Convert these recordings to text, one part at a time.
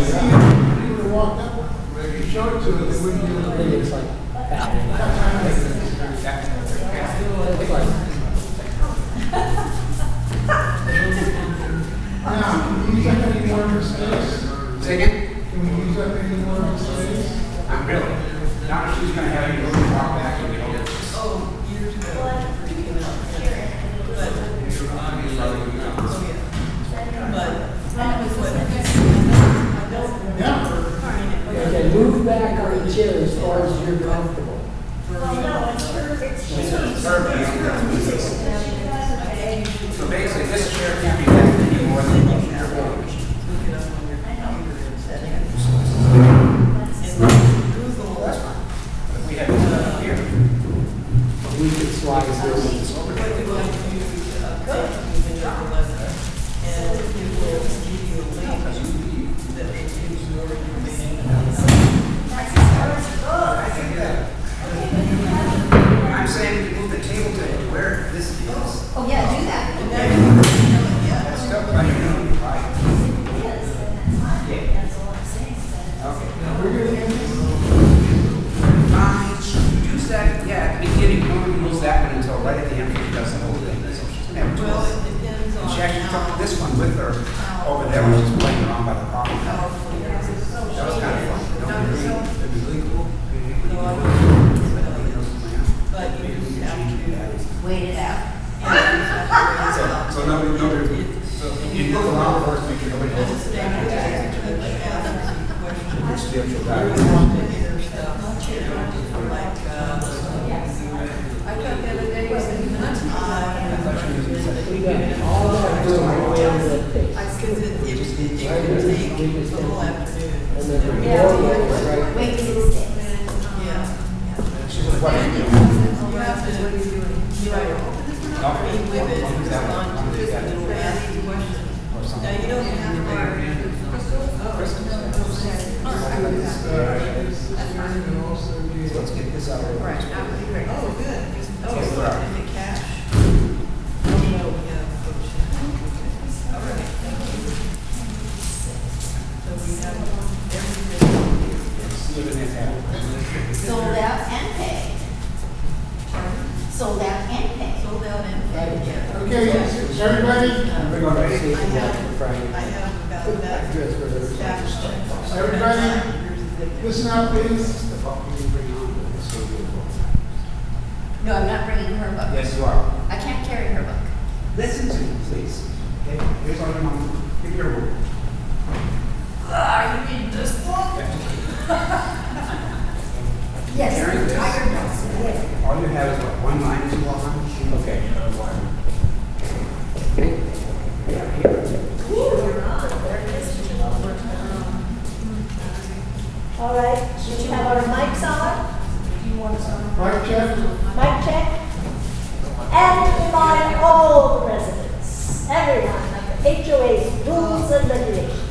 see if you would have walked up, you showed it to them, they wouldn't give it I think it's like Now, can we use that any more in the space? Say again? Can we use that any more in the space? I'm really. Now she's gonna have you go and walk back and go. Oh, years ago. Yeah. okay, move back on the chair as far as you're comfortable. So basically, this chair can't be left any more than one chair. That's fine. But we have it here. We could slide this. I'm saying we move the table to where this is. Oh, yeah, do that. That's still right here. Right. That's all I'm saying. Use that, yeah, at the beginning, nobody moves that one until right at the end, she does the whole thing. So she's gonna have Well, tools. it depends on. And she actually took this one with her over there when she was playing around by the park. That was kind of fun. It'd be really cool. But you just have to. Wait it out. So nobody, so you look around first, make sure nobody That's a knows. standard tactic, but they ask you questions. It's the actual I guy. thought the other day you said you meant We got all that room way over the tape. because it can take the whole afternoon. And then the door goes right. Wait till it sticks. Yeah. She said, what are you doing? You have to, you be with it, respond to this little nasty question. Now, you don't have to. So let's get this out of the way. Right, that would be great. Oh, good. Oh, Okay, so where are in the cash. Oh, no, yeah. All right. So we have everything. Sold out and paid. Sold out and paid. Sold out and paid, yeah. Okay, everybody, I have about that staff check. Everybody, listen up, please. No, I'm not bringing her book. Yes, you are. I can't carry her book. Listen to me, please. Okay, here's all your mom. Give me your word. Are you reading this book? Yes, Carry I'm this. tired now. Yes. All you have is what, one line, two lines? Okay. All right, should you have our mics on? Do you want us on? Mic check. Mic check. And remind all the residents, everyone, of the HOA's rules and regulations.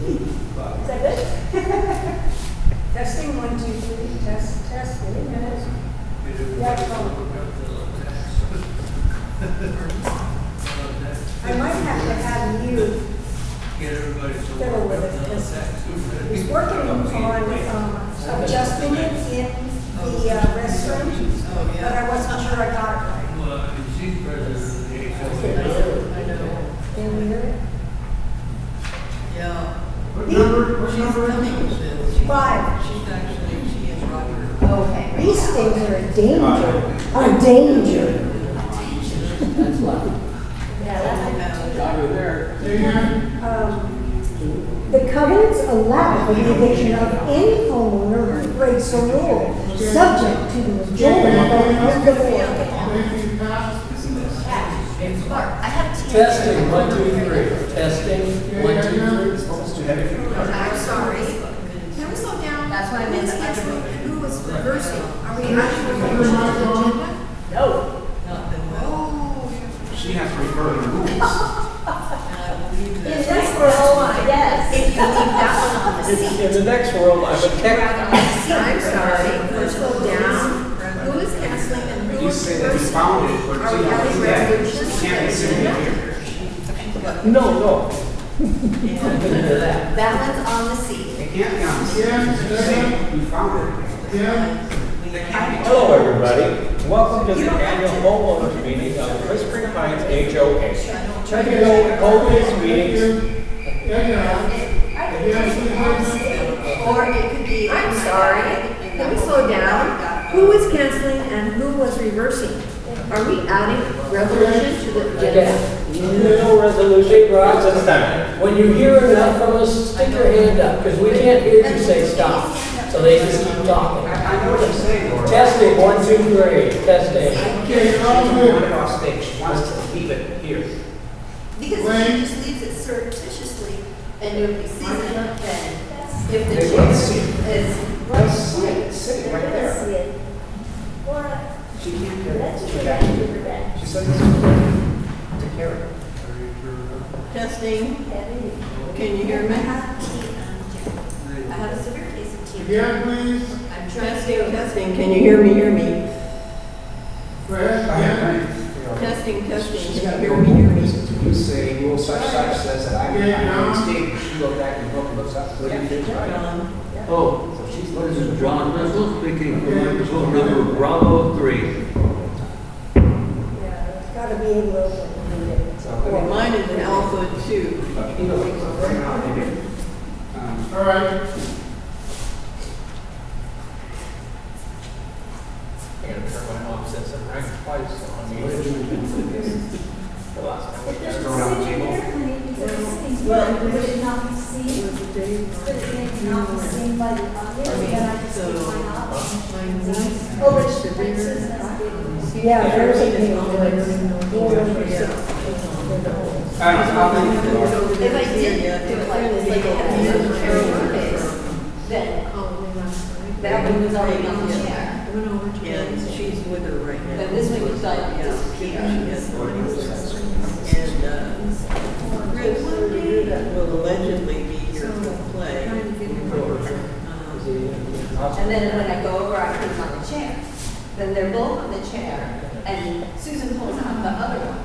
Is that good? Testing, 1, 2, 3, test, wait a minute. I might have to have you fiddle with it, because he's working on adjusting it in the restroom, but I wasn't sure I got it right. Well, she's president of the HOA. I know. Can we hear it? Yeah. What number, She's coming with this. 5. She's actually, she is Roger. Okay. These things are a danger, a danger. That's lucky. Yeah, that, Say again? the covenants allow for the eviction of any homeowner who breaks a rule, subject to the majority vote of the board. Anything passed? Mark, I have a Testing, 1, 2, 3. Testing, 1, 2, 3. Almost too heavy for you. I'm sorry. Can we slow down? That's what I meant. Who was reversing? Are we actually Put your mic on. No. Not been well. She has to refer to the rules. And I believe In that. this world, yes. If you leave that one on the seat. In the next world, I'm a tech. I'm sorry. Let's go down. Who is canceling and who You is say that you reversing? found it, but Are you we having know, resolutions? you can't be sitting here. No, no. And That one's on the sea. It can't be on the same, you found it. Yeah. They can't be. Hello, everybody. Welcome to the annual homeowners meeting of the Whispering Pines HOA. Check it out, hold these meetings. Or it could be, I'm sorry, can we slow down? Who was canceling and who was reversing? Are we adding resolution to the agenda? No resolution, Rob, this time. When you hear enough from us, stick your hand up, because we can't hear you say stop. So they just keep talking. I know what you're saying, Laura. Testing, 1, 2, 3, testing. Okay, you're all She wanted good. it off stage, she wants to keep it here. Because if she just leaves it surreptitiously and nobody sees it, then if the They chair will see it. is. They'll see it, it's sitting right there. She can't get it. She said this is to carry. testing, can you hear me? I have a severe case of TB. Again, please. I'm trying Testing, can you hear me, hear me? Go ahead. Testing, She's can got you to hear go me, hear me? You say, well, such says that I'm Yeah, mistaken. She goes back and looks up. What do you think? John, Oh, So she's this looking. is John Russell speaking from microphone number Bravo 3. Yeah, it's gotta be able to open it. well, mine is an Alpha 2. All right. My mom said some rank twice on me. The last time. Just throw it on the table. Well, would it not be seen? Would it not be seen by the audience? Then I just So, keep mine off? my niece, Oh, but she yeah, there's a thing on there. If I did do it like this, like at the other chair case, then that one was already on the chair. and she's with her right now. Then this one was like Yeah, disappear. she has and, Chris will allegedly be here to play. And then when I go over, I put them on the chair. Then they're both on the chair, and Susan pulls out the other one.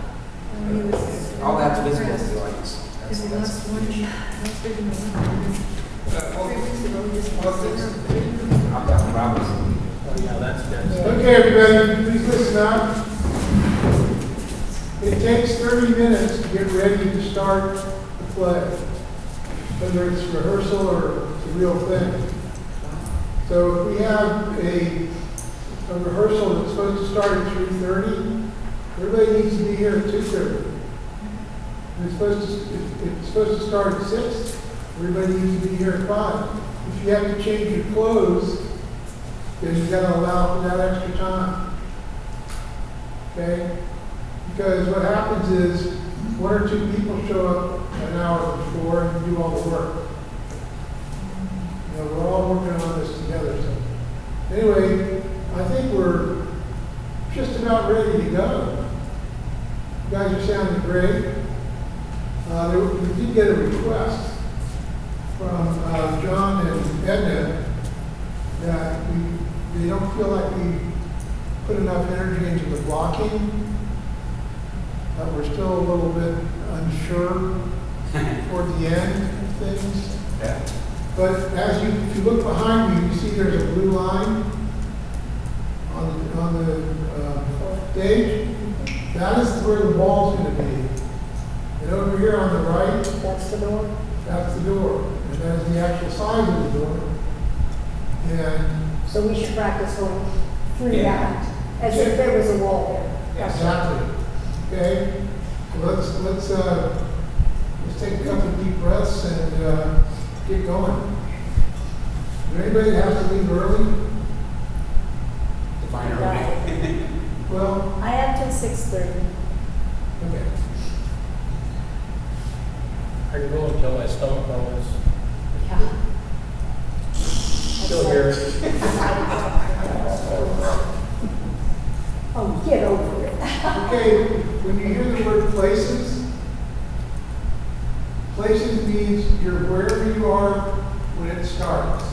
All that's visible to the audience. That's the issue. I've got problems. Oh, yeah, that's good. Okay, everybody, please listen up. It takes 30 minutes to get ready to start the play, whether it's rehearsal or it's a real thing. So if we have a rehearsal that's supposed to start at 3:30, everybody needs to be here at 2:30. If it's supposed to start at 6, everybody needs to be here at 5. If you have to change your clothes, then you've got to allow for that extra time. Okay? Because what happens is, 1 or 2 people show up an hour before and do all the work. You know, we're all working on this together. So, anyway, I think we're just about ready to go. You guys are sounding great. We did get a request from John and Edna that they don't feel like we put enough energy into the blocking. That we're still a little bit unsure toward the end of things. Yeah. But if you look behind me, you see there's a blue line on the stage. That is where the wall's going to be. And over here on the right, That's the door? that's the door. And that is the actual size of the door. And So we should practice going through Yeah. that, as if there was a wall there. exactly. Okay? So let's take a couple of deep breaths and get going. Does anybody have to leave early? Define early. Well, I have till 6:30. okay. I can go until my stomach almost. Yeah. Still here. Oh, get over it. Okay, when you hear the word places, places means you're wherever you are when it starts.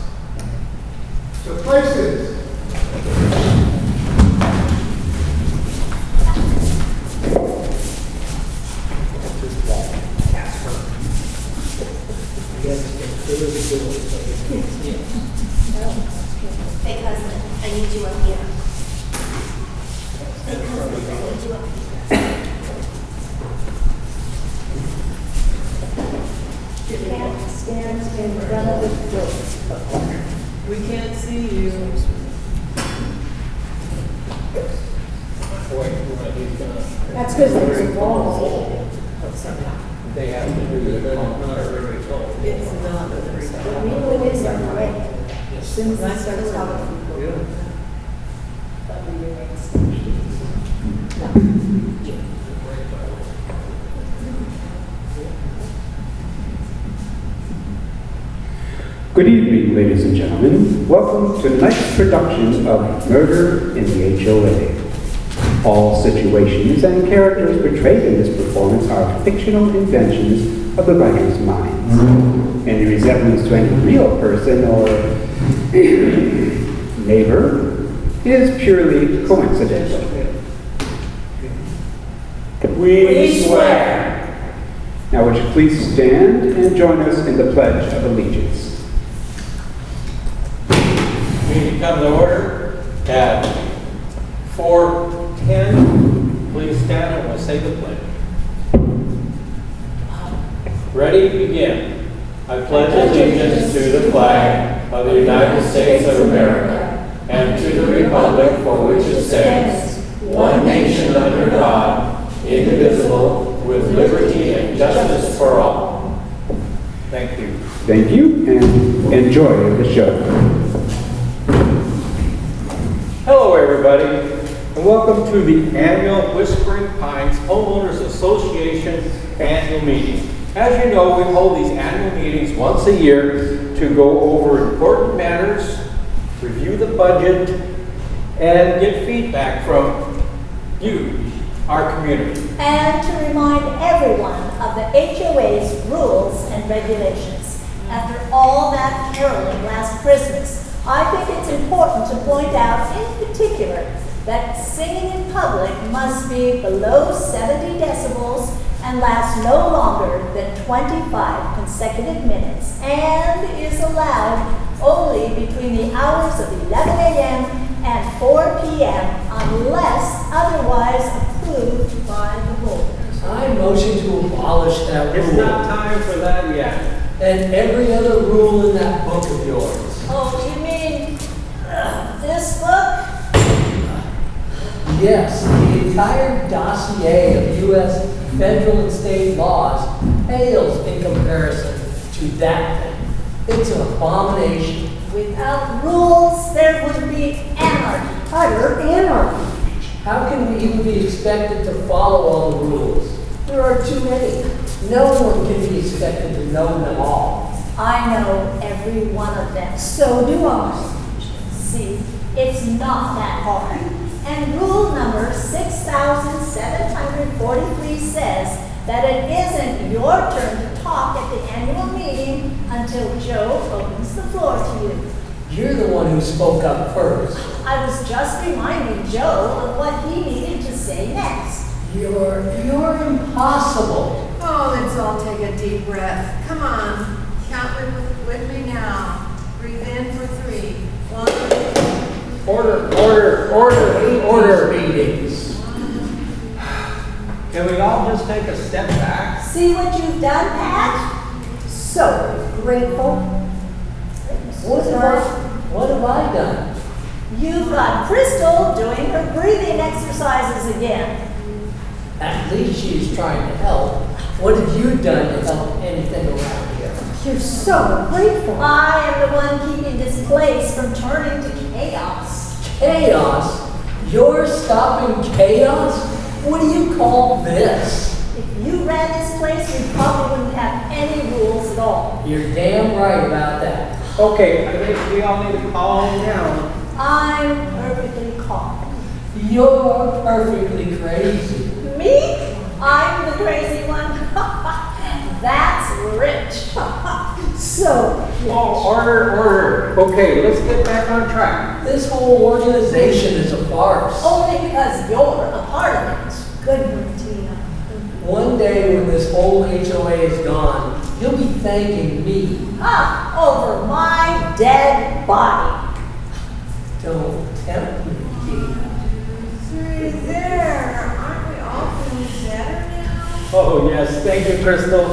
So places. have to clear the door so they can't see it. Hey, cousin, I need you up here. Hey, cousin, I need you up here. You can't stand in front of the door. We can't see you. That's because there's a wall. They have to do it, not everybody told. It's not very But we know it is already. As soon as I start talking. But we are Good evening, ladies and gentlemen. Welcome to tonight's production of Murder in the HOA. All situations and characters portrayed in this performance are fictional inventions of the writer's mind. Any resemblance to any real person or neighbor is purely coincidental. We swear. Now would you please stand and join us in the Pledge of Allegiance. Meeting come to order at 4:10. Please stand and we'll say the pledge. Ready, begin. I pledge allegiance to the flag of the United States of America and to the republic for which it stands, one nation under God, indivisible, with liberty and justice for all. Thank you. Thank you and enjoy the show. Hello, everybody, and welcome to the annual Whispering Pines Homeowners Association annual meeting. As you know, we hold these annual meetings once a year to go over important matters, review the budget, and get feedback from you, our community. And to remind everyone of the HOA's rules and regulations. After all that caroling last Christmas, I think it's important to point out in particular that singing in public must be below 70 decibels and last no longer than 25 consecutive minutes and is allowed only between the hours of 11 a.m. and 4 p.m. unless otherwise approved by the board. I motion to abolish that It's rule not time for that yet. and every other rule in that book of yours. Oh, you mean this book? Yes, the entire dossier of U.S. federal and state laws pales in comparison to that thing. It's an abomination. Without rules, there would be anarchy. Utter anarchy. How can we even be expected to follow all the rules? There are too many. No one can be expected to know them all. I know every one of them. So do I. See, it's not that hard. And rule number 6,743 says that it isn't your turn to talk at the annual meeting until Joe opens the floor to you. You're the one who spoke up first. I was just reminding Joe of what he needed to say next. You're impossible. Oh, let's all take a deep breath. Come on, count with me now. Breathe in for 3. 1, 2, Order meetings. Can we all just take a step back? See what you've done, Pat? So grateful. What have I done? You've got Crystal doing her breathing exercises again. At least she's trying to help. What have you done to help anything around here? You're so grateful. I am the one keeping this place from turning to chaos. Chaos? You're stopping chaos? What do you call this? If you ran this place, we probably wouldn't have any rules at all. You're damn right about that. Okay, I think we all need to calm down. I'm perfectly calm. You're perfectly crazy. Me? I'm the crazy one. That's rich. So, Oh, order. Okay, let's get back on track. This whole organization is a farce. only because you're a part of it. Good one, Tina. One day when this whole HOA is gone, You'll be thanking me. Over my dead body. Don't tempt me, Tina. There, aren't we all feeling better now? Oh, yes, thank you, Crystal.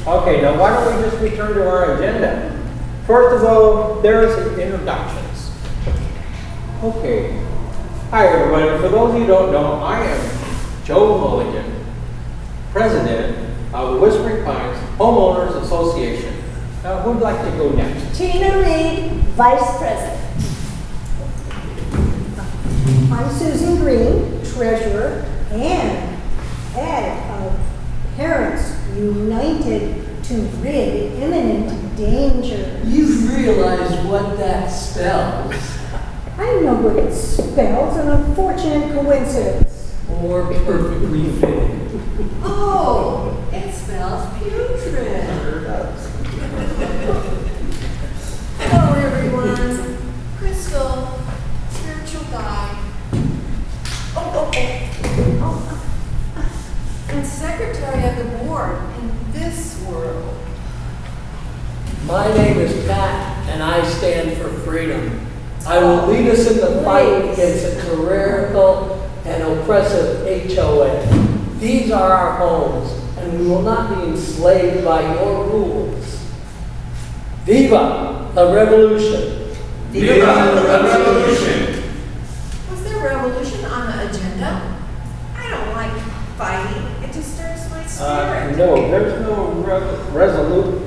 Okay, now why don't we just return to our agenda? First of all, there's some introductions. Okay. Hi, everybody. For those of you who don't know, I am Joe Mulligan, President of the Whispering Pines Homeowners Association. Now, who'd like to go next? Tina Reed, Vice President. I'm Susan Green, Treasurer and Head of Parents United to Rid Imminent Danger. You realize what that spells? I know what it spells, an unfortunate coincidence. Or perfectly fitting. Oh, it spells putrid. Hello, everyone. Crystal, spiritual guide. And secretary of the board in this world. My name is Pat, and I stand for freedom. I will lead us in the fight against a tyrannical and oppressive HOA. These are our homes, and we will not be enslaved by your rules. Viva la revolution! Viva la revolution! Was there revolution on the agenda? I don't like fighting. It disturbs my spirit. No, there's no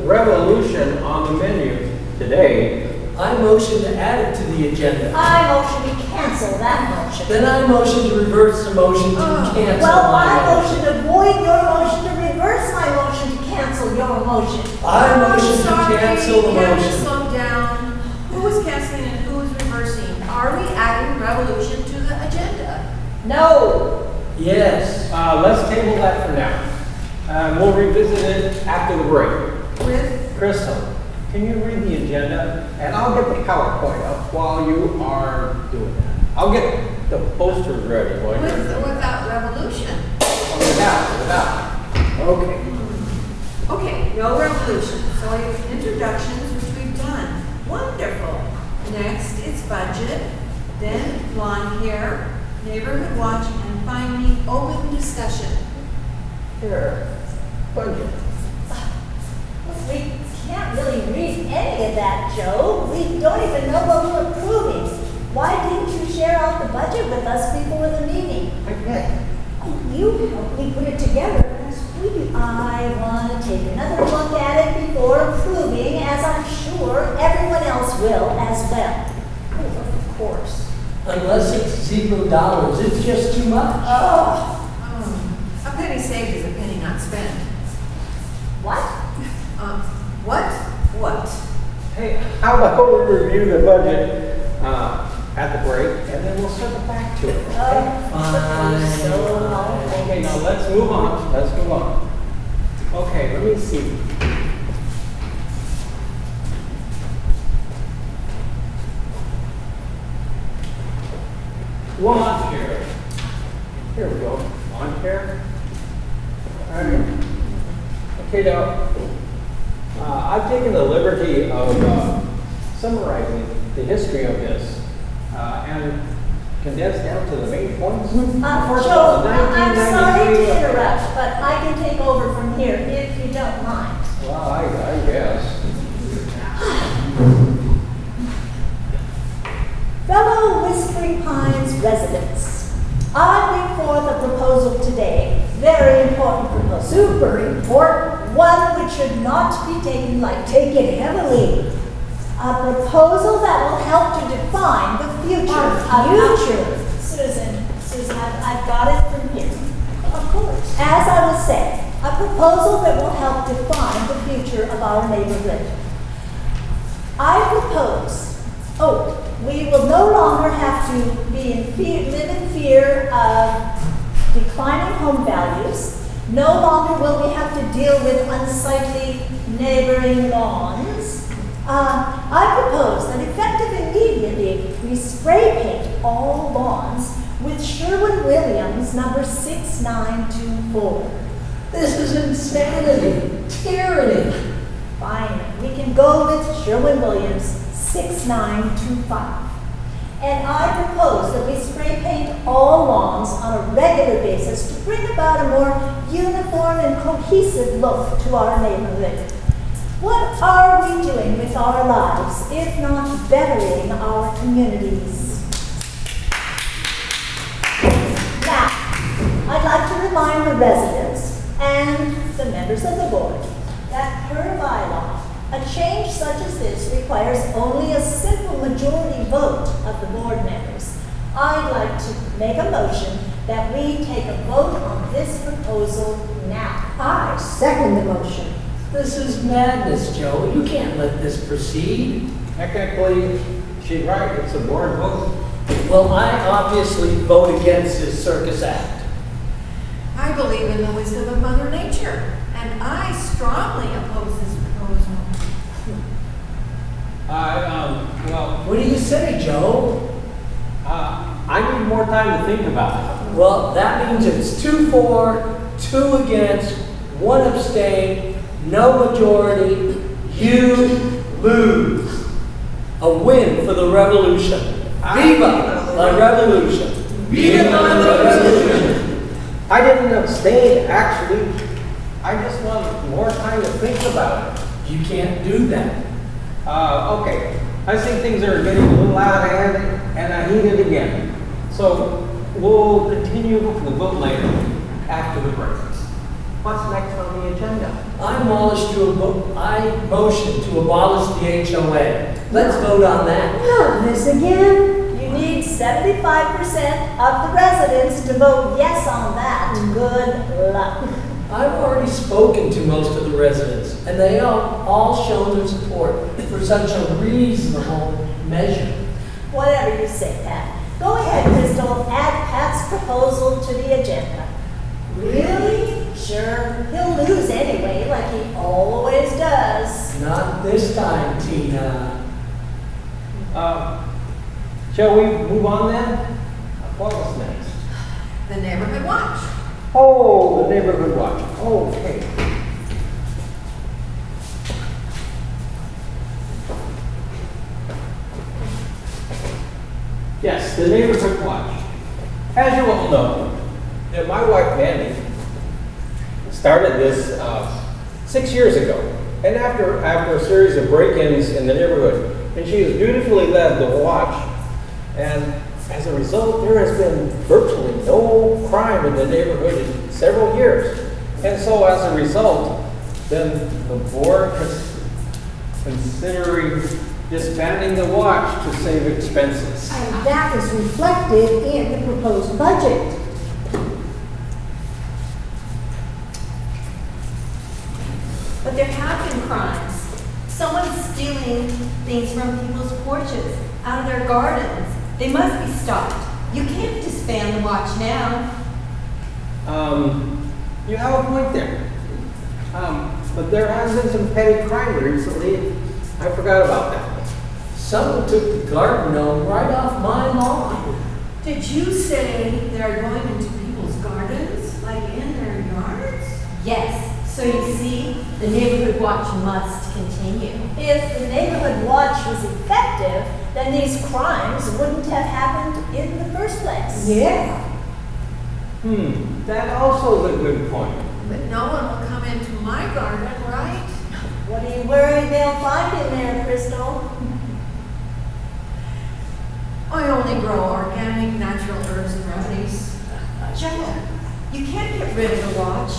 revolution on the menu today. I motion to add it to the agenda. I motion to cancel that motion. Then I motion to reverse the motion to cancel Well, my I motion. motion to void your motion, to reverse my motion, to cancel your motion. I motion to Sorry, cancel the you have to motion. slow down. Who is canceling and who is reversing? Are we adding revolution to the agenda? No. Yes. Let's table that for now. We'll revisit it after the break. With Crystal, can you read the agenda? And I'll get the PowerPoint up while you are doing that. I'll get the posters ready while you're doing that. without revolution. Without. Okay. Okay, no revolution. So we have introductions, which we've done. Wonderful. Next, it's budget, then lawn care, neighborhood watch, and finally, open discussion. Here. Budget. We can't really read any of that, Joe. We don't even know what we're approving. Why didn't you share out the budget with us before the meeting? I can't. You helped me put it together last week. I want to take another look at it before approving, as I'm sure everyone else will as well. Oh, of course. Unless it's $0, it's just too much. Oh, A penny saved is a penny not spent. what? What? What? Hey, how about we review the budget at the break, and then we'll circle back to it. Fine. So long. Okay, now let's move on. Let's move on. Okay, let me see. Lawn care. Here we go. Lawn care. All right. Okay, now I've taken the liberty of summarizing the history of this and condensed down to the main points. First of all, Joe, I'm sorry 1993 to interrupt, but I can take over from here if you don't mind. Well, I guess. Fellow Whispering Pines residents, I bring forth a proposal today, very important proposal, super important, one which should not be taken light, take it heavily. A proposal that will help to define the future. Susan, I've got it from here. Of course. As I was saying, a proposal that will help define the future of our neighborhood. I propose, we will no longer have to live in fear of declining home values. No longer will we have to deal with unsightly neighboring lawns. I propose that effective immediately, we spray paint all lawns with Sherwin-Williams number 6924. This is insanity, tyranny. Fine, we can go with Sherwin-Williams 6925. And I propose that we spray paint all lawns on a regular basis to bring about a more uniform and cohesive look to our neighborhood. What are we doing with our lives if not bettering our communities? Now, I'd like to remind the residents and the members of the board that per bylaw, a change such as this requires only a simple majority vote of the board members. I'd like to make a motion that we take a vote on this proposal now. I second the motion. This is madness, Joe. You can't let this proceed. Technically, she's right, it's a board vote. Well, I obviously vote against this circus act. I believe in the wisdom of Mother Nature, and I strongly oppose this proposal. Well, What do you say, Joe? I need more time to think about it. Well, that means it's 2 for, 2 against, 1 abstain, no majority. You lose. A win for the revolution. Viva la revolution. Viva la revolution. I didn't abstain, actually. I just want more time to think about it. You can't do that. Okay. I think things are getting a little out of hand, and I need it again. So we'll continue with the vote later, after the break. What's next on the agenda? I motion to abolish the HOA. Let's vote on that. Not this again. You need 75% of the residents to vote yes on that. Good luck. I've already spoken to most of the residents, and they have all shown their support for such a reasonable measure. Whatever you say, Pat. Go ahead, Crystal. Add Pat's proposal to the agenda. Really? Sure. He'll lose anyway, like he always does. Not this time, Tina. Shall we move on then? What was next? The neighborhood watch. Oh, the neighborhood watch. Okay. Yes, the neighborhood watch. As you all know, my wife Mandy started this 6 years ago, and after a series of break-ins in the neighborhood, and she has dutifully led the watch, and as a result, there has been virtually no crime in the neighborhood in several years. And so as a result, then the board is considering disbanding the watch to save expenses. And that is reflected in the proposed budget. But there have been crimes. Someone's stealing things from people's porches, out of their gardens. They must be stopped. You can't disband the watch now. You have a point there. But there has been some petty crime recently. I forgot about that. Someone took the garden gnome right off my lawn. Did you say they're going into people's gardens, like in their yards? Yes. So you see, the neighborhood watch must continue. If the neighborhood watch was effective, then these crimes wouldn't have happened in the first place. Yeah. That also is a good point. But no one will come into my garden, right? What are you worried they'll find in there, Crystal? I only grow organic, natural herbs and remedies. Jekyll, you can't get rid of the watch.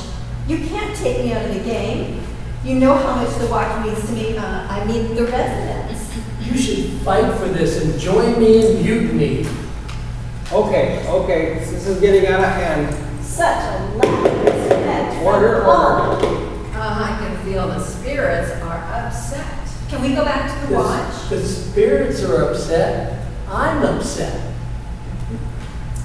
You can't take me out of the game. You know how much the watch means to me, the residents. You should fight for this and join me in mutiny. Okay, this is getting out of hand. Such a lack of respect for Order, the law. I can feel the spirits are upset. Can we go back to the watch? The spirits are upset. I'm upset.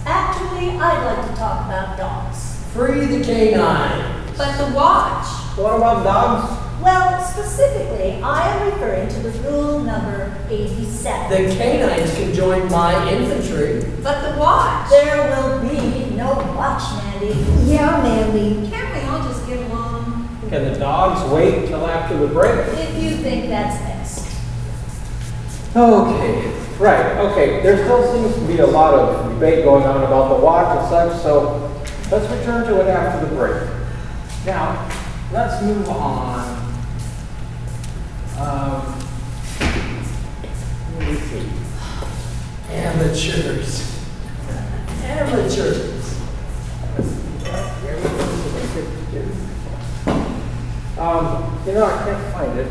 Actually, I'd like to talk about dogs. Free the canine. But the watch. What about dogs? Well, specifically, I am referring to the rule number 87. The canines can join my infantry. But the watch. There will be no watch, Mandy. Yeah, Mandy. Can't we all just get along? Can the dogs wait till after the break? If you think that's next. Okay, right, okay. There still seems to be a lot of debate going on about the watch and such, so let's return to it after the break. Now, let's move on. Let me see. Amateurs. Amateurs. You know, I can't find it.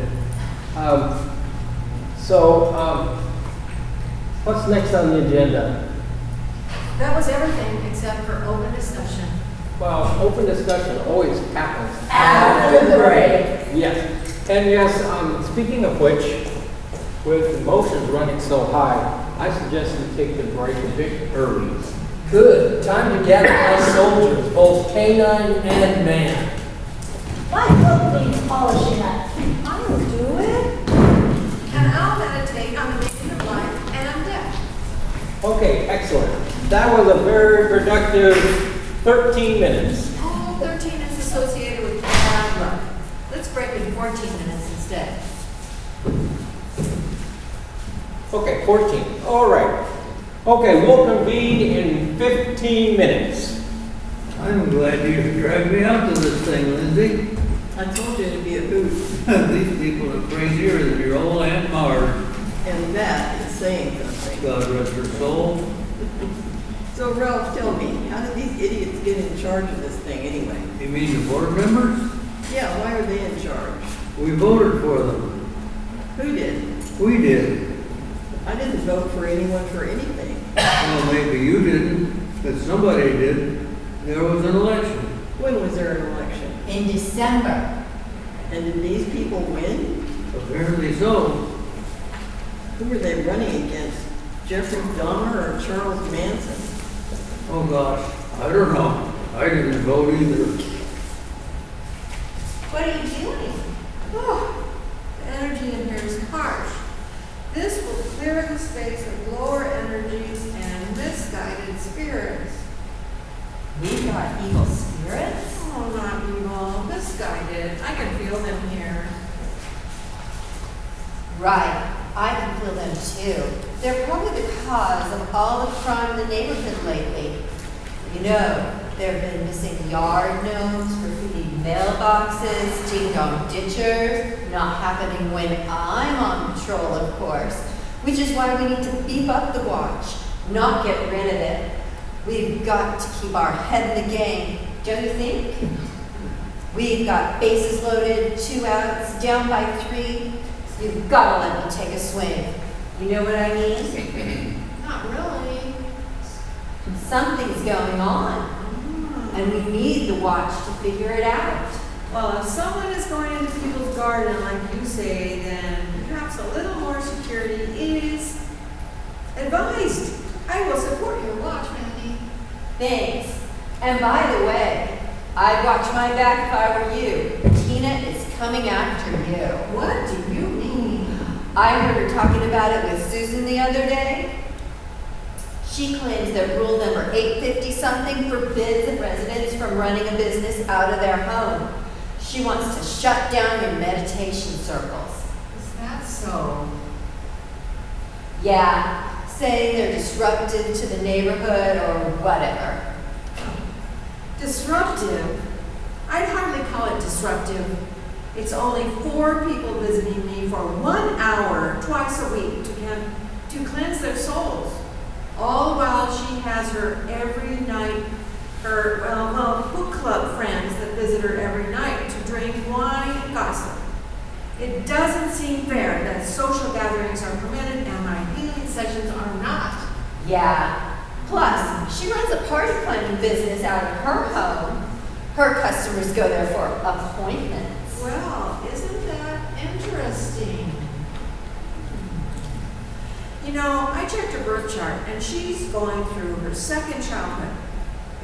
What's next on the agenda? That was everything except for open discussion. Well, open discussion always happens. After the break. Yes. And yes, speaking of which, with emotions running so high, I suggest we take the break a bit early. Good. Time to gather my soldiers, both canine and man. My clothing needs polishing up. I'll do it. And I'll meditate on the meaning of life and death. Okay, excellent. That was a very productive 13 minutes. Oh, 13 is associated with bad luck. Let's break in 14 minutes instead. Okay, 14. All right. Okay, we'll convene in 15 minutes. I'm glad you dragged me out to this thing, Lindsay. I told you to be a hoot, These people are crazier than your old Aunt Marge. and that is saying something. God rest her soul. So Ralph, tell me, how did these idiots get in charge of this thing anyway? You mean the board members? Yeah, why are they in charge? We voted for them. Who did? We did. I didn't vote for anyone for anything. Well, maybe you didn't, but somebody did. There was an election. When was there an election? In December. And did these people win? Apparently so. Who were they running against? Jeffrey Dahmer or Charles Manson? Oh gosh, I don't know. I didn't vote either. What are you doing? Oh, the energy in here is harsh. This will clear the space of lower energies and misguided spirits. We've got evil spirits? Oh, not evil, misguided. I can feel them here. Right. I can feel them too. They're probably the cause of all the crime in the neighborhood lately. You know, there have been missing yard gnomes, graffiti mailboxes, ding-dong ditchers. Not happening when I'm on patrol, of course. Which is why we need to beef up the watch, not get rid of it. We've got to keep our head in the game, don't you think? We've got bases loaded, 2 outs, down by 3. You've got to let me take a swing. You know what I mean? Not really. Something's going on, and we need the watch to figure it out. Well, if someone is going into people's garden, like you say, then perhaps a little more security is advised. I will support your watch, Mandy. Thanks. And by the way, I'd watch my back if I were you. Tina is coming after you. What do you mean? I heard her talking about it with Susan the other day. She claims that rule number 850-something forbids residents from running a business out of their home. She wants to shut down your meditation circles. Is that so? Yeah, saying they're disruptive to the neighborhood or whatever. Disruptive? I'd hardly call it disruptive. It's only 4 people visiting me for 1 hour twice a week to cleanse their souls. All while she has her every night, her book club friends that visit her every night to drink wine and gossip. It doesn't seem fair that social gatherings are permitted and my healing sessions are not. Yeah. Plus, she runs a party planning business out of her home. Her customers go there for appointments. Well, isn't that interesting? You know, I checked her birth chart, and she's going through her 2nd childhood.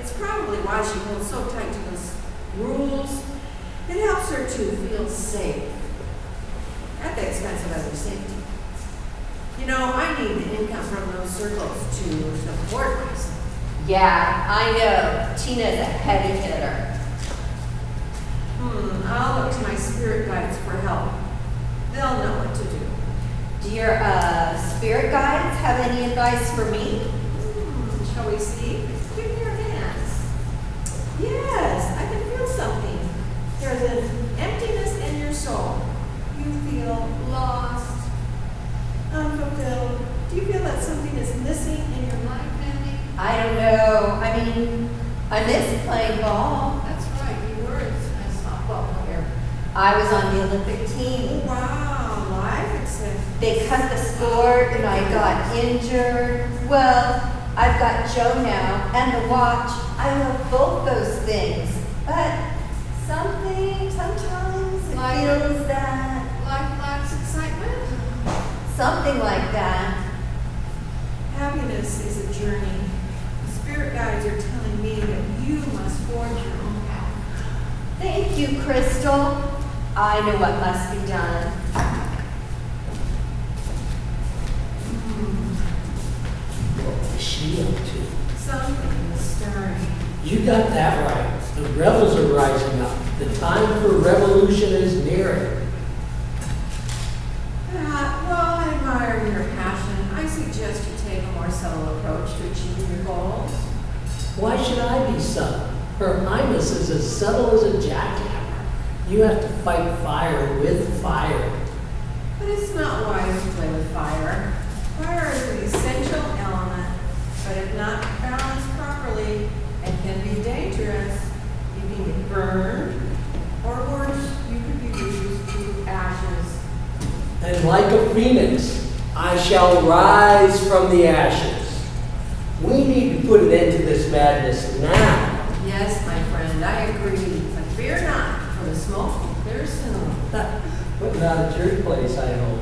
It's probably why she holds so tight to those rules. It helps her to feel safe, at the expense of other safety. You know, I need the income from those circles to support myself. Yeah, I know. Tina's a heavy hitter. I'll look to my spirit guides for help. They'll know what to do. Do your spirit guides have any advice for me? Shall we see? Give me your hands. Yes, I can feel something. There's an emptiness in your soul. You feel lost, unfulfilled. Do you feel that something is missing in your life, Mandy? I don't know. I mean, I miss playing ball. That's right, you were a softball player. I was on the Olympic team. Wow, life acceptance. They cut the sport and I got injured. Well, I've got Joe now and the watch. I love both those things. But sometimes it feels that Life lacks excitement. something like that. Happiness is a journey. The spirit guides are telling me that you must forge your own path. Thank you, Crystal. I know what must be done. What was she up to? Something is stirring. You got that right. The rebels are rising up. The time for revolution is nearing. Well, I admire your passion. I suggest you take a more subtle approach to achieving your goals. Why should I be subtle? Her Highness is as subtle as a jackhammer. You have to fight fire with fire. But it's not wise to play with fire. Fire is an essential element, but if not balanced properly, it can be dangerous. You can get burned, or worse, you could be reduced to ashes. And like a phoenix, I shall rise from the ashes. We need to put an end to this madness now. Yes, my friend, I agree. But fear not, for the smoke will clear soon. But not at your place, I hope.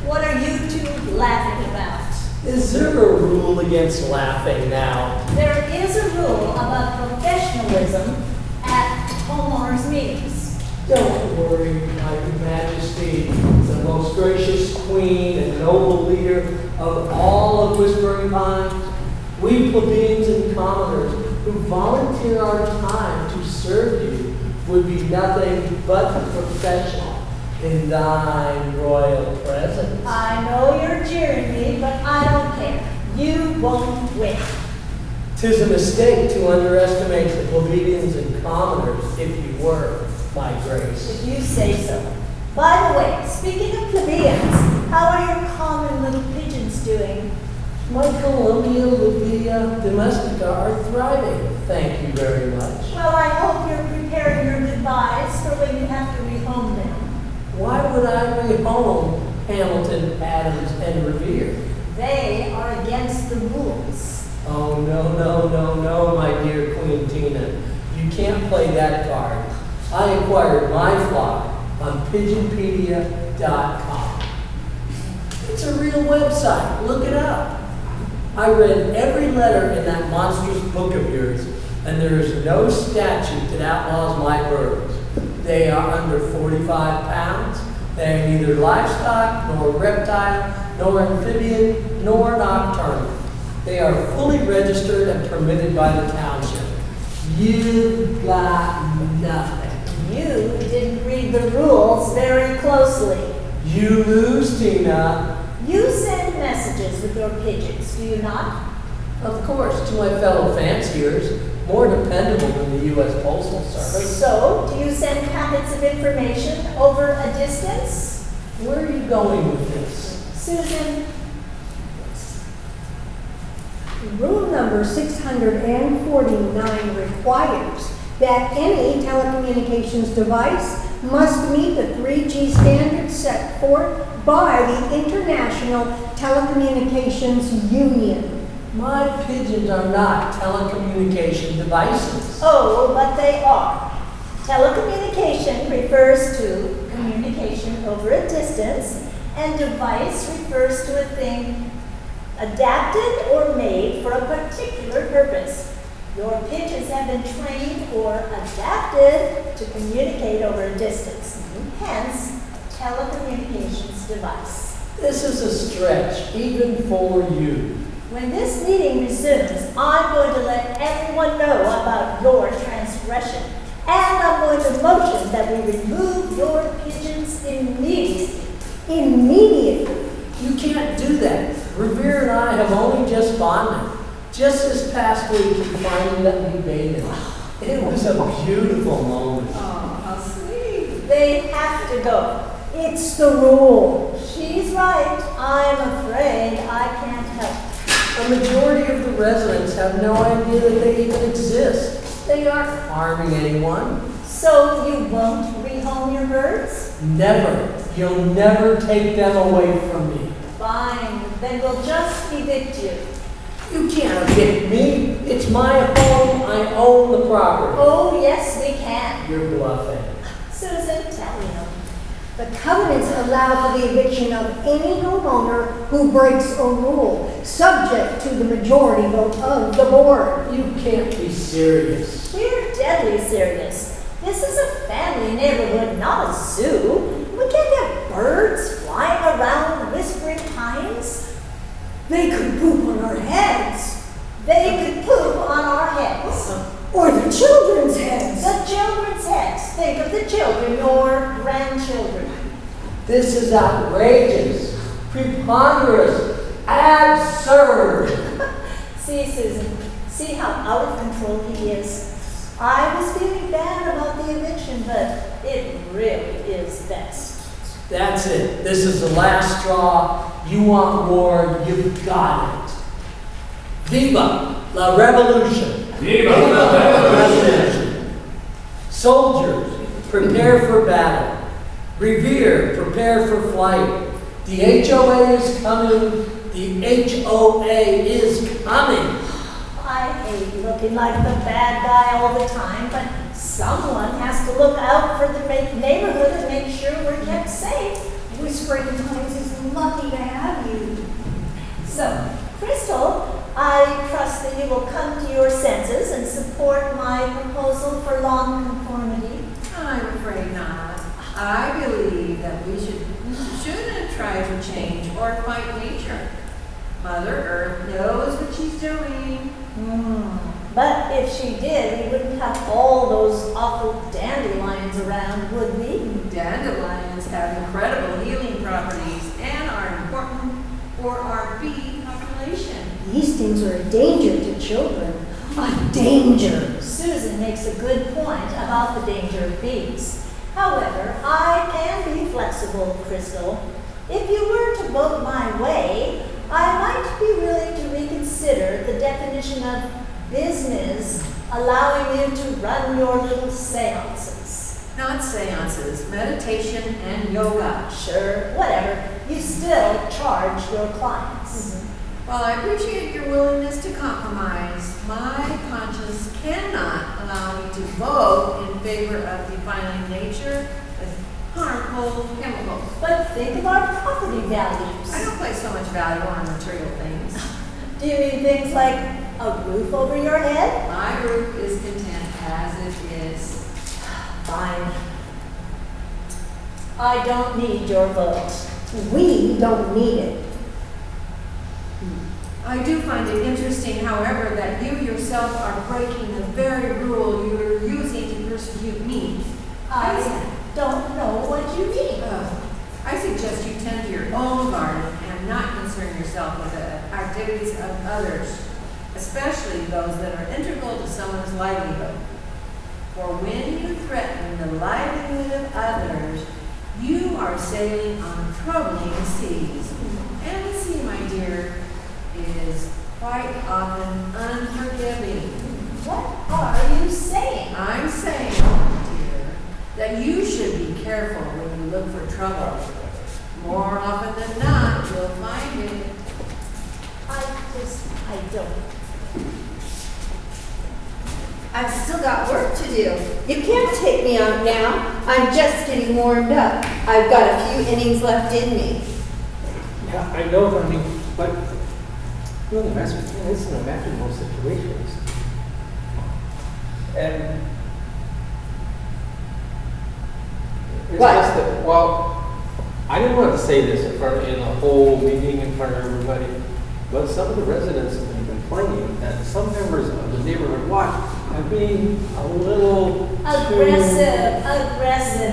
What are you two laughing about? Is there a rule against laughing now? There is a rule about professionalism at homeowners meetings. Don't worry, my Majesty, the most gracious queen and noble leader of all of Whispering Pines. We plebeians and commoners who volunteer our time to serve you would be nothing but professional in thine royal presence. I know you're jeering me, but I don't care. You won't win. 'Tis a mistake to underestimate the plebeians and commoners, if you were, my grace. If you say so. By the way, speaking of plebeians, how are your common little pigeons doing? My Columbia Livia domestica are thriving, thank you very much. Well, I hope you're preparing your goodbyes for when you have to rehome them. Why would I rehome Hamilton, Adams, and Revere? They are against the rules. Oh, no, my dear Queen Tina. You can't play that card. I acquired my flock on pigeonpedia.com. It's a real website. Look it up. I read every letter in that monstrous book of yours, and there is no statute that outlaws my birds. They are under 45 pounds. They are neither livestock, nor reptile, nor amphibian, nor nocturnal. They are fully registered and permitted by the township. You've got nothing. You didn't read the rules very closely. You lose, Tina. You send messages with your pigeons, do you not? Of course, to my fellow fanciers, more dependable than the U.S. Postal Service. So, do you send packets of information over a distance? Where are you going with this? Susan, Rule number 649 requires that any telecommunications device must meet the 3G standards set forth by the International Telecommunications Union. My pigeons are not telecommunication devices. oh, but they are. Telecommunication refers to communication over a distance, and device refers to a thing adapted or made for a particular purpose. Your pigeons have been trained or adapted to communicate over a distance, hence telecommunications device. This is a stretch, even for you. When this meeting resumes, I'm going to let everyone know about your transgression, and I'm going to motion that we remove your pigeons immediately. Immediately. You can't do that. Revere and I have only just bonded. Just this past week, he finally let me bathe him. It was a beautiful moment. Oh, how sweet. They have to go. It's the rule. She's right. I'm afraid I can't help. A majority of the residents have no idea that they even exist. They aren't harming anyone. So you won't rehome your birds? Never. You'll never take them away from me. Fine, then we'll just evict you. You can't evict me. It's my home. I own the property. Oh, yes, we can. You're bluffing. Susan, tell me. The covenants allow for the eviction of any homeowner who breaks a rule, subject to the majority vote of the board. You can't be serious. We're deadly serious. This is a family neighborhood, not a zoo. We can't have birds flying around Whispering Pines. They could poop on our heads. They could poop on our heads. Or the children's heads. The children's heads. Think of the children, your grandchildren. This is outrageous, preposterous, absurd. See, Susan, see how out of control he is. I was feeling bad about the eviction, but it really is best. That's it. This is the last straw. You want war, you've got it. Viva la revolution. Viva la revolution. Soldiers, prepare for battle. Revere, prepare for flight. The HOA is coming. The HOA is coming. I hate looking like the bad guy all the time, but someone has to look out for the neighborhood and make sure we're kept safe. Whispering Pines is lucky to have you. So, Crystal, I trust that you will come to your senses and support my proposal for lawn conformity. I'm afraid not. I believe that we shouldn't try to change or fight nature. Mother Earth knows what she's doing. But if she did, we wouldn't have all those awful dandelions around, would we? Dandelions have incredible healing properties and are important for our bee population. These things are a danger to children. A danger! Susan makes a good point about the danger of bees. However, I can be flexible, Crystal. If you were to vote my way, I might be willing to reconsider the definition of business, allowing you to run your little seances. Not seances, meditation and yoga. Sure, whatever. You still charge your clients. While I appreciate your willingness to compromise, my conscience cannot allow me to vote in favor of defining nature with harmful chemicals. But think of our property values. I don't place so much value on material things. Do you mean things like a roof over your head? My roof is content as it is. Fine. I don't need your vote. We don't need it. I do find it interesting, however, that you yourself are breaking the very rule you are using to persecute me. I don't know what you mean. I suggest you tend to your own garden and not concern yourself with the activities of others, especially those that are integral to someone's livelihood. For when you threaten the livelihood of others, you are sailing on troubling seas. And the sea, my dear, is quite often unforgiving. What are you saying? I'm saying, dear, that you should be careful when you look for trouble. More often than not, you'll find it. I don't. I've still got work to do. You can't take me out now. I'm just getting warmed up. I've got a few innings left in me. Yeah, I know, I mean, but really, it's an imaginable situations. And it's What? just that, well, I didn't want to say this in the whole meeting in front of everybody, but some of the residents have been complaining that some members of the neighborhood watch I'm being a little Aggressive.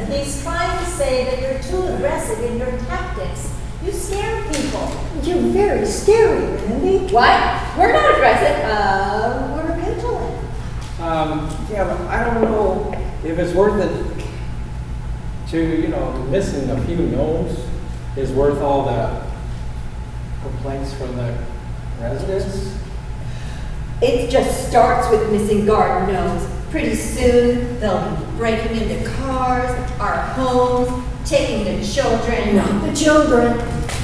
He's trying to say that you're too aggressive in your tactics. You scare people. You're very scary, Randy. What? We're not aggressive. We're vigilant. Yeah, but I don't know if it's worth it to, missing a few gnomes is worth all the complaints from the residents. It just starts with missing garden gnomes. Pretty soon, they'll be breaking into cars, our homes, taking the children. Not the children.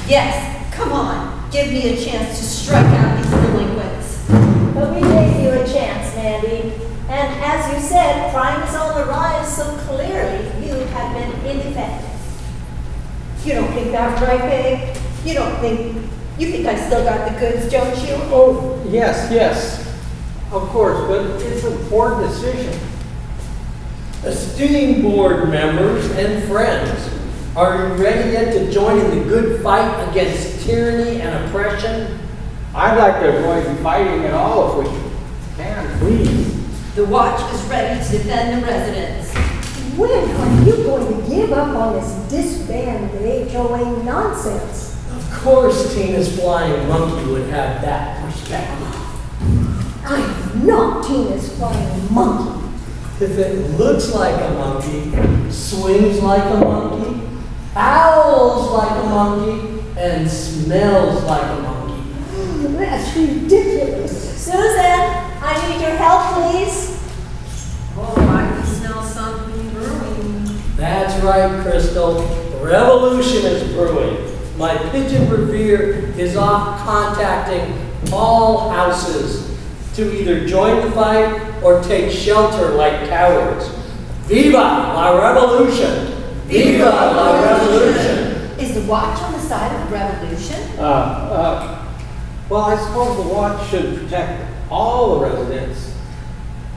Yes, come on, give me a chance to strike out these delinquents. But we gave you a chance, Mandy. And as you said, crime is on the rise, so clearly you have been ineffective. You don't think that's right, babe? You think I still got the goods, don't you? Oh, yes, of course, but it's an important decision. esteemed board members and friends, are you ready yet to join in the good fight against tyranny and oppression? I'd like to avoid fighting at all if we can, please. The watch is ready to defend the residents. When are you going to give up on this disbanded HOA nonsense? Of course Tina's flying monkey would have that perspective. I'm not Tina's flying monkey. If it looks like a monkey, swings like a monkey, howls like a monkey, and smells like a monkey. That's ridiculous. Susan, I need your help, please. Oh, I can smell something brewing. That's right, Crystal. Revolution is brewing. My pigeon revere is off contacting all houses to either join the fight or take shelter like cowards. Viva la revolution! Viva la revolution! Is the watch on the side of the revolution? Well, I suppose the watch should protect all the residents.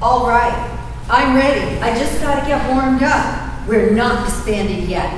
All right, I'm ready. I just gotta get warmed up. We're not disbanded yet.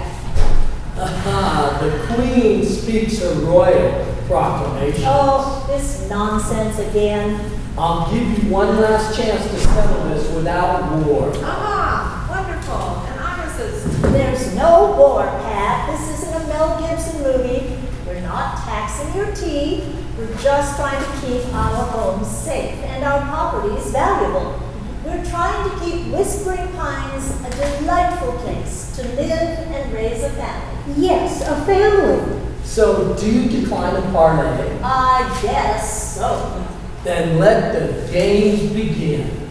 Aha, the Queen speaks her royal proclamation. Oh, this nonsense again. I'll give you one last chance to settle this without war. Ah, wonderful. And I resist. There's no war, Pat. This isn't a Mel Gibson movie. We're not taxing your teeth. We're just trying to keep our homes safe and our properties valuable. We're trying to keep Whispering Pines a delightful place to live and raise a family. Yes, a family. So do you decline a parlay? I guess so. Then let the games begin.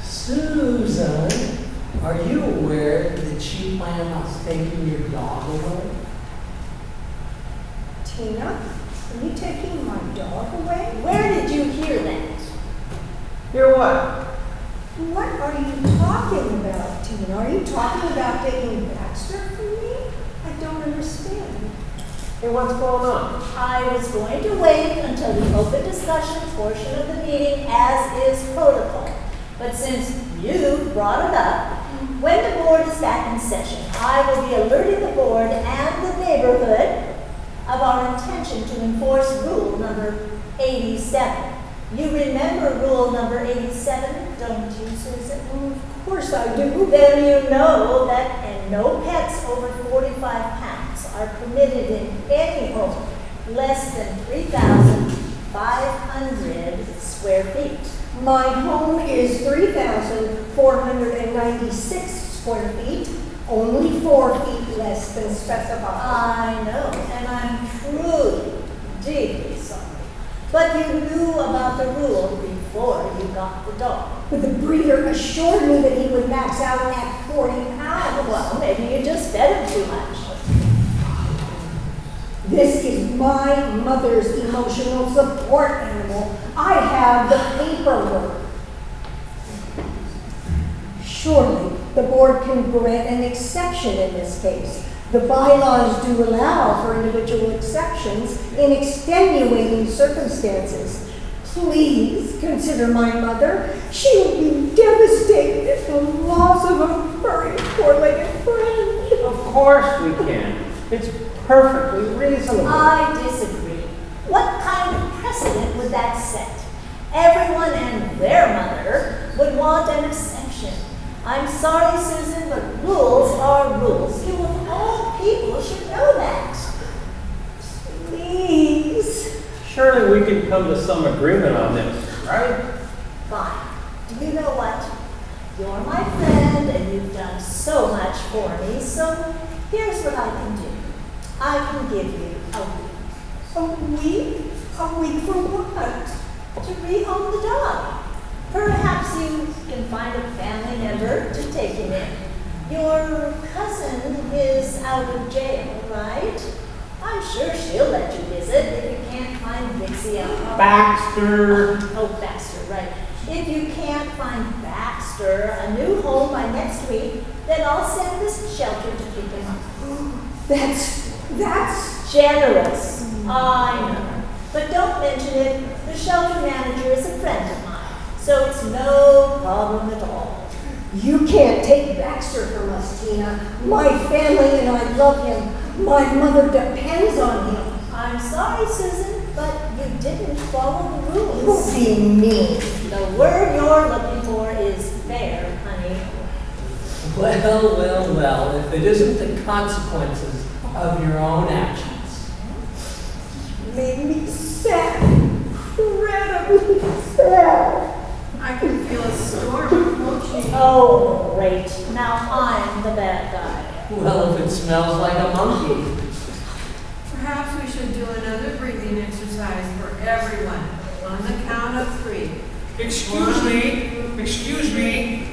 Susan, are you aware that she planned on taking your dog away? Tina, are you taking my dog away? Where did you hear that? Hear what? What are you talking about, Tina? Are you talking about taking Baxter from me? I don't understand. Hey, what's going on? I was going to wait until the open discussion portion of the meeting as is protocol. But since you brought it up, when the board is back in session, I will be alerting the board and the neighborhood of our intention to enforce rule number 87. You remember rule number 87, don't you, Susan? Of course I do. Then you know that and no pets over 45 pounds are permitted in any home less than 3,500 square feet. My home is 3,496 square feet, only 4 feet less than specified. I know, and I'm truly, deeply sorry. But you knew about the rule before you got the dog. But the breeder assured me that he would max out at 40 pounds. Well, maybe you just fed him too much. This is my mother's emotional support animal. I have the paperwork. Surely the board can grant an exception in this case. The bylaws do allow for individual exceptions in extenuating circumstances. Please consider my mother. She will be devastated at the loss of a furry, four-legged friend. Of course we can. It's perfectly reasonable. I disagree. What kind of precedent would that set? Everyone and their mother would want an exception. I'm sorry, Susan, but rules are rules. You of all people should know that. Please. Surely we can come to some agreement on this, right? Fine. Do you know what? You're my friend and you've done so much for me, so here's what I can do. I can give you a week. A week? A week for what? To rehome the dog. Perhaps you can find a family member to take him in. Your cousin is out of jail, right? I'm sure she'll let you visit if you can't find Dixie out. Baxter. Oh, Baxter, right. If you can't find Baxter a new home by next week, then I'll send this shelter to pick him up. That's generous. I know. But don't mention it. The shelter manager is a friend of mine, so it's no problem at all. You can't take Baxter from us, Tina. My family and I love him. My mother depends on him. I'm sorry, Susan, but you didn't follow the rules. You're being mean. The word you're looking for is fair, honey. Well, if it isn't the consequences of your own actions. Made me sad. Incredibly sad. I can feel a storm approaching. Oh, great. Now I'm the bad guy. Well, if it smells like a monkey. Perhaps we should do another breathing exercise for everyone on the count of 3. Excuse me.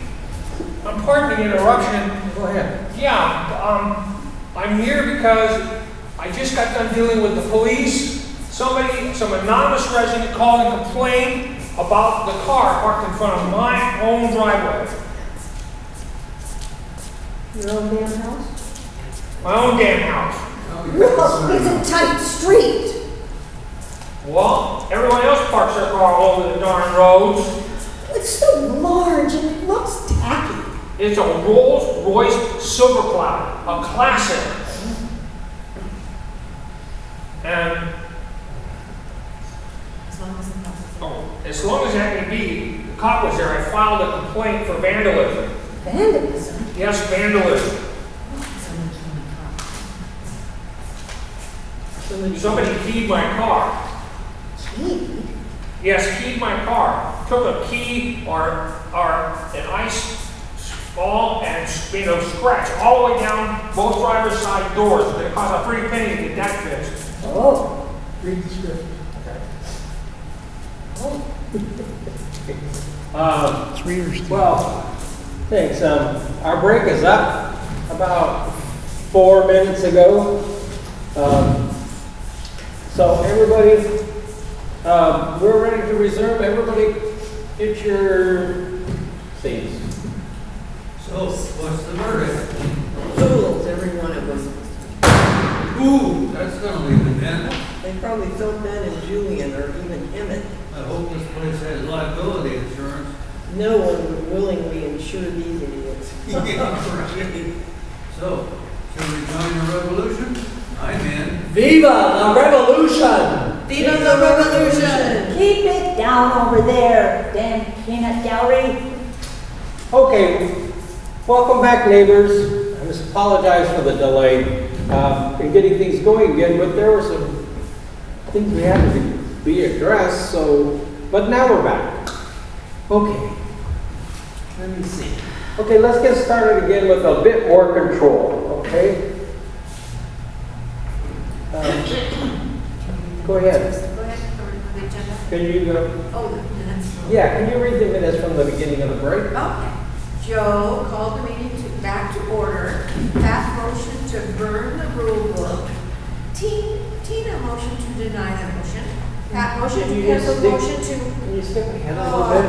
Pardon the interruption. Go ahead. Yeah, I'm here because I just got done dealing with the police. Some anonymous resident called and complained about the car parked in front of my own driveway. Your own damn house? My own damn house. No, it's a tight street. Well, everyone else parks their car all over the darn roads. It's so large and it looks tacky. It's a Rolls-Royce Silver Cloud, a classic. And as long as that may be, the cop was there. I filed a complaint for vandalism. Vandalism? Yes, vandalism. Somebody keyed my car. Keyed? Yes, keyed my car. Took a key or an ice ball and scratch all the way down both driver's side doors. It cost a pretty penny to get that fixed. Oh, read the script. Well, thanks. Our break is up about 4 minutes ago. So everybody, we're ready to resume. Everybody get your seats. So, what's the verdict? Fools, every one of them. Ooh, that's gonna leave it in. They probably thought Ben and Julian or even Emmett. I hope this place has liability insurance. No one would willingly insure these idiots. Yeah, right. So, shall we join the revolution? I'm in. Viva la revolution! Viva the revolution! Keep it down over there, damn peanut gallery. Okay, welcome back, neighbors. I must apologize for the delay in getting things going again, but there were some things we had to be addressed, but now we're back. Okay, let me see. Okay, let's get started again with a bit more control, okay? Go ahead. Go ahead, cover the agenda. Can you Oh, the minutes. yeah, can you read the minutes from the beginning of the break? Okay. Joe called the meeting back to order. Pat motioned to burn the rule book. Tina motioned to deny the motion. Pat motioned to cancel the motion to. Can you skip ahead a little bit?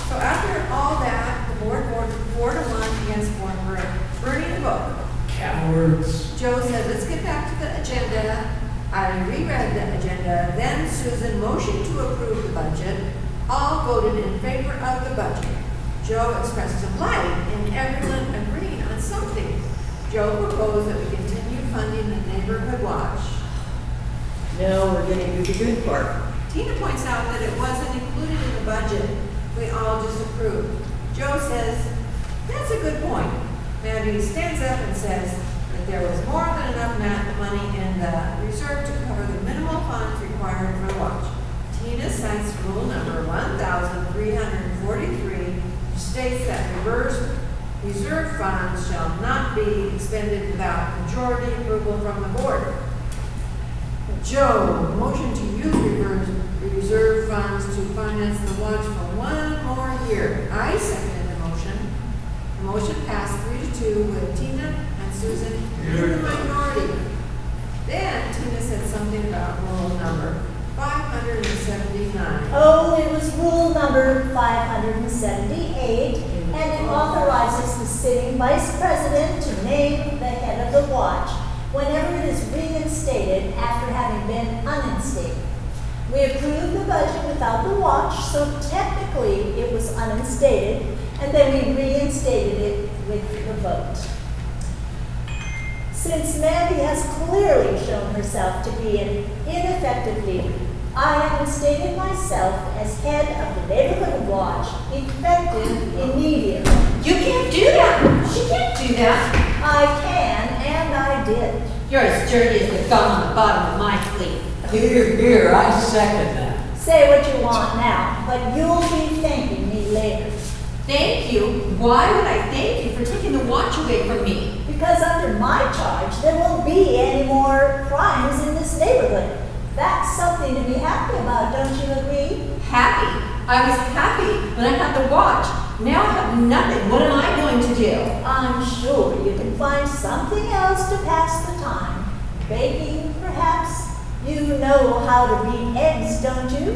So after all that, the board voted 4-1 against one for burning the book. Cowards. Joe said, let's get back to the agenda. I reread the agenda. Then Susan motioned to approve the budget. All voted in favor of the budget. Joe expressed delight in everyone agreeing on something. Joe proposed that we continue funding the neighborhood watch. Now we're getting to the good part. Tina points out that it wasn't included in the budget we all just approved. Joe says, that's a good point. Mandy stands up and says that there was more than enough money in the reserve to cover the minimal funds required for the watch. Tina cites rule number 1343, which states that reserve funds shall not be expended without majority approval from the board. Joe, motion to use reserve funds to finance the watch for 1 more year. I seconded the motion. The motion passed 3-2 with Tina and Susan in the minority. Then Tina said something about rule number 579. Oh, it was rule number 578, and it authorizes the sitting vice president to name the head of the watch whenever it is reinstated after having been uninstated. We approved the budget without the watch, so technically it was uninstated, and then we reinstated it with the vote. Since Mandy has clearly shown herself to be an ineffective leader, I have instated myself as head of the neighborhood watch, effective immediately. You can't do that. She can't do that. I can, and I did. You're as dirty as the thumb on the bottom of my cleat. Here, I second that. Say what you want now, but you'll be thanking me later. Thank you? Why would I thank you for taking the watch away from me? Because under my charge, there won't be any more crimes in this neighborhood. That's something to be happy about, don't you agree? Happy? I was happy when I had the watch. Now I have nothing. What am I going to do? I'm sure you can find something else to pass the time. Baking, perhaps? You know how to beat eggs, don't you?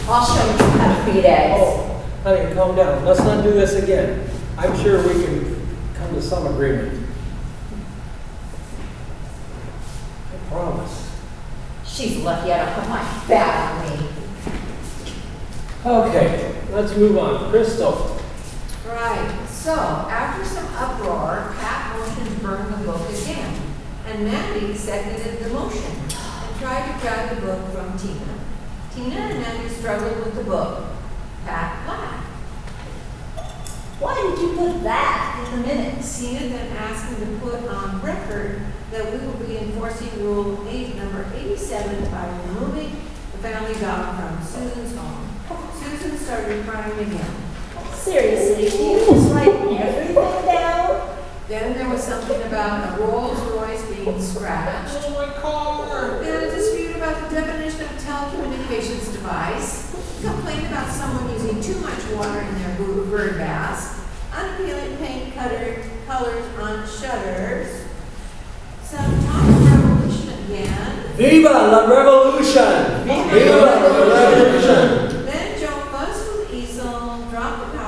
I'll show you how to beat eggs. Oh, honey, calm down. Let's not do this again. I'm sure we can come to some agreement. I promise. She's lucky I don't have my bat on me. Okay, let's move on. Crystal. Right, so after some uproar, Pat motioned to burn the book again. And Mandy seconded the motion and tried to grab the book from Tina. Tina and Mandy struggled with the book. Pat laughed. Why did you put that in the minutes? Tina then asked me to put on record that we will be enforcing Rule 8, number 87 by removing the family dog from Susan's home. Susan started crying again. Seriously, do you just write everything down? Then there was something about a Rolls Royce being scratched. Oh, my car! Then a dispute about the definition of a telecommunications device. Complaint about someone using too much water in their bird baths. Unappealing paint colors on shutters. Some talk of revolution again. Viva la revolution! Viva la revolution! Then Joe fussed with the easel, dropped the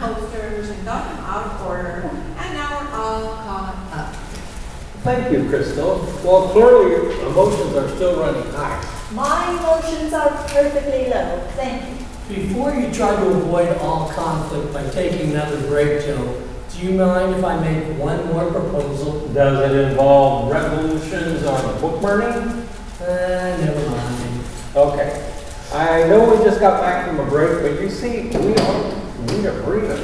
posters, and got them out of order. And now we're all caught up. Thank you, Crystal. Well, clearly your emotions are still running high. My emotions are perfectly low, thank you. Before you try to avoid all conflict by taking another break, Joe, do you mind if I make one more proposal? Does it involve revolutions on book burning? Never mind. Okay. I know we just got back from a break, but you see, we don't need a breather.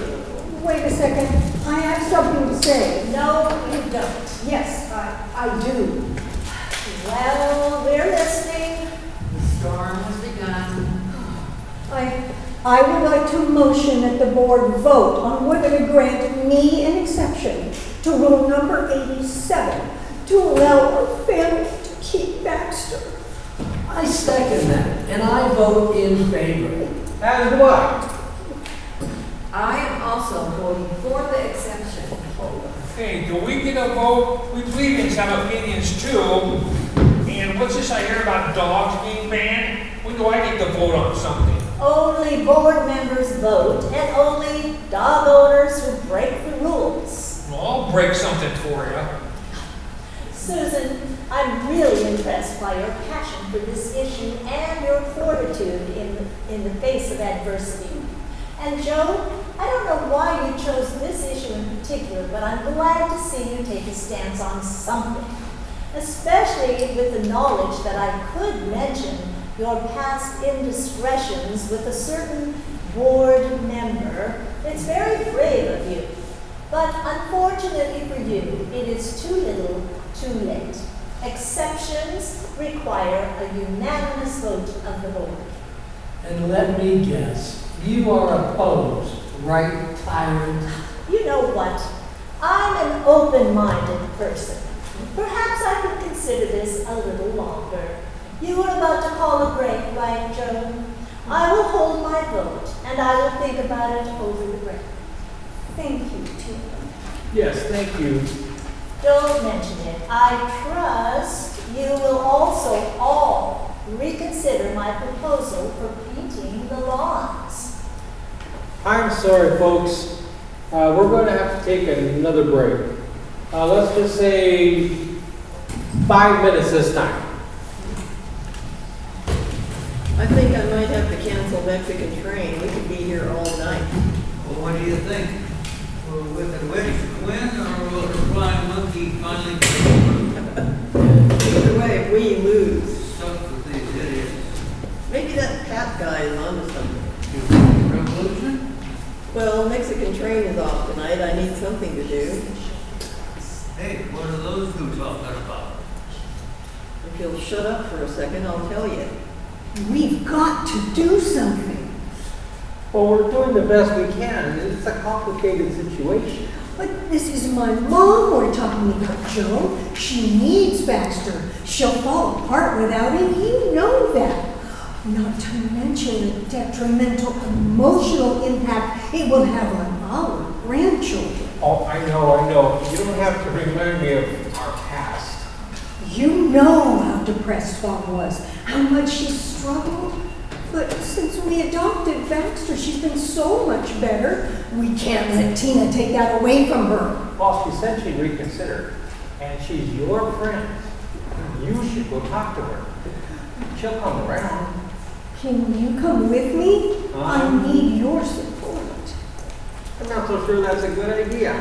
Wait a second, I have something to say. No, you don't. Yes, I do. Well, we're listening. The storm has begun. I would like to motion that the board vote on whether to grant me an exception to rule number 87 to allow a family to keep Baxter. I second that, and I vote in favor. As do I. I am also voting for the exception. Hey, do we get a vote? We plebeians have opinions too. And what's this I hear about dogs being banned? When do I get to vote on something? Only board members vote, and only dog owners who break the rules. Well, I'll break something for you. Susan, I'm really impressed by your passion for this issue and your fortitude in the face of adversity. And Joe, I don't know why you chose this issue in particular, but I'm glad to see you take a stance on something, especially with the knowledge that I could mention your past indiscretions with a certain board member, it's very brave of you. But unfortunately for you, it is too little, too late. Exceptions require a unanimous vote of the board. And let me guess, you are opposed, right, Tyrant? You know what? I'm an open-minded person. Perhaps I could consider this a little longer. You were about to call a break, right, Joan? I will hold my vote, and I will think about it over the break. Thank you, Tina. Yes, thank you. Don't mention it. I trust you will also all reconsider my proposal for painting the lawns. I'm sorry, folks. We're going to have to take another break. Let's just say 5 minutes this time. I think I might have to cancel Mexican Train. We could be here all night. Well, what do you think? Will Wicked Witch win, or will the Flying Monkey finally Either way, if we lose, stuck with these idiots? maybe that Pat guy is onto something. Revolution? Well, Mexican Train is off tonight. I need something to do. Hey, what are those two talking about? If you'll shut up for a second, I'll tell you. We've got to do something. Well, we're doing the best we can. It's a complicated situation. But this is my mom we're talking about, Joe. She needs Baxter. She'll fall apart without him. You know that. Not to mention the detrimental emotional impact it will have on our grandchildren. Oh, I know. You don't have to remind me of our past. You know how depressed Mom was, how much she struggled. But since we adopted Baxter, she's been so much better. We can't let Tina take that away from her. Well, she said she'd reconsider, and she's your friend. You should go talk to her. She'll come around. Can you come with me? I need your support. I'm not so sure that's a good idea.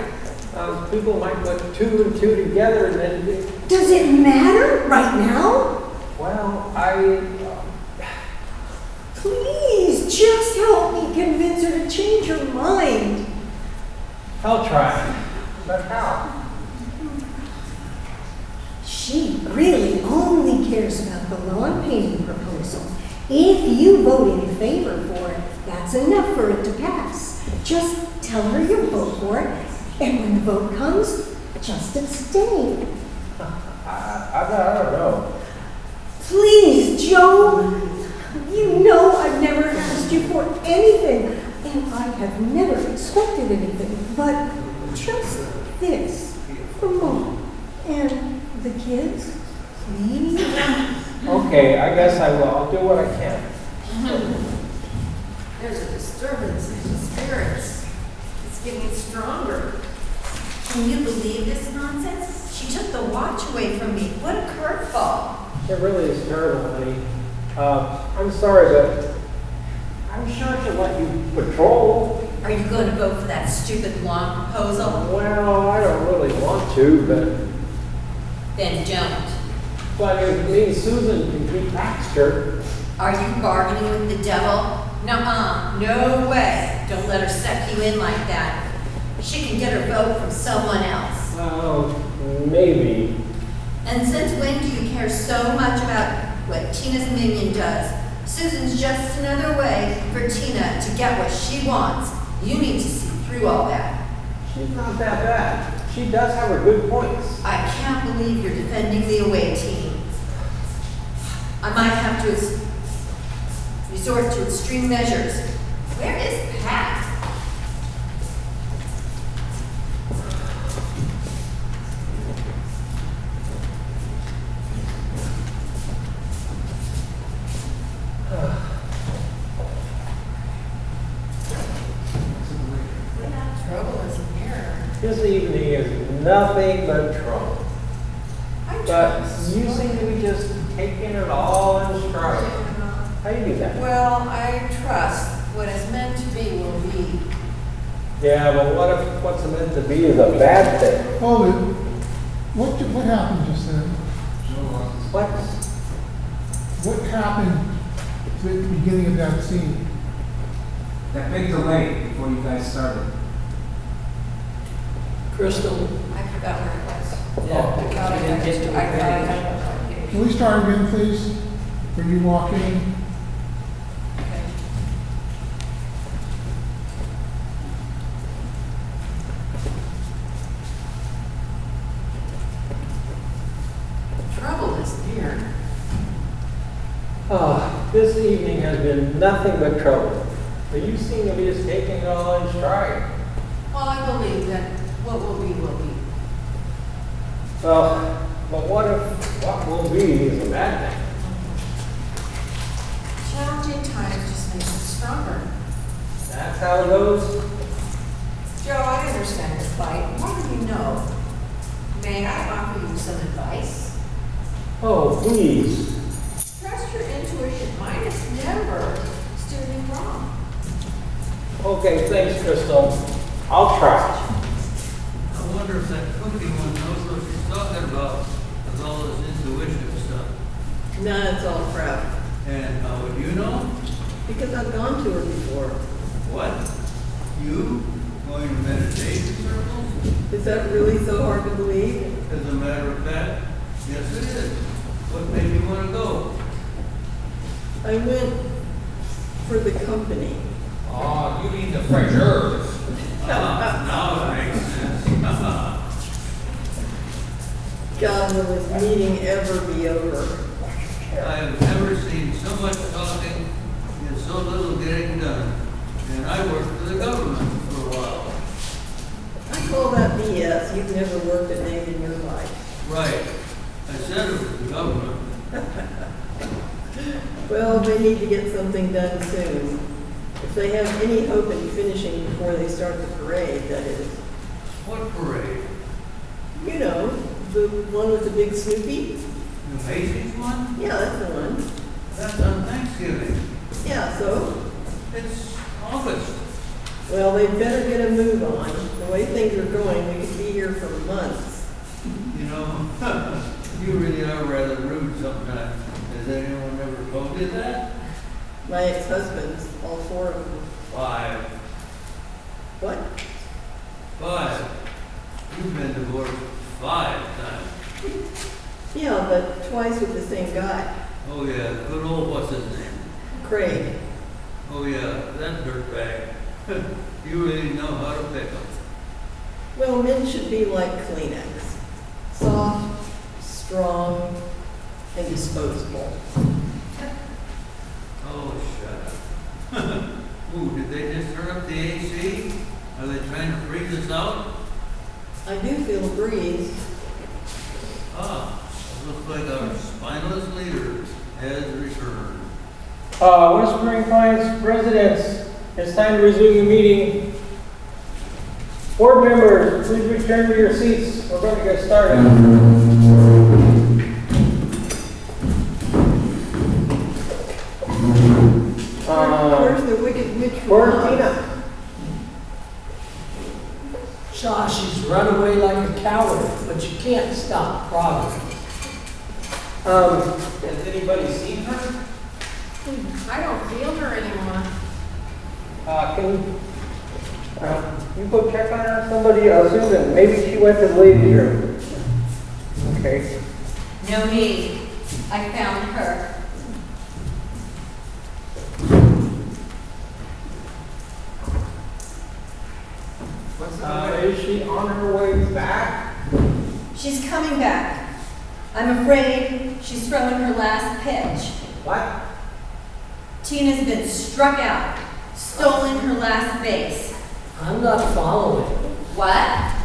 People might put 2 and 2 together and then... Does it matter right now? Well, Please, just help me convince her to change her mind. I'll try. But how? She really only cares about the lawn painting proposal. If you vote in favor for it, that's enough for it to pass. Just tell her you'll vote for it, and when the vote comes, just abstain. I don't know. Please, Joe. You know I've never asked you for anything, and I have never expected anything, but just this for Mom and the kids, please. Okay, I guess I will. I'll do what I can. There's a disturbance in the spirits. It's getting stronger. Can you believe this nonsense? She took the watch away from me. What a curveball. It really is terrible, honey. I'm sorry, but I'm sure she'll let you patrol. Are you going to vote for that stupid lawn proposal? Well, I don't really want to, but... Then don't. But if me and Susan can keep Baxter... Are you bargaining with the devil? Nuh-uh. No way. Don't let her suck you in like that. She can get her vote from someone else. Oh, maybe. And since when do you care so much about what Tina's minion does? Susan's just another way for Tina to get what she wants. You need to see through all that. She's not that bad. She does have her good points. I can't believe you're defending the away team. I might have to resort to extreme measures. Where is Pat? Trouble isn't here. This evening is nothing but trouble. But you seem to be just taking it all in stride. How do you do that? Well, I trust what is meant to be will be. Yeah, but what if what's meant to be is a bad thing? Hold it. What happened just then? What? What happened the beginning of that scene. That big delay before you guys started. Crystal? I forgot where it was. Yeah, because you didn't get to it. Can we start again, please? When you walk in? Trouble is near. This evening has been nothing but trouble. But you seem to be just taking it all in stride. Well, I believe that what will be, will be. Well, but what will be is a bad thing. Challenging times just make us stronger. That's how it goes. Joe, I understand your plight. What do you know? May I offer you some advice? Oh, please. Trust your intuition. Mine is never steer you wrong. Okay, thanks, Crystal. I'll try. I wonder if that cookie one knows what she's talking about with all this intuition stuff. No, it's all crap. And how would you know? Because I've gone to her before. What? You going to meditation circles? Is that really so hard to believe? As a matter of fact, yes it is. What made you want to go? I went for the company. Oh, you mean the fresh herbs. Now it makes sense. God, will this meeting ever be over? I have never seen so much talking and so little getting done. And I worked for the government for a while. I call that BS. You've never worked a day in your life. Right. I said it was the government. Well, they need to get something done soon. If they have any hope in finishing before they start the parade, that is. What parade? You know, the one with the big Snoopy? The Macy's one? Yeah, that's the one. That's on Thanksgiving. Yeah, so? It's August. Well, they'd better get a move on. The way things are going, we could be here for months. You know, you really are rather rude sometimes. Has anyone ever told you that? My ex-husbands, all four of them. 5. What? 5. You've been divorced 5 times. Yeah, but twice with the same guy, Oh yeah, good old what's his name? Craig. Oh yeah, that dirtbag. You really know how to pick 'em. Well, men should be like Kleenex. Soft, strong, and disposable. Oh, shut up. Ooh, did they just turn up the AC? Are they trying to freeze us out? I do feel a breeze. Ah, it looks like our spineless leader has returned. Whispering Pines residents, it's time to resume the meeting. Board members, please return to your seats. We're going to get started. Where's the wicked witch from Where's Oz? Tina? Josh, she's run away like a coward, but you can't stop progress. Has anybody seen her? I don't feel her anymore. Can you go check on her? Somebody, Susan, maybe she went to the ladies' room. Okay. No need. I found her. What's the matter? Is she on her way back? She's coming back. I'm afraid she's throwing her last pitch. What? Tina's been struck out, stolen her last base. I'm not following. What?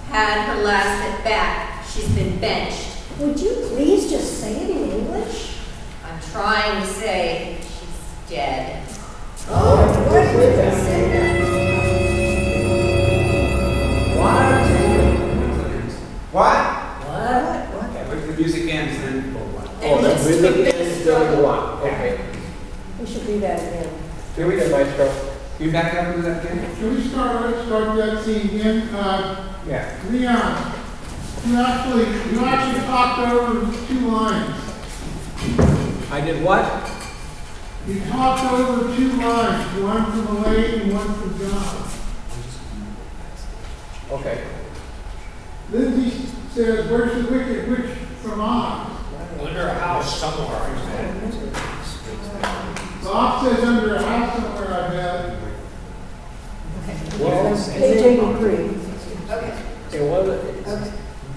Had her last at bat. She's been benched. Would you please just say it in English? I'm trying to say she's dead. Oh, what would you say that? What? What? Okay, where's the music ends then? Oh, that's music is going to go on. Okay. We should do that again. Here we go, Maestro. You back up with that again? Can we start that scene again? Yeah. Leon, You actually talked over 2 lines. I did what? You talked over 2 lines, one from Elaine and one from John. Okay. Lindsay says, where's the wicked witch from Oz? Under a house somewhere, I said. Bob says under a house somewhere, I bet. Well, Page 83. Okay. it wasn't,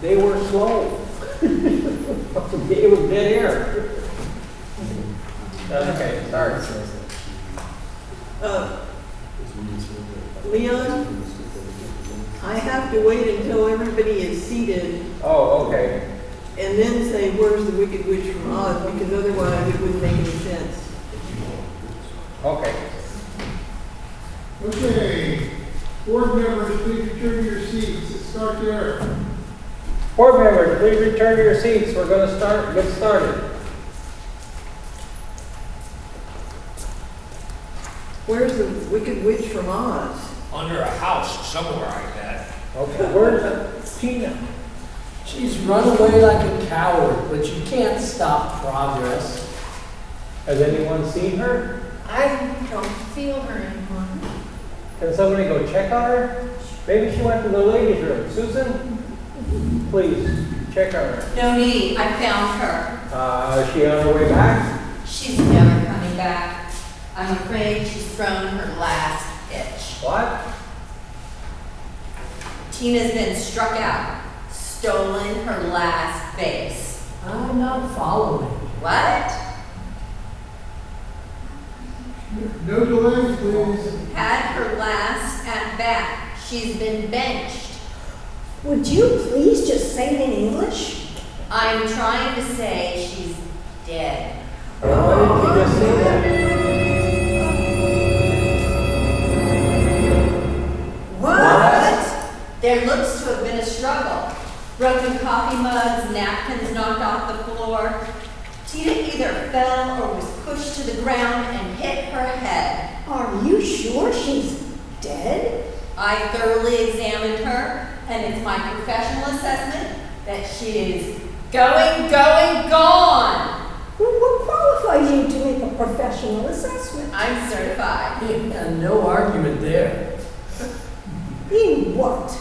they were slow. It was dead air. Okay, sorry. Leon, I have to wait until everybody is seated Oh, okay. and then say, where's the Wicked Witch from Oz? Because otherwise it wouldn't make any sense. Okay. Okay, board members, please return to your seats. Let's start there. Board members, please return to your seats. We're going to get started. Where's the Wicked Witch from Oz? Under a house somewhere, I bet. Okay, where's Tina? She's run away like a coward, but you can't stop progress. Has anyone seen her? I don't feel her anymore. Can somebody go check on her? Maybe she went to the ladies' room. Susan, please check on her. No need, I found her. Is she on her way back? She's never coming back. I'm afraid she's thrown her last pitch. What? Tina's been struck out, stolen her last base. I'm not following. What? No delays, please. Had her last at bat. She's been benched. Would you please just say it in English? I'm trying to say she's dead. Why didn't you just say that? What? There looks to have been a struggle. Broken coffee mugs, napkins knocked off the floor. Tina either fell or was pushed to the ground and hit her head. Are you sure she's dead? I thoroughly examined her, and it's my professional assessment that she is gone. Well, what qualifies you to make a professional assessment? I'm certified. Yeah, no argument there. In what?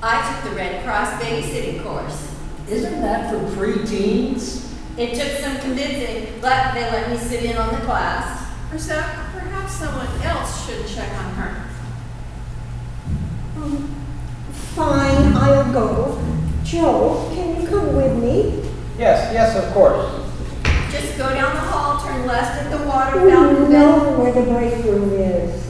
I took the Red Cross babysitting course. Isn't that for preteens? It took some convincing, but they let me sit in on the class. Perhaps someone else should check on her. Fine, I'll go. Joe, can you come with me? Yes, of course. Just go down the hall, turn left at the water We fountain. know where the break room is.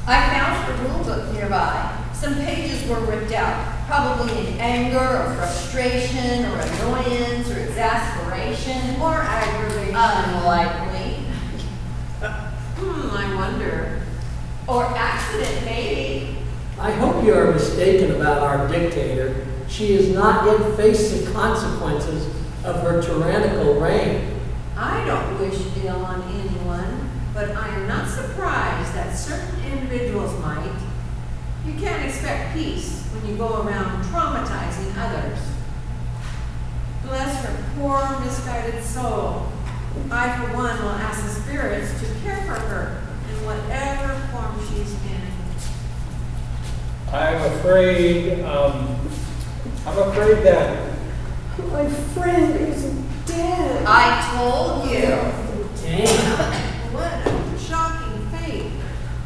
I found her rule book nearby. Some pages were ripped out, probably in anger or frustration or annoyance or exasperation. Or aggravation. Unlikely. I wonder. Or accident, maybe. I hope you are mistaken about our dictator. She has not yet faced the consequences of her tyrannical reign. I don't wish ill on anyone, but I am not surprised that certain individuals might. You can't expect peace when you go around traumatizing others. Bless her poor, misguided soul. I, for one, will ask the spirits to care for her in whatever form she's in. I'm afraid that My friend is dead. I told you. Damn. What a shocking fate.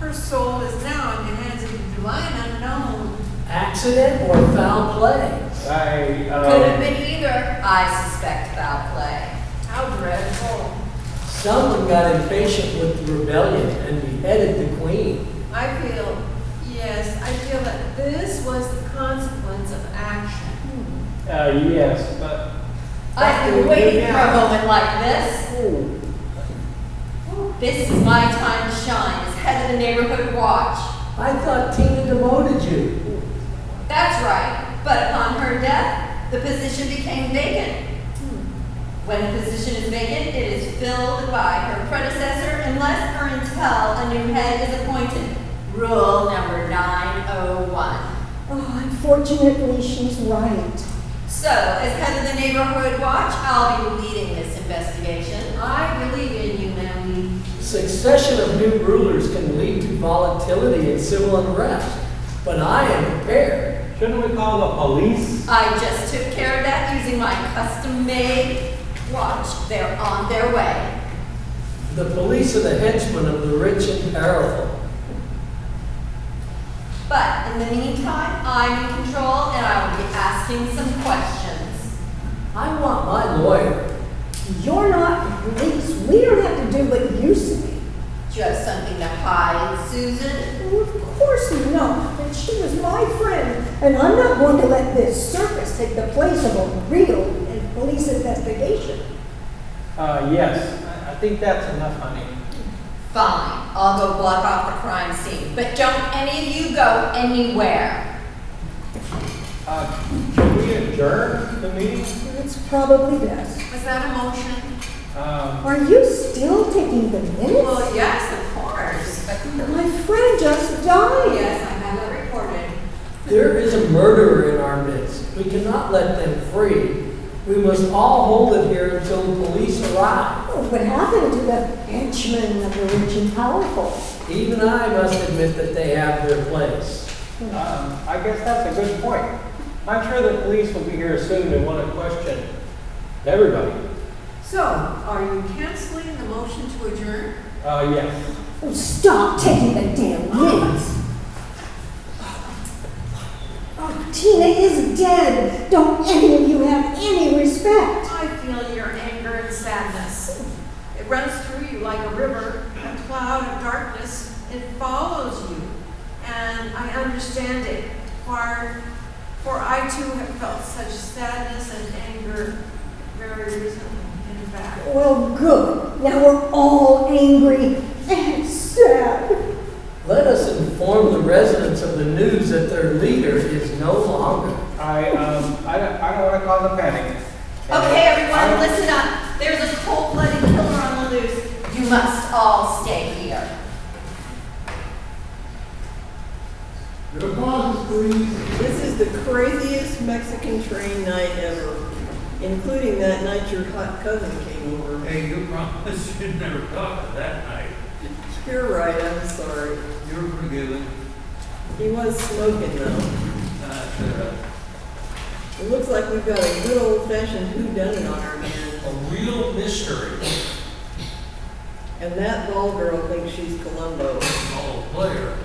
Her soul is now in the hands of the divine unknown. Accident or foul play? Could have been either. I suspect foul play. How dreadful. Someone got impatient with the rebellion and beheaded the queen. I feel that this was the consequence of action. yes, but I've been waiting for a moment like this. This is my time to shine as head of the neighborhood watch. I thought Tina demoted you. That's right. But upon her death, the position became vacant. When a position is vacant, it is filled by her predecessor unless or until a new head is appointed. Rule number 901. Oh, unfortunately, she's right. So, as head of the neighborhood watch, I'll be leading this investigation. I believe in you, Mandy. Succession of new rulers can lead to volatility and civil unrest, but I am prepared. Shouldn't we call the police? I just took care of that using my custom-made watch. They're on their way. The police are the henchmen of the rich and powerful. But in the meantime, I'm in control and I will be asking some questions. I want my lawyer. You're not the police. We don't have to do what you say. Do you have something to hide, Susan? Well, of course not. And she was my friend. And I'm not going to let this circus take the place of a real police investigation. Yes. I think that's enough, honey. Fine, I'll go block off the crime scene, but don't any of you go anywhere. Can we adjourn the meeting? It's probably best. Was that a motion? Are you still taking the minutes? Well, yes, of course. My friend just died. Yes, I have it recorded. There is a murderer in our midst. We cannot let them free. We must all hold it here until the police arrive. Oh, what happened to the henchmen of the rich and powerful? Even I must admit that they have their place. I guess that's a good point. I'm sure the police will be here soon and want to question everybody. So, are you canceling the motion to adjourn? Yes. Oh, stop taking the damn minutes. Oh, Tina is dead. Don't any of you have any respect? I feel your anger and sadness. It runs through you like a river, a cloud of darkness. It follows you. And I understand it. For I too have felt such sadness and anger very recently, in fact. Well, good. Now we're all angry and sad. Let us inform the residents of the news that their leader is no longer. I don't want to cause a panic. Okay, everyone, listen up. There's a cold-blooded killer on the loose. You must all stay here. Your pauses, please. This is the craziest Mexican train night ever, including that night your hot cousin came over. Hey, you promised you'd never talk of that night. You're right, I'm sorry. You're forgiven. He was smoking though. It looks like we've got a good old-fashioned whodunit on our hands. A real mystery. And that ball girl thinks she's Columbo. Ball player.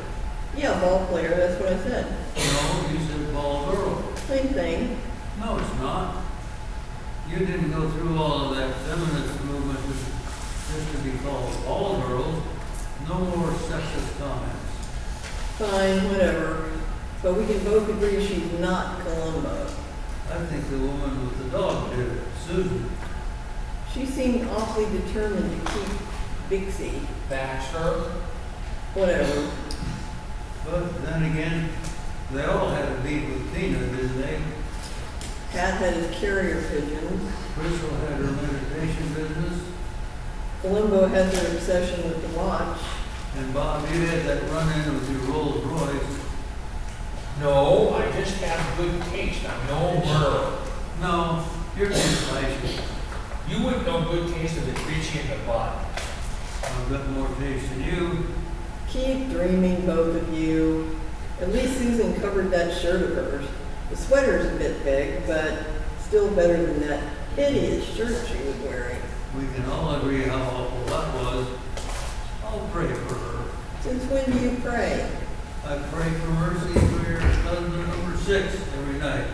Yeah, ball player, that's what I said. No, you said ball girl. Same thing. No, it's not. You didn't go through all of that feminist movement just to be called ball girls. No more sexist comments. Fine, whatever. But we can both agree she's not Columbo. I think the woman with the dog did it, Susan. She seemed awfully determined to keep Bixie. Baxter. Whatever. But then again, they all had a beat with Tina, didn't they? Pat had his carrier pigeon. Crystal had her meditation business. Columbo had their obsession with the watch. And Bob, you had that run-in with your Rolls Royce. No, I just have good taste. I'm no murderer. No, you're too flashy. You wouldn't know good taste if it's reaching in the butt. I've got more taste than you. Keep dreaming, both of you. At least Susan covered that shirt of hers. The sweater's a bit big, but still better than that hideous shirt she was wearing. We can all agree how awful that was. I'll pray for her. Since when do you pray? I pray for mercy for your husband number 6 every night.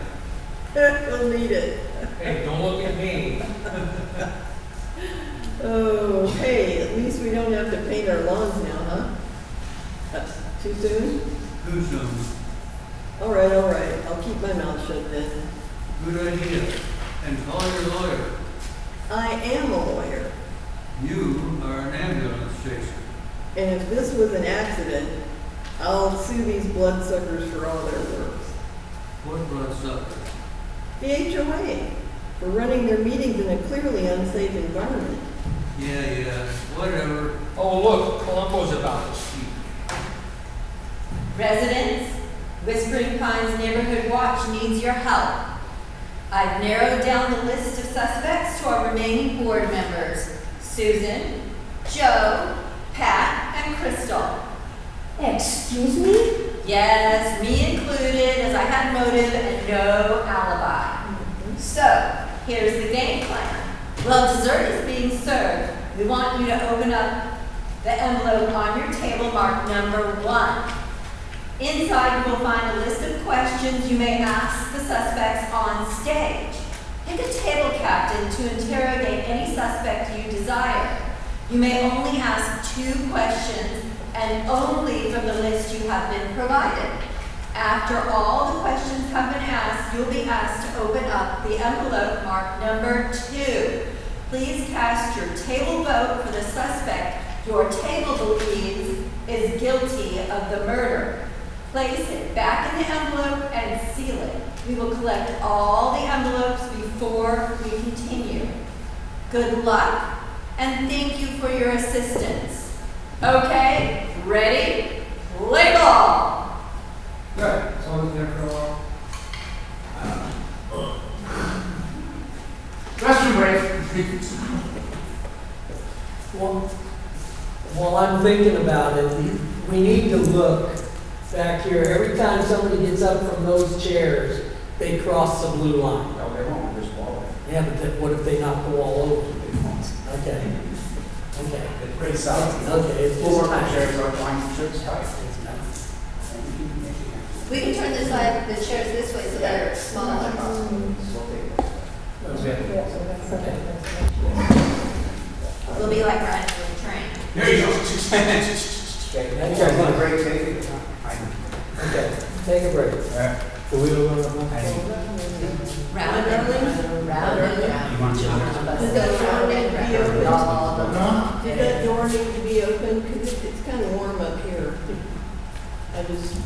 We'll need it. Hey, don't look at me. Oh, hey, at least we don't have to paint our lawns now, huh? That's too soon? Too soon. All right, I'll keep my mouth shut then. Good idea. And call your lawyer. I am a lawyer. You are an ambulance chaser. And if this was an accident, I'll sue these bloodsuckers for all their works. What bloodsucker? The HOA, for running their meetings in a clearly unsafe environment. Yeah, whatever. Oh, look, Columbo's about to speak. Residents, Whispering Pines Neighborhood Watch needs your help. I've narrowed down the list of suspects to our remaining board members: Susan, Joe, Pat, and Crystal. Excuse me? Yes, me included, as I had motive and no alibi. So, here's the game plan. While dessert is being served, we want you to open up the envelope on your table marked number 1. Inside, you will find a list of questions you may ask the suspects on stage. Pick a table captain to interrogate any suspect you desire. You may only ask 2 questions and only from the list you have been provided. After all the questions have been asked, you'll be asked to open up the envelope marked number 2. Please cast your table vote for the suspect your table believes is guilty of the murder. Place it back in the envelope and seal it. We will collect all the envelopes before we continue. Good luck, and thank you for your assistance. Okay, ready? Play ball! Good, so I was there for a while. Restroom break. Well, while I'm thinking about it, we need to look back here. Every time somebody gets up from those chairs, they cross the blue line. No, they won't, just wall. Yeah, but then what if they knock the wall over? Okay. Okay. It's pretty solid. Okay, it's We'll work on just chairs, our line should tight. We can turn the chairs this way so they're smaller. We'll be like riding with a train. There you go. Okay, Okay, break, take it. okay, take a break. So we don't want to. Round and round, round and round. Does that door need to be open? Huh? Does that door need to be open? Because it's kind of warm up here. I just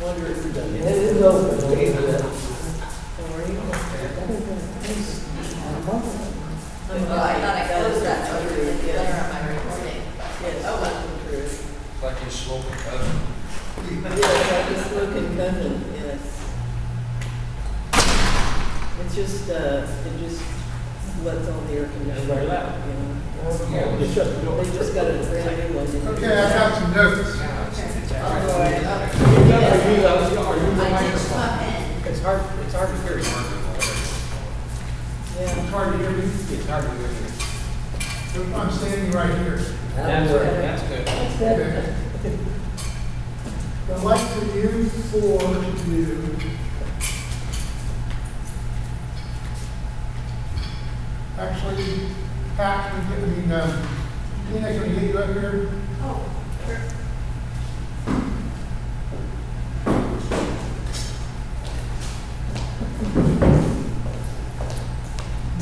wonder if it's It is open. Okay. Oh, I thought I closed that, so you didn't glare on my recording. Yes, Oh, well. true. It's like you're smoking cousin. Yes, like a smoking cousin, yes. It's just, it just lets all the air conditioning. Very loud. You know. It should. They just got a brand new one. Okay, I got some notes. I ditched my pen. It's hard to hear you. Yeah. It's hard to hear me. It's hard to hear you. I'm standing right here. That's good. Okay. I'd like for you four to do actually, Pat, can you get Tina, can we get you up here? Oh, sure.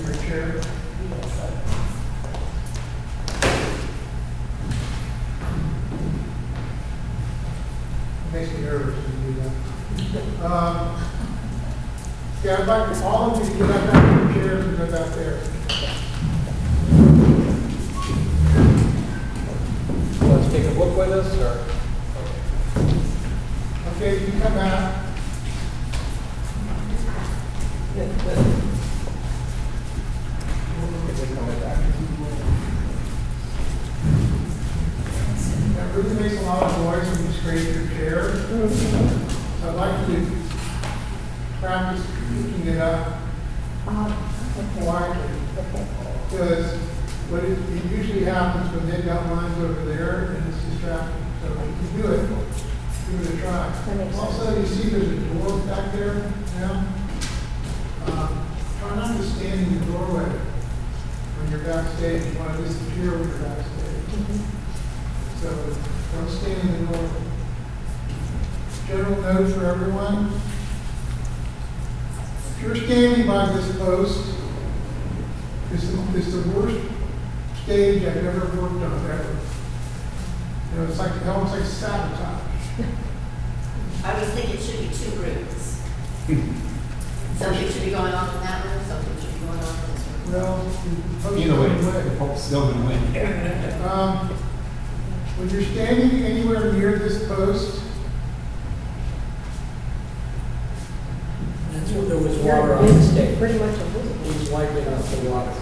Your chair. Makes me nervous when you do that. Yeah, I'd like all of you to get up out of your chairs and go back there. Let's take a book with us, or? Okay, you come out. That really makes a lot of noise when you scrape your chair. So I'd like you to practice picking it up quietly. Because what it usually happens when they've got lines over there and it's distracting. So if you do it, give it a try. Also, you see there's a door back there now. Try not to stand in the doorway when you're backstage. You want to disappear when you're backstage. So don't stand in the doorway. General note for everyone. If you're standing by this post, it's the worst stage I've ever worked on, ever. You know, it's like almost like sabotage. I was thinking it should be 2 groups. Something should be going on in that room, something should be going on in this room. Well, Either way, the Pope's still going to win. When you're standing anywhere near this post, did stay. Pretty much invisible. He's wiping out the water.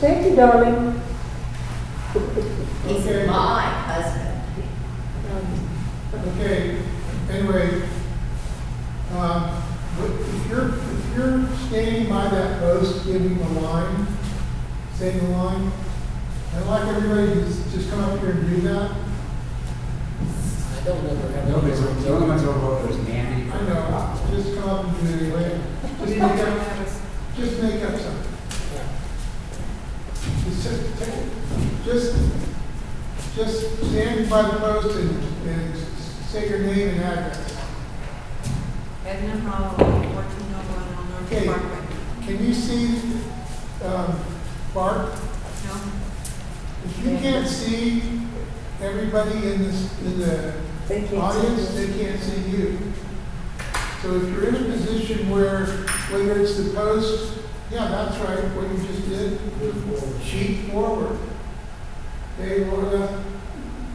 Thank you, darling. He's Okay. my husband. Okay, anyway, if you're standing by that post giving the line, saying the line, I'd like everybody to just come up here and do that. I don't ever have. Nobody's, the only ones who vote was Mandy. I know, just come up and do it anyway. Just make up something. Just stand by the post and say your name and address. Edna Hollow, 1401 North Okay. Parkway. Can you see, Bart? No? If you can't see everybody in the They can't see audience, you. they can't see you. So if you're in a position where, whether it's the post, yeah, that's right, what you just did, sheet forward. Okay, Laura,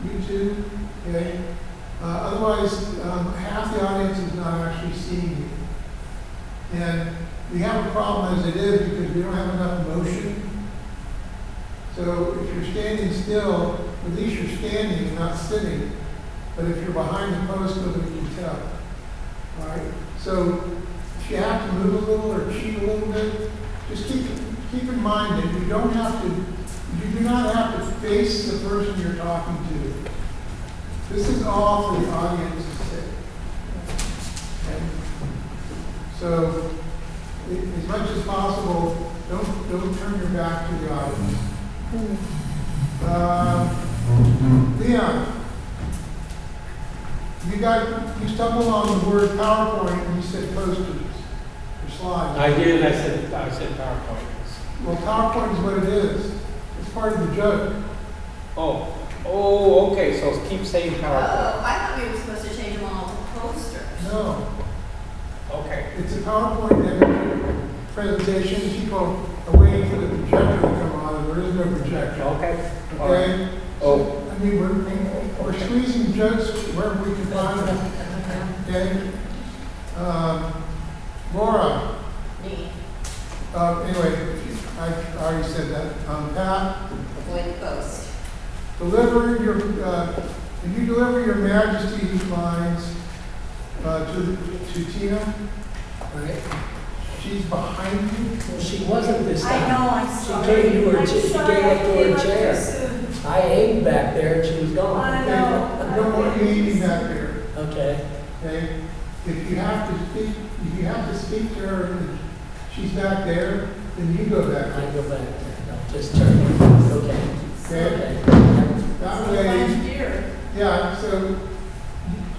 you too, okay? Otherwise, half the audience is not actually seeing you. And we have a problem as it is because we don't have enough motion. So if you're standing still, at least you're standing and not sitting. But if you're behind the post, nobody can tell. All right? So if you have to move a little or cheat a little bit, just keep in mind that you don't have to, you do not have to face the person you're talking to. This is all for the audience to say. Okay? So as much as possible, don't turn your back to the audience. Leon, you stumbled on the word PowerPoint and you said posters or slides. I did, I said PowerPoint. Well, PowerPoint is what it is. It's part of the joke. Oh, okay, so keep saying PowerPoint. I thought we were supposed to change them all to posters. No, Okay. it's a PowerPoint presentation. People are waiting for the projector to come on, and there is no projector. Okay. Okay? Oh. I mean, we're squeezing jokes wherever we can find them. Okay? Laura. Me. Anyway, I already said that. Pat, Avoid the post. deliver your, can you deliver your Majesty's lines to Tina? Right? She's behind you. Well, she wasn't this time. I know, I'm sorry. She came to her, I'm she sorry, came up I to came her up chair. too soon. I aimed back there and she was gone. I Okay, know. I don't want you aiming back there. Okay. Okay? If you have to speak to her and she's back there, then you go back I there. go back there. No, just turn it. Okay. Okay? Okay. That way, yeah, so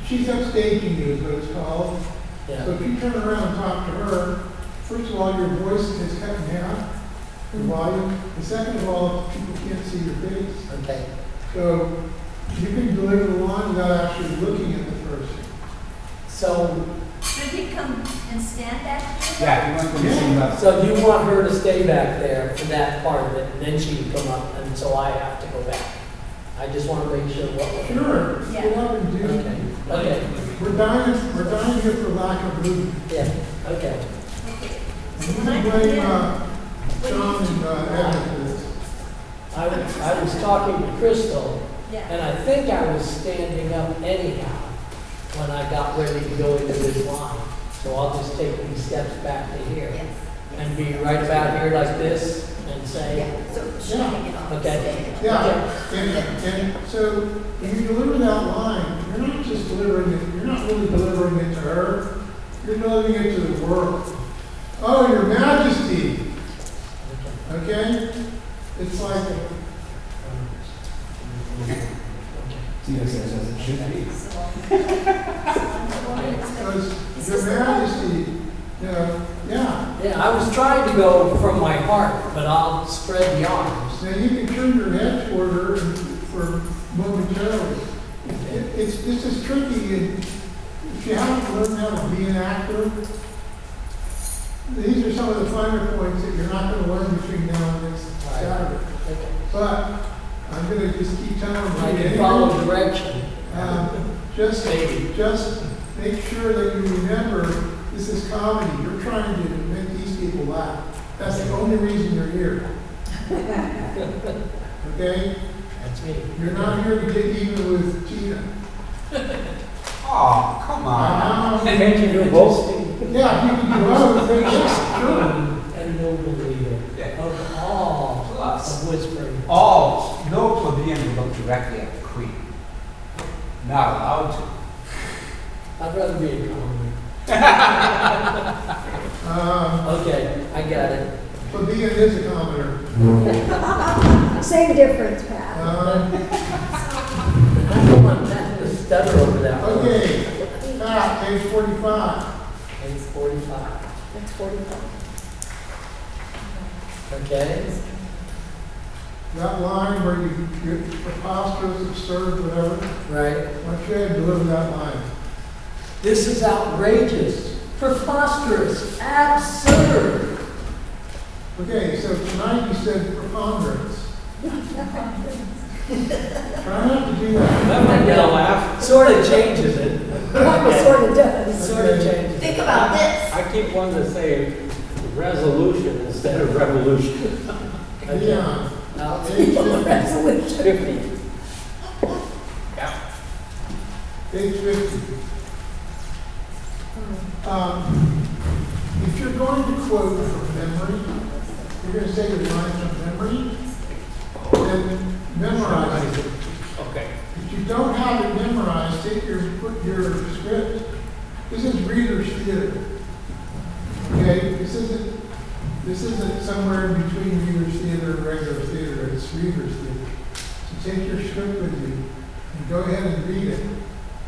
she's upstaging you is what it's called. So Yeah. if you turn around and talk to her, first of all, your voice is cut in half, your volume. And second of all, people can't see your face. Okay. So you can deliver the line without actually looking at the person. So, Should he come and stand back there? Yeah, you want to sing about. so you want her to stay back there for that part of it, and then she can come up, and so I have to go back. I just want to make sure what we're. Sure, Yeah. get up and do. Okay. Okay. We're dying here for lack of movement. Yeah. Okay. And we can blame, John and, Evan for this. I was talking to Crystal, Yeah. and I think I was standing up anyhow when I got ready to go into this line. So I'll just take these steps back to here Yes. and be right about here like this and say, Yeah, so she'll take it off. Okay. Yeah, and so when you deliver that line, you're not just delivering it, you're not really delivering it to her, you're delivering it to the world. Oh, Your Majesty, okay? It's like, Tina says as it should be. because Your Majesty, you know, yeah. yeah, I was trying to go from my heart, but I'll spread the arms. Now you can turn your head toward her for momentarily. This is tricky, and if you haven't learned how to be an actor, these are some of the finer points that you're not going to learn between now and next Saturday. Okay. But I'm going to just keep telling you. I can follow direction. Just make sure that you remember, this This is comedy. You're trying to make these people laugh. That's the only reason you're here. Okay? That's me. You're not here to get even with Tina. Oh, come on. Can't you do both? Yeah, you can do both. Sure. And noble leader of all Plus. of Whispering. All, no plebeian will look directly at the queen. Not allowed to. I'd rather be a commoner. Okay, I got it. Plebeian is a commoner. Same difference, Pat. I don't want that to stutter over that. Okay, Pat, page 45. Page 45. That's 45. Okay? That line where you're preposterous, absurd, whatever. Right. Why don't you deliver that line? This is outrageous, preposterous, absurd. Okay, so tonight you said preponderance. Try not to do that. That might be a laugh. Sort of changes it. Sort of does. Sort of changes. Think about this. I keep wanting to say resolution instead of revolution. Yeah. Now, Page 50. Resolution. 50. Page 50. If you're going to quote from memory, you're going to say your line from memory, then memorize it. Okay. If you don't have it memorized, take your script. This is reader's theater. Okay, this isn't somewhere in between reader's theater and regular theater. It's reader's theater. So take your script with you and go ahead and read it.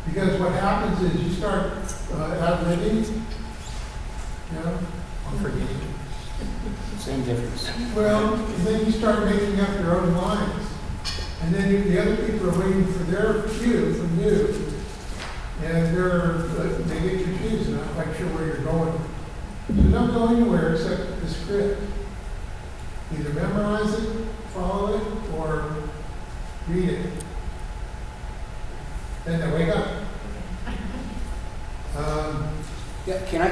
Because what happens is you start ad-libbing, you know? I'm forgetting. Same difference. Well, and then you start making up your own lines. And then the other people are waiting for their cue from you. And they get confused and not quite sure where you're going. So don't go anywhere except the script. Either memorize it, follow it, or read it. Then wake up. Yeah, can I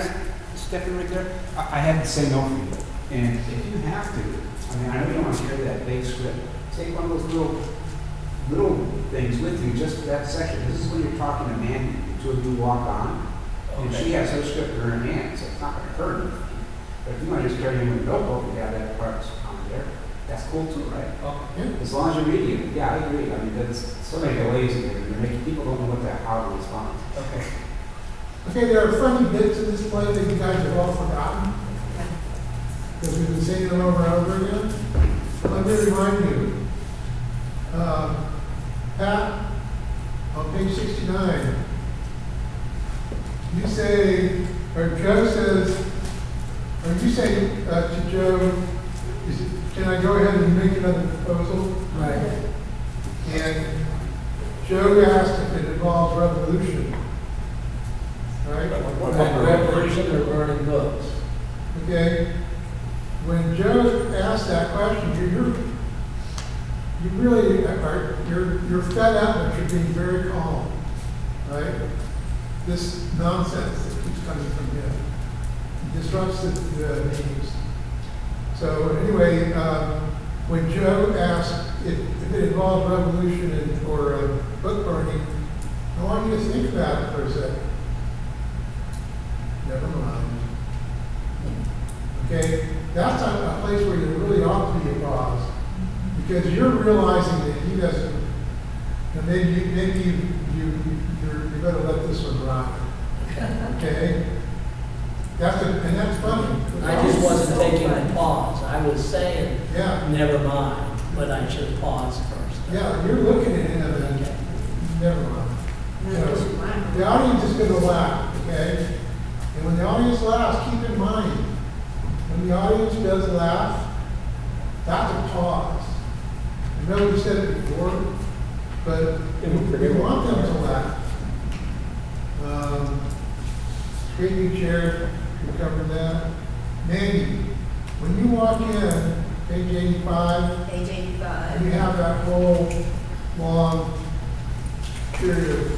step in right there? I have to say no for you. And if you have to, I mean, I know you don't want to carry that big script. Take one of those little things with you just for that section. This is when you're talking to Mandy, two of you walk on, and she has her script in her hand, so it's not going to hurt anything. But if you want to just carry him with a notebook and have that part on there, that's cool too, right? Yeah. As long as you're reading it. Yeah, I agree. I mean, there's so many delays in there. You're making people don't know how to respond. Okay. Okay, there are funny bits in this play that you guys have all forgotten. Because we've been saying them over and over again. Let me remind you. Pat, on page 69, you say, or Joe says, or you say to Joe, can I go ahead and make another proposal? Right. And Joe asked if it involves revolution. Right? Revolution or burning books? Okay. When Joe asked that question, you really are, you're fed up, but you're being very calm, right? This nonsense that keeps coming from him disrupts the meetings. So anyway, when Joe asked if it involved revolution or book burning, I want you to think about it for a second. Never mind. Okay, that's a place where there really ought to be a pause, because you're realizing that he doesn't. And maybe you better let this one ride. Okay, and that's funny. I just wasn't taking a pause. I was saying, Yeah. never mind, but I should pause first. Yeah, you're looking at him and never mind. You know, the audience is going to laugh, okay? And when the audience laughs, keep in mind, when the audience does laugh, that's a pause. I know we said it before, but we want them to laugh. Squeaky chair, we covered that. Mandy, when you walk in, page 85, Page 85. you have that whole long period of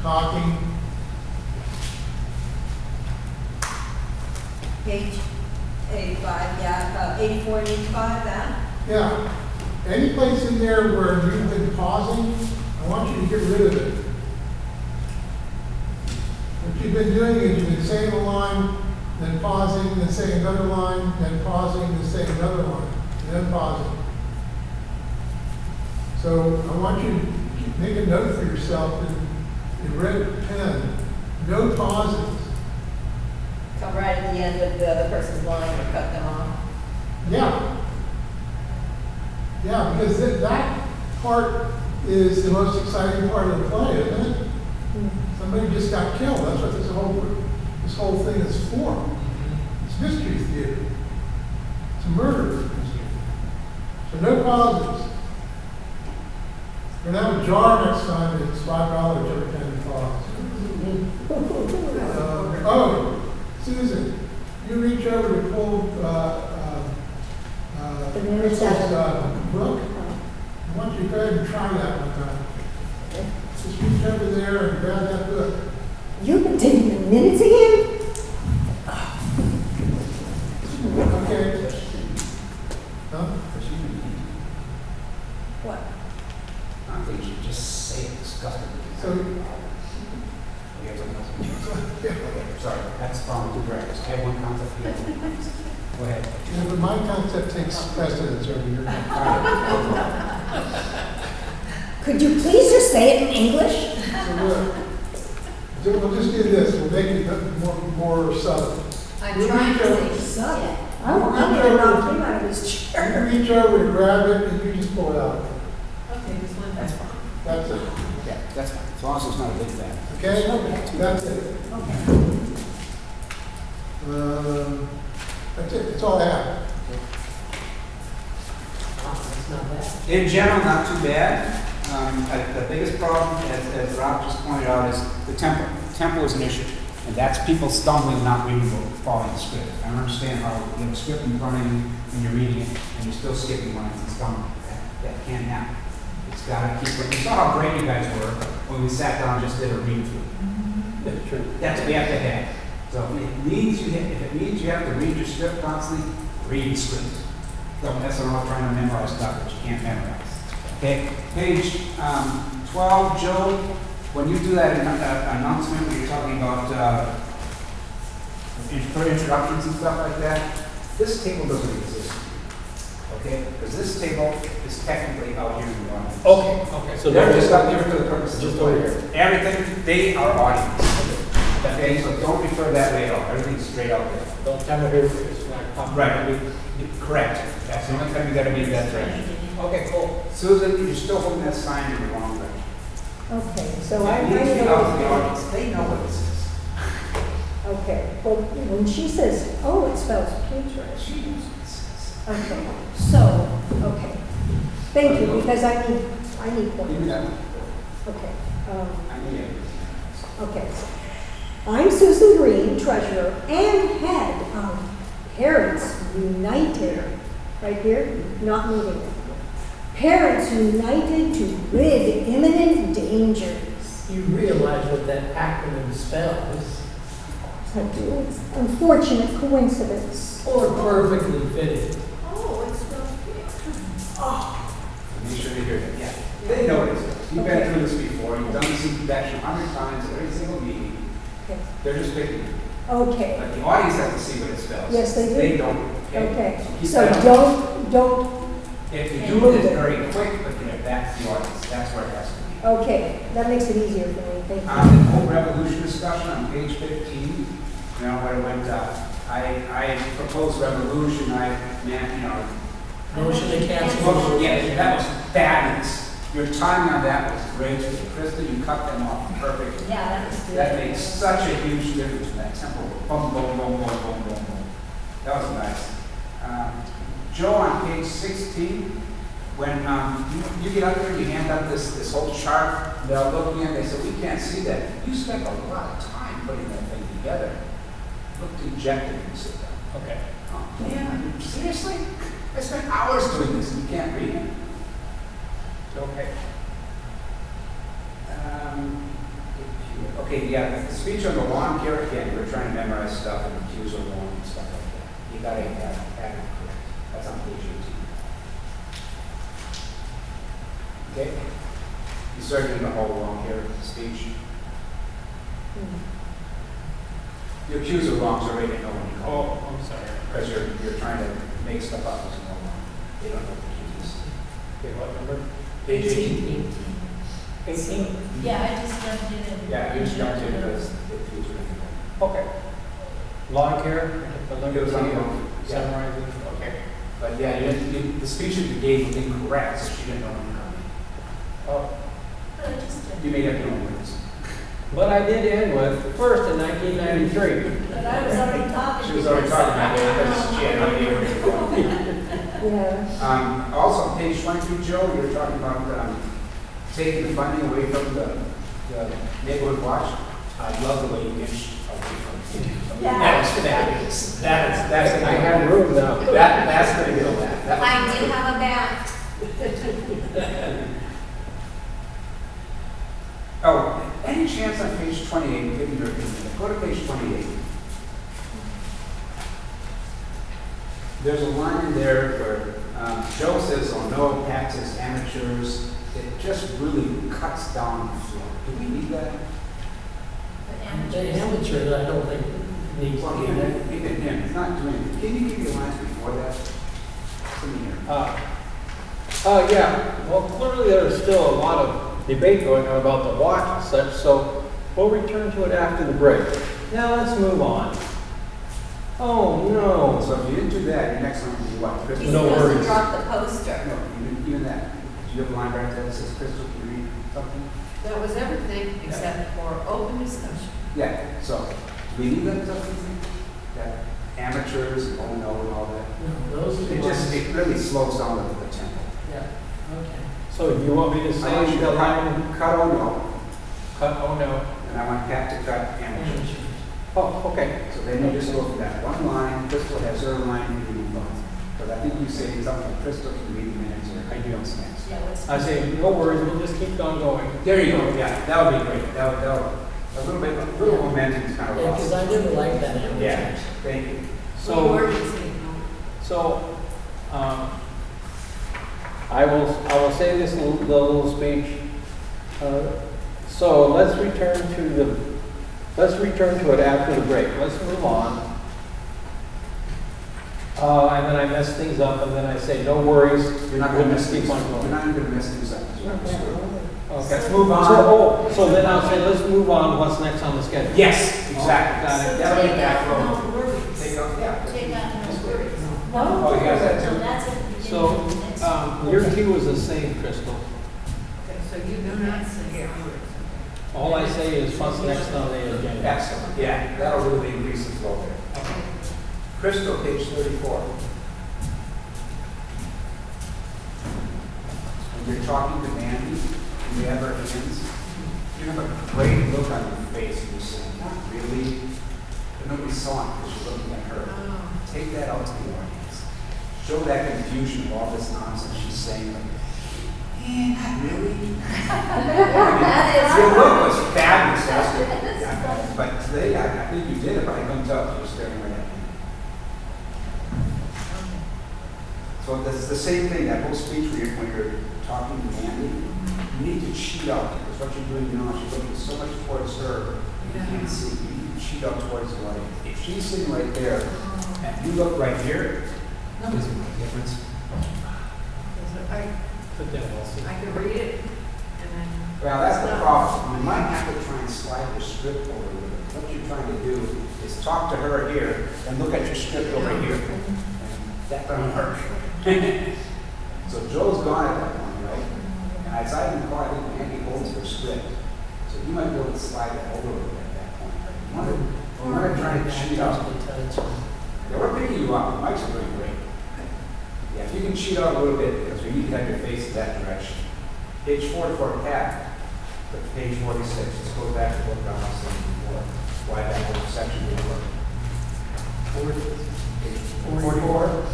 talking. Page 85, yeah, 84 and 85, that? Yeah. Any place in there where you've been pausing, I want you to get rid of it. What you've been doing is you've been saying a line, then pausing, then saying another line, then pausing, then saying another line, and then pausing. So I want you to make a note for yourself in red pen, no pauses. Come right at the end of the other person's line or cut them off. Yeah. Yeah, because that part is the most exciting part of the play, isn't it? Somebody just got killed. That's what this whole thing is for. It's mystery theater. It's a murder mystery. So no pauses. We're going to have a jar next time. It's $5 every time you pause. Oh, Susan, you reach over to pull Crystal's book. I want you to go ahead and try that one time. Just reach over there and grab that book. You've been taking the minutes again? Okay. Huh? What? I think you should just say it disgustingly. So, You have something else? Okay, sorry, that's probably too direct. I have one concept here. Go ahead. yeah, but my concept takes precedence over your. Could you please just say it in English? So we'll just do this. We'll make it more subtle. I'm We'll trying reach to over- say subtle. I'm gonna knock him out of his chair. You reach over to grab it and you just pull it out. Okay, just one. That's fine. That's it. Yeah, that's fine. As long as it's not a big thing. Okay? That's it. That's it. That's all I have. It's not bad. In general, not too bad. The biggest problem, as Rob just pointed out, is the tempo. Tempo is an issue. And that's people stumbling, not reading, or following the script. I don't understand how you have a script in front of you and you're reading it and you're still skipping lines and stumbling. That can't happen. It's got to keep it. You saw how great you guys were when we sat down and just did a read through. That's true. That's what we have to have. So if it means you have to read your script constantly, read the script. Don't mess around trying to memorize stuff that you can't memorize. Okay, page 12, Joe, when you do that announcement where you're talking about introductions and stuff like that, this table doesn't exist. Okay, because this table is technically out here in the audience. Okay. So they're just up here for the purpose of Just the play. over here. Everything, they are audience. Okay, so don't refer that way at all. Everything's straight out there. Don't tell me here it's like pop. Right. Correct. That's the only time you gotta be in that direction. Okay, cool. Susan, you're still holding that sign in the wrong direction. Okay, so I It needs to be out to the know. audience. They know what this is. Okay, well, when she says, oh, it spells Pinterest. She knows what this is. Okay, so, okay. Thank you, because I need Give me pointers. that one. Okay, I need it. okay. I'm Susan Green, treasurer and head of Parents United, right here, not moving. Parents United to rid imminent dangers. You realize what that acronym spells, It's unfortunate coincidence. or perfectly fitted. Oh, it's real cute. Make sure they hear that. Yeah. They know what it is. You've been through this before. You've done this introduction 100 times at every single meeting. Okay. They're just picking it. Okay, But the audience has to see what it spells. Yes, they do. They don't. okay. Keep So that on. don't, If you do move it it. very quick, but you know, that's the audience. That's where it has to be. okay, that makes it easier for me, thank you. The whole revolution discussion on page 15, you know, where it went, I proposed revolution, Motion to cancel. Well, yeah, that was fabulous. Your timing on that was great. Krista, you cut them off perfectly. Yeah, that was good. That made such a huge difference in that tempo. Boom, boom, boom, boom, boom, boom, boom. That was nice. Joe, on page 16, when you get up there and you hand up this whole chart, they're looking at it, they say, we can't see that. You spent a lot of time putting that thing together. Look dejected when you sit down. Okay. Oh, man, seriously? I spent hours doing this and you can't read it? Okay. Okay, yeah, the speech on the lawn care, again, we're trying to memorize stuff and cues are long and stuff like that. You gotta have it correct. That's on page 18. Okay? You start doing the whole lawn care speech. Your cues are wrong, so already know when you call. Oh, I'm sorry. Because you're trying to make stuff up as you go along. They don't know what the cues is. Okay, what number? Page 18. 18? Yeah, I just jumped in and. Yeah, you just jumped in because the cues are in Okay. Lawn care, the It was on the number wrong. Yeah. summarizing, okay. But yeah, the speech that you gave was incorrect, so she didn't know when to come. Oh, But I just jumped. You made up your own words. but I did end with first in 1993. But I was already talking. She was already talking about it because she had no idea where to go. Yeah. Also, on page 22, Joe, you were talking about taking the funding away from the neighborhood watch. I love the way you inched away from it. Yeah. That's fabulous. That's I have room now. That's going to get a laugh. That I do have a bat. Oh, any chance on page 28, give me your opinion. Go to page 28. There's a line in there where Joe says, oh no, taxes, amateurs. It just really cuts down the flow. Do we need that? The amateur, I don't think needs Well, to be there. even him, he's not doing it. Can you give me the lines before that? Come here. Yeah, well, clearly there's still a lot of debate going on about the watch and such, so we'll return to it after the break. Now let's move on. Oh, no. So if you didn't do that, your next line would be what? Crystal? He's No supposed to worries. drop the poster. No, even that. Do you have a line right there that says, Crystal, can you read something? That was everything except for open discussion. Yeah, so, do we need that something? That amateurs, oh no, and all that? No, those two It just, lines. it really slows down the tempo. Yeah, okay. So you want me to I say want you the to line, cut oh no, cut, oh no. and I want Pat to cut amateurs. Oh, okay. So then you just go for that one line, Crystal has her line, and you move on. But I think you say something like Crystal can read the minutes, or I do on snacks. Yeah, what's. I say, no worries, we'll just keep on going. There you go, yeah, that would be great. That would, a little momentum is kind of Yeah, because I lost. didn't like that amateur. Yeah, thank you. So, I will say this little speech. So let's return to it after the break. Let's move on. And then I mess things up, and then I say, no worries. You're not going to we'll mess just keep things on up. You're going. not even going to mess things up. Okay. Let's move on. So then I'll say, let's move on. What's next on the schedule? Yes, exactly. Got it. That'll Take be back out row. no worries. Take off, yeah. Take out no worries. Oh, you guys had No, two? that's at the beginning So, of the next one. your cue is the same, Crystal. Okay, so you do not say words. All I say is what's next on the agenda. Excellent, yeah, that'll really increase the flow there. Crystal, page 34. When you're talking to Mandy, and you have her hands, you have a great look on your face, and you say, not really, but nobody saw it because you're looking at her. Take that out to the audience. Show that confusion of all this nonsense she's saying, like, not really. Your look was fabulous yesterday. Yeah, but today, I think you did it, but I couldn't tell if you were staring right at me. So that's the same thing, that whole speech when you're talking to Mandy, you need to cheat out, because what you're doing now is you're looking so much towards her, you can't see. You need to cheat out towards the light. If she's sitting right there, and you look right here, nobody's going to make a difference. I can read it, and then. Well, that's the problem. You might have to try and slide your script over with it. What you're trying to do is talk to her here and look at your script over here. And that doesn't work. So Joe's gone at that point, right? And as I recall, I think Andy holds her script. So you might be able to slide that over a little bit at that point. Right? You want to try and cheat out. Yeah, we're picking you up. The mics are doing great. Yeah, if you can cheat out a little bit, because we need to have your face in that direction. Page 44, Pat, but page 46, let's go back to what I was saying before, why that whole section didn't work. Page 44,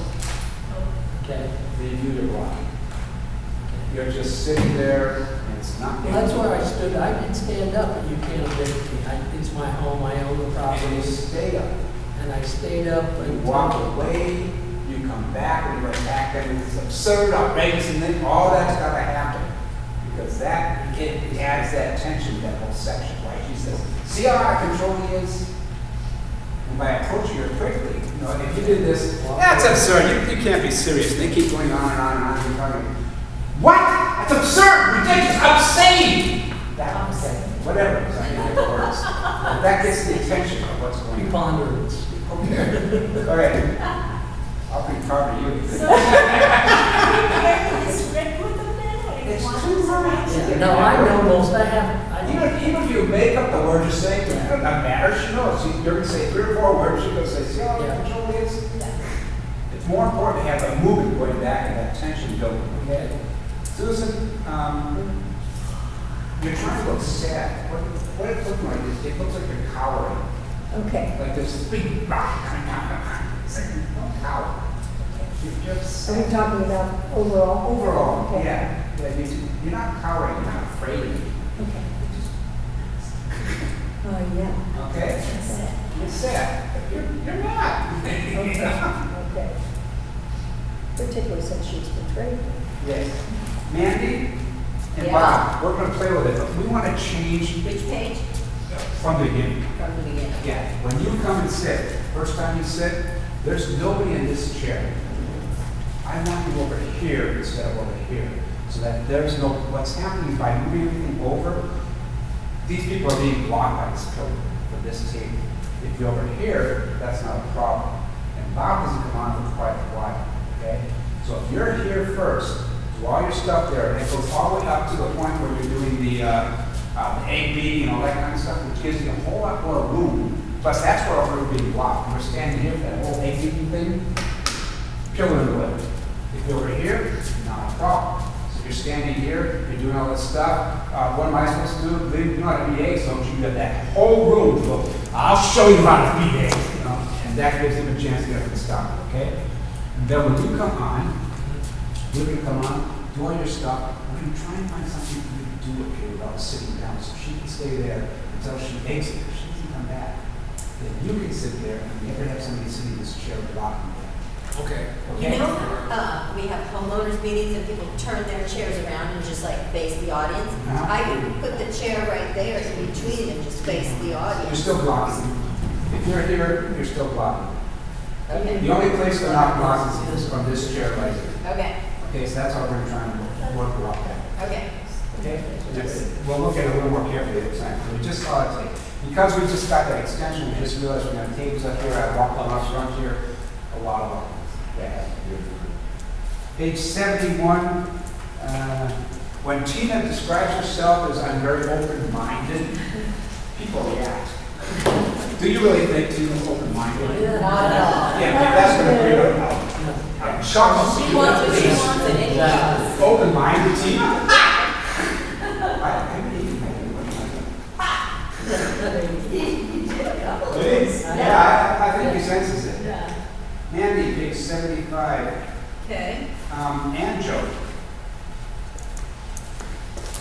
Okay. review your block. you're just sitting there and it's not. Well, that's where I stood. I did stand up, but you can't evict me. It's my home, I own the And you property. stay up. And I stayed up You and walk away, you come back, and you attack them. It's absurd, outrageous, and then all that's gotta happen. Because that, it adds that tension, that whole section, right? She says, see how out of control he is? And by approaching her quickly, you know, if you did this, that's absurd, you can't be serious. And they keep going on and on and on, and talking, what? That's absurd, ridiculous, obscene! That, whatever, I can't get the words. But that gets the attention of what's going on. preponderance. Okay. All right. I'll recover you. So, carry this script with them then, or you It's want too them to hard. write? No, I know most. I have. Even if you make up the word you're saying, it doesn't matter. She knows. You're going to say 3 or 4 words. She's going to say, see how Yeah. control it is? It's more important to have a movement going back and that tension building. Okay. Susan, you're trying to look sad. What it looks like is it looks like you're cowering. Okay. Like there's this big rock coming down. It's like, don't cower. You're just Are we talking about overall? overall, Okay. yeah. You're not cowering, you're not afraid of it. Okay. Oh, yeah. Okay? You're sad. But you're not. Okay. Particularly since she's betrayed me. Yes. Mandy and Yeah. Bob, we're going to play with it, but we want to change Which page? from the beginning. From the beginning. Yeah. When you come and sit, first time you sit, there's nobody in this chair. I want you over here instead of over here. So that there's no, what's happening by moving everything over, these people are being blocked by this pillar for this table. If you're over here, that's not a problem. And Bob doesn't come on for quite a while, okay? So if you're here first, do all your stuff there, and it goes all the way up to the point where you're doing the egg beating and all that kind of stuff, which gives you a whole lot more room. Plus, that's where we're being blocked. We're standing here for that whole egg beating thing, pillar in the way. If you're over here, not a problem. So you're standing here, you're doing all this stuff. What am I supposed to do? You know how to beat eggs, don't you? You got that whole room to go, I'll show you how to beat eggs, you know? And that gives them a chance to get up and stop, okay? And then when you come on, you can come on, do all your stuff. We're going to try and find something for you to do up here without sitting down so she can stay there until she exits. If she doesn't come back, then you can sit there and never have somebody sitting in this chair blocking you. Okay. You Okay? know, we have homeowners meetings and people turn their chairs around and just like face the audience. Uh-huh. I can put the chair right there in between and just face the You're audience. still blocking. If you're here, you're still blocking. Okay. The only place they're not blocking is from this chair right here. Okay, Okay, so that's how we're going to try and work around that. okay. Okay? We'll look at it a little more carefully next time. We just thought it, because we just got that extension, we just realized we have tables up here, I walked on our front here, a lot of them. Yeah. Page 71, when Tina describes herself as I'm very open-minded, people react. Do you really think Tina's open-minded? Yeah. Not at all. Yeah, that's going to bring her out. I'm shocked. She wants what she wants and anything else. Open-minded Tina? I mean, yeah, I think he senses it. Mandy, page 75, Okay. and Joe.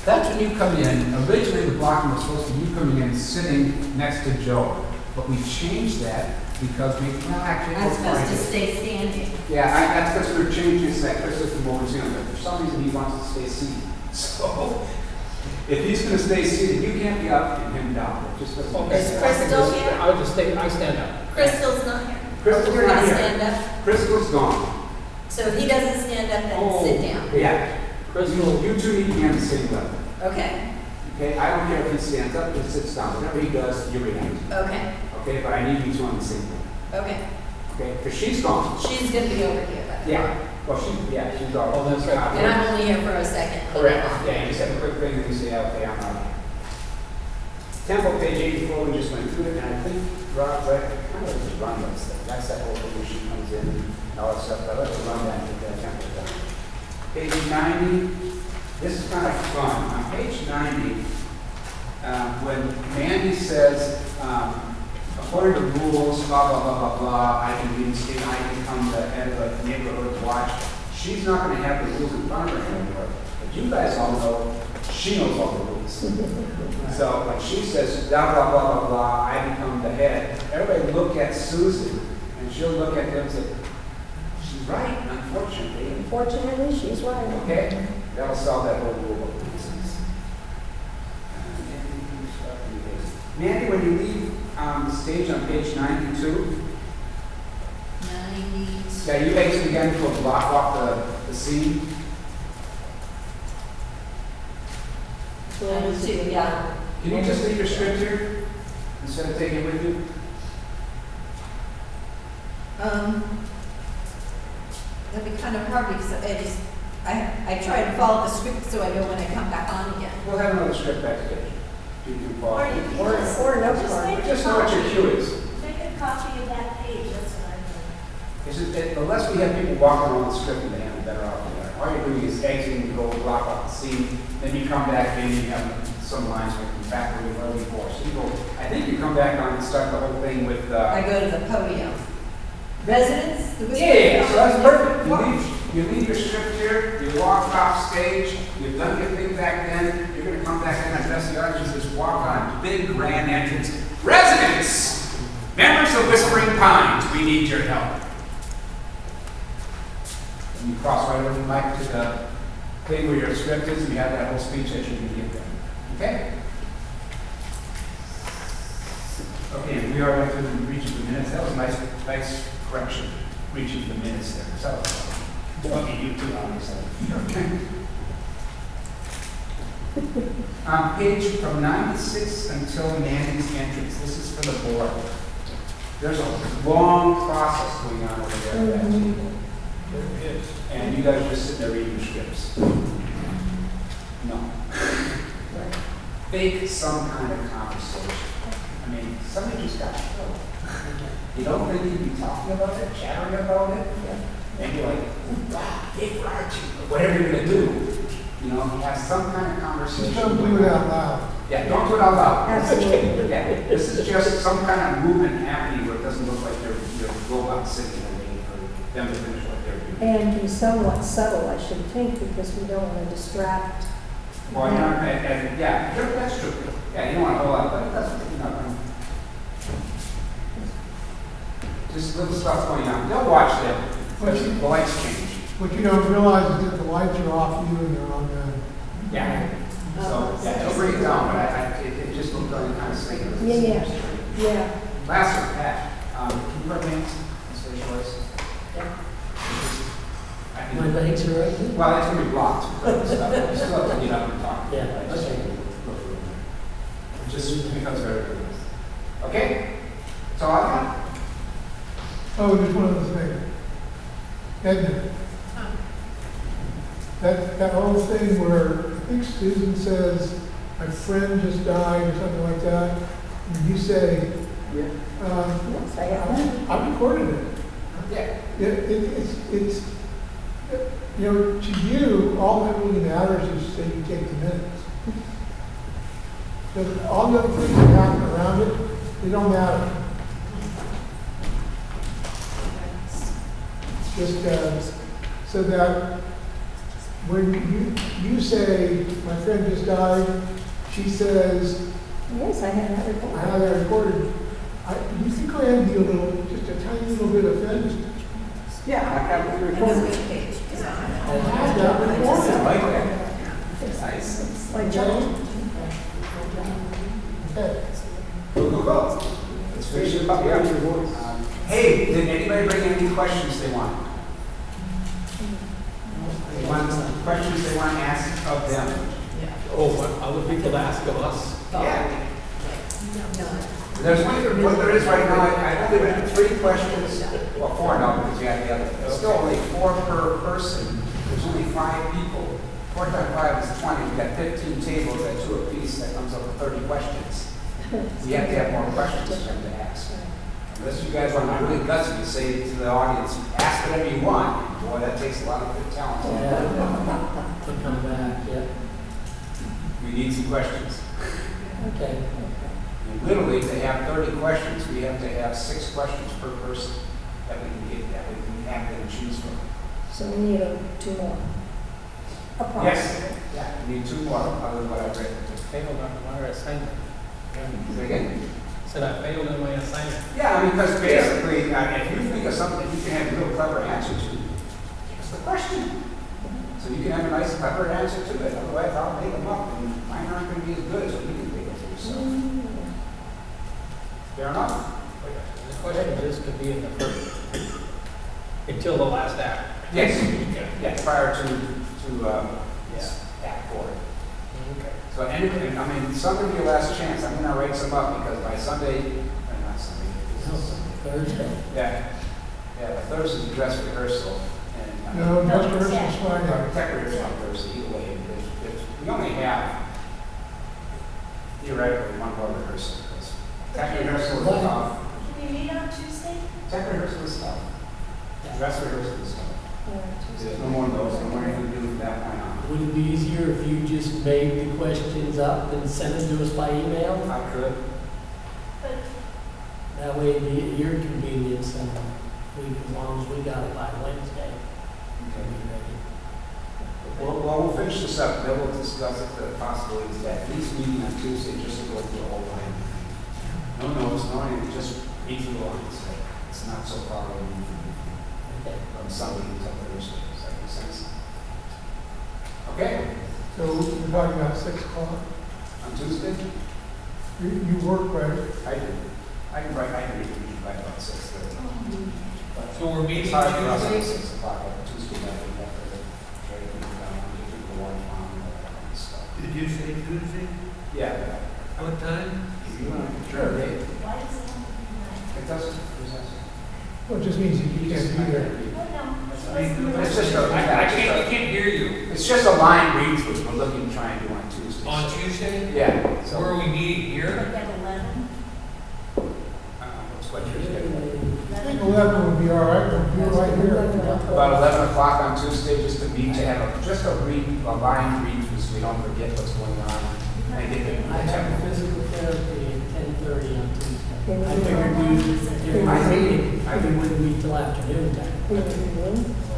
That's when you come in. Originally, the blocking was supposed to be you coming in sitting next to Joe. But we changed that because we, well, actually, I'm supposed to stay standing. yeah, that's because we're changing that Chris is from over Zealand. But for some reason, he wants to stay seated. So, if he's going to stay seated, you can't be up and him down. It just doesn't. Is Crystal here? I would just I stand up. Crystal's not here. Crystal's You're not gonna here. stand up? Crystal's gone. So if he doesn't stand up, then Oh. sit down. Yeah. Crystal, You two need to be on the same level. Okay, Okay, I don't care if he stands up or sits down. Whatever he does, you react. okay, Okay, but I need you two on the same level. okay. Okay, because she's gone. She's gonna be over here, by the way. Yeah. Well, she's all. Oh, that's right. And I'm only here for a second. Correct. Yeah, you just have a quick thing and you say, okay, I'm out. Temple, page 84, we just went through it, and I think Rob, right, kind of just run that stuff. That's that whole thing, she comes in and all that stuff, but let's run that and get that temple done. Page 90, this is kind of fun. On page 90, when Mandy says, according to rules, blah, blah, blah, blah, blah, I can reinstate, I can come to head of a neighborhood watch, she's not going to have the rules in front of her anymore. But you guys all know, she knows all the rules. So when she says, blah, blah, blah, blah, blah, I become the head, everybody look at Susan, and she'll look at them and say, she's right, unfortunately. Unfortunately, she's right. Okay? That'll solve that whole rule of nonsense. Mandy, when you leave the stage on page 92, 90. yeah, you exit again to block off the scene. 92, yeah. Can you just leave your script here instead of taking it with you? That'd be kind of hard because I try to follow the script so I know when I come back on again. We'll have another script backstage. You can follow. Or you can just, or no just card. make a Just know what your copy. cue is. Make a copy of that page, that's what I think. The less we have people walking on the script in the hand, the better off we are. All you're doing is exiting, you go block off the scene, then you come back in, you have some lines with you back where you were before. So you go, I think you come back on and start the whole thing with, I go to the podium. Residents, the yeah, so that's perfect. You leave your script here, you walk off stage, you've done your thing back then, you're gonna come back in and address the audience, just walk on, big grand entrance. Residents, members of Whispering Pines, we need your help. And you cross right over the mic to the thing where your script is, and you have that whole speech that you can give them. Okay? Okay, we are to reaching the minutes. That was a nice correction, reaching the minutes there. So, okay, you too, obviously. Okay. Page from 96 until Mandy's entrance. This is for the board. There's a long process going on over there at that table. There is. And you guys are just sitting there reading your scripts. No. Fake some kind of conversation. I mean, somebody just got killed. You don't think you'd be talking about it, chattering about it? And you're like, wow, Dave Archie, whatever you're going to do. You know, have some kind of conversation. Just don't do it out loud. Yeah, don't do it out loud. Absolutely. Yeah, this is just some kind of movement happening where it doesn't look like you're robots sitting there waiting for them to finish what they're doing. And be somewhat subtle, I should think, because we don't want to distract. Well, you know, yeah, that's true. Yeah, you don't want to hold out, but that's, you know, just little stuff going on. They'll watch them. The lights change. What you don't realize is that the lights are off you and they're on them. Yeah. So, yeah, they'll bring it down, but it just looked like kind of safe. Yeah. Last one, Pat. Can you put names and say choice? My legs are right here. Well, it's going to be blocked. You still have to get up and talk. Yeah, Just okay. It just becomes very good. Okay? That's all I got. Oh, there's one other thing. Edna. That whole thing where I think Susan says, my friend just died or something like that, and you say, Yes, I have. I recorded it. Yeah. It's you know, to you, all that really matters is that you take the minutes. Because all the other things that happen around it, they don't matter. Just so that when you say, my friend just died, she says, Yes, I have that I report. have that recorded. You think I am be a little, just a tiny little bit offended? Yeah, I have it And then recorded. which page? I have that recorded. Like that. Nice. Like Joe? Okay. Go. Let's finish it up. Yeah. Hey, did anybody bring any questions they want? They want questions they want to ask of them? Oh, what other people ask of us? Yeah. There's what there is right now, I only went 3 questions, well, 4 now because we had the other. There's still only 4 per person. There's only 5 people. 4 times 5 is 20. We've got 15 tables at 2 apiece. That comes up with 30 questions. We have to have more questions for them to ask. Unless you guys want to really gutsy to say to the audience, ask whatever you want. Boy, that takes a lot of good talent. Yeah. To come back, yeah. We need some questions. Okay. And literally, to have 30 questions, we have to have 6 questions per person that we can get, that we can have them choose from. So we need 2 more. approximately. Yes, yeah, you need two more, other than what I've written. Failed on my assignment. Say again? Said I failed in my assignment. Yeah, I mean, because basically, if you think of something that you can have a real clever answer to, it's the question. So you can have a nice clever answer to it, otherwise I'll make them up, and mine aren't gonna be as good, so you can make it for yourself. Fair enough? The question just could be in the first, until the last act. Yes, Okay. yeah, prior to Act 4. Okay. So, and, I mean, some of your last chance, I'm gonna write some up, because by Sunday, or not Sunday, this is Thursday. yeah, Thursday's the dress rehearsal, and. No, just rehearsal's Friday. Tech rehearsal on Thursday, either way, we only have theoretically one more rehearsal, because tech rehearsal is tough, Can we meet on Tuesday? tech rehearsal is tough, dress rehearsal is tough. There's no more of those, no more anything to do from that point on. Would it be easier if you just made the questions up and sent them to us by email? I could. But That way it'd be at your convenience, and as long as we got it by Wednesday. we'll be ready. We'll finish this up, then we'll discuss it, the possibilities, that at least meeting on Tuesday, just to go through the whole line. No notes, no anything, just read through the lines, so it's not so far removed Okay. from Sunday until Thursday, does that make sense? Okay, So we're talking about 6 o'clock. on Tuesday, You work, right? I can read it by about 6:30. So we're meeting It's hard for us at Tuesday? 6 o'clock on Tuesday night, we have to try to keep it down, get people to watch on and all that kind of stuff. Did you say Tuesday? Yeah. What time? You want to, sure, Dave. why does it have to be night? It doesn't, Well, it just means you can't be there. Well, no. It's just a, I can't hear you. it's just a line read through, we're looking to try and do on Tuesday. On Tuesday? Yeah, Where so, are we meeting here? Like at 11? what's what you're getting? I think 11 would be all right, we'll be right here. About 11 o'clock on Tuesday, just to meet, to have just a line read through, so we don't forget what's going on. And get the I have tempo. physical therapy at 10:30 on Tuesday. I figured during my meeting, we wouldn't meet till afternoon time.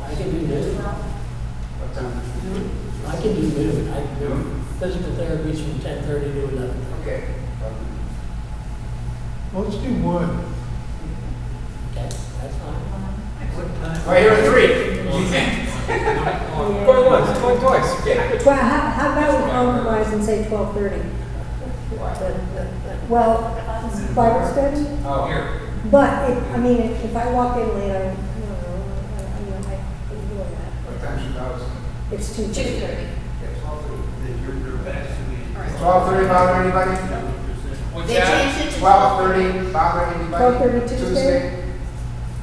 I can do noon. What time? I can do noon. I can do physical therapy's from 10:30 to 11. Okay. Well, let's do 1. Okay, that's fine. What time? Right here at 3. Going once, going twice. Yeah. Well, how about we compromise and say 12:30? Well, Bible study, Oh, Here. but I mean, if I walk in late, I don't know, I can do that. what time should I was? It's too. 2:30. Yeah, 12:30. You're back to me. 12:30 bother anybody? What's They that? changed it to 12:30 bother anybody? 12:30 Tuesday?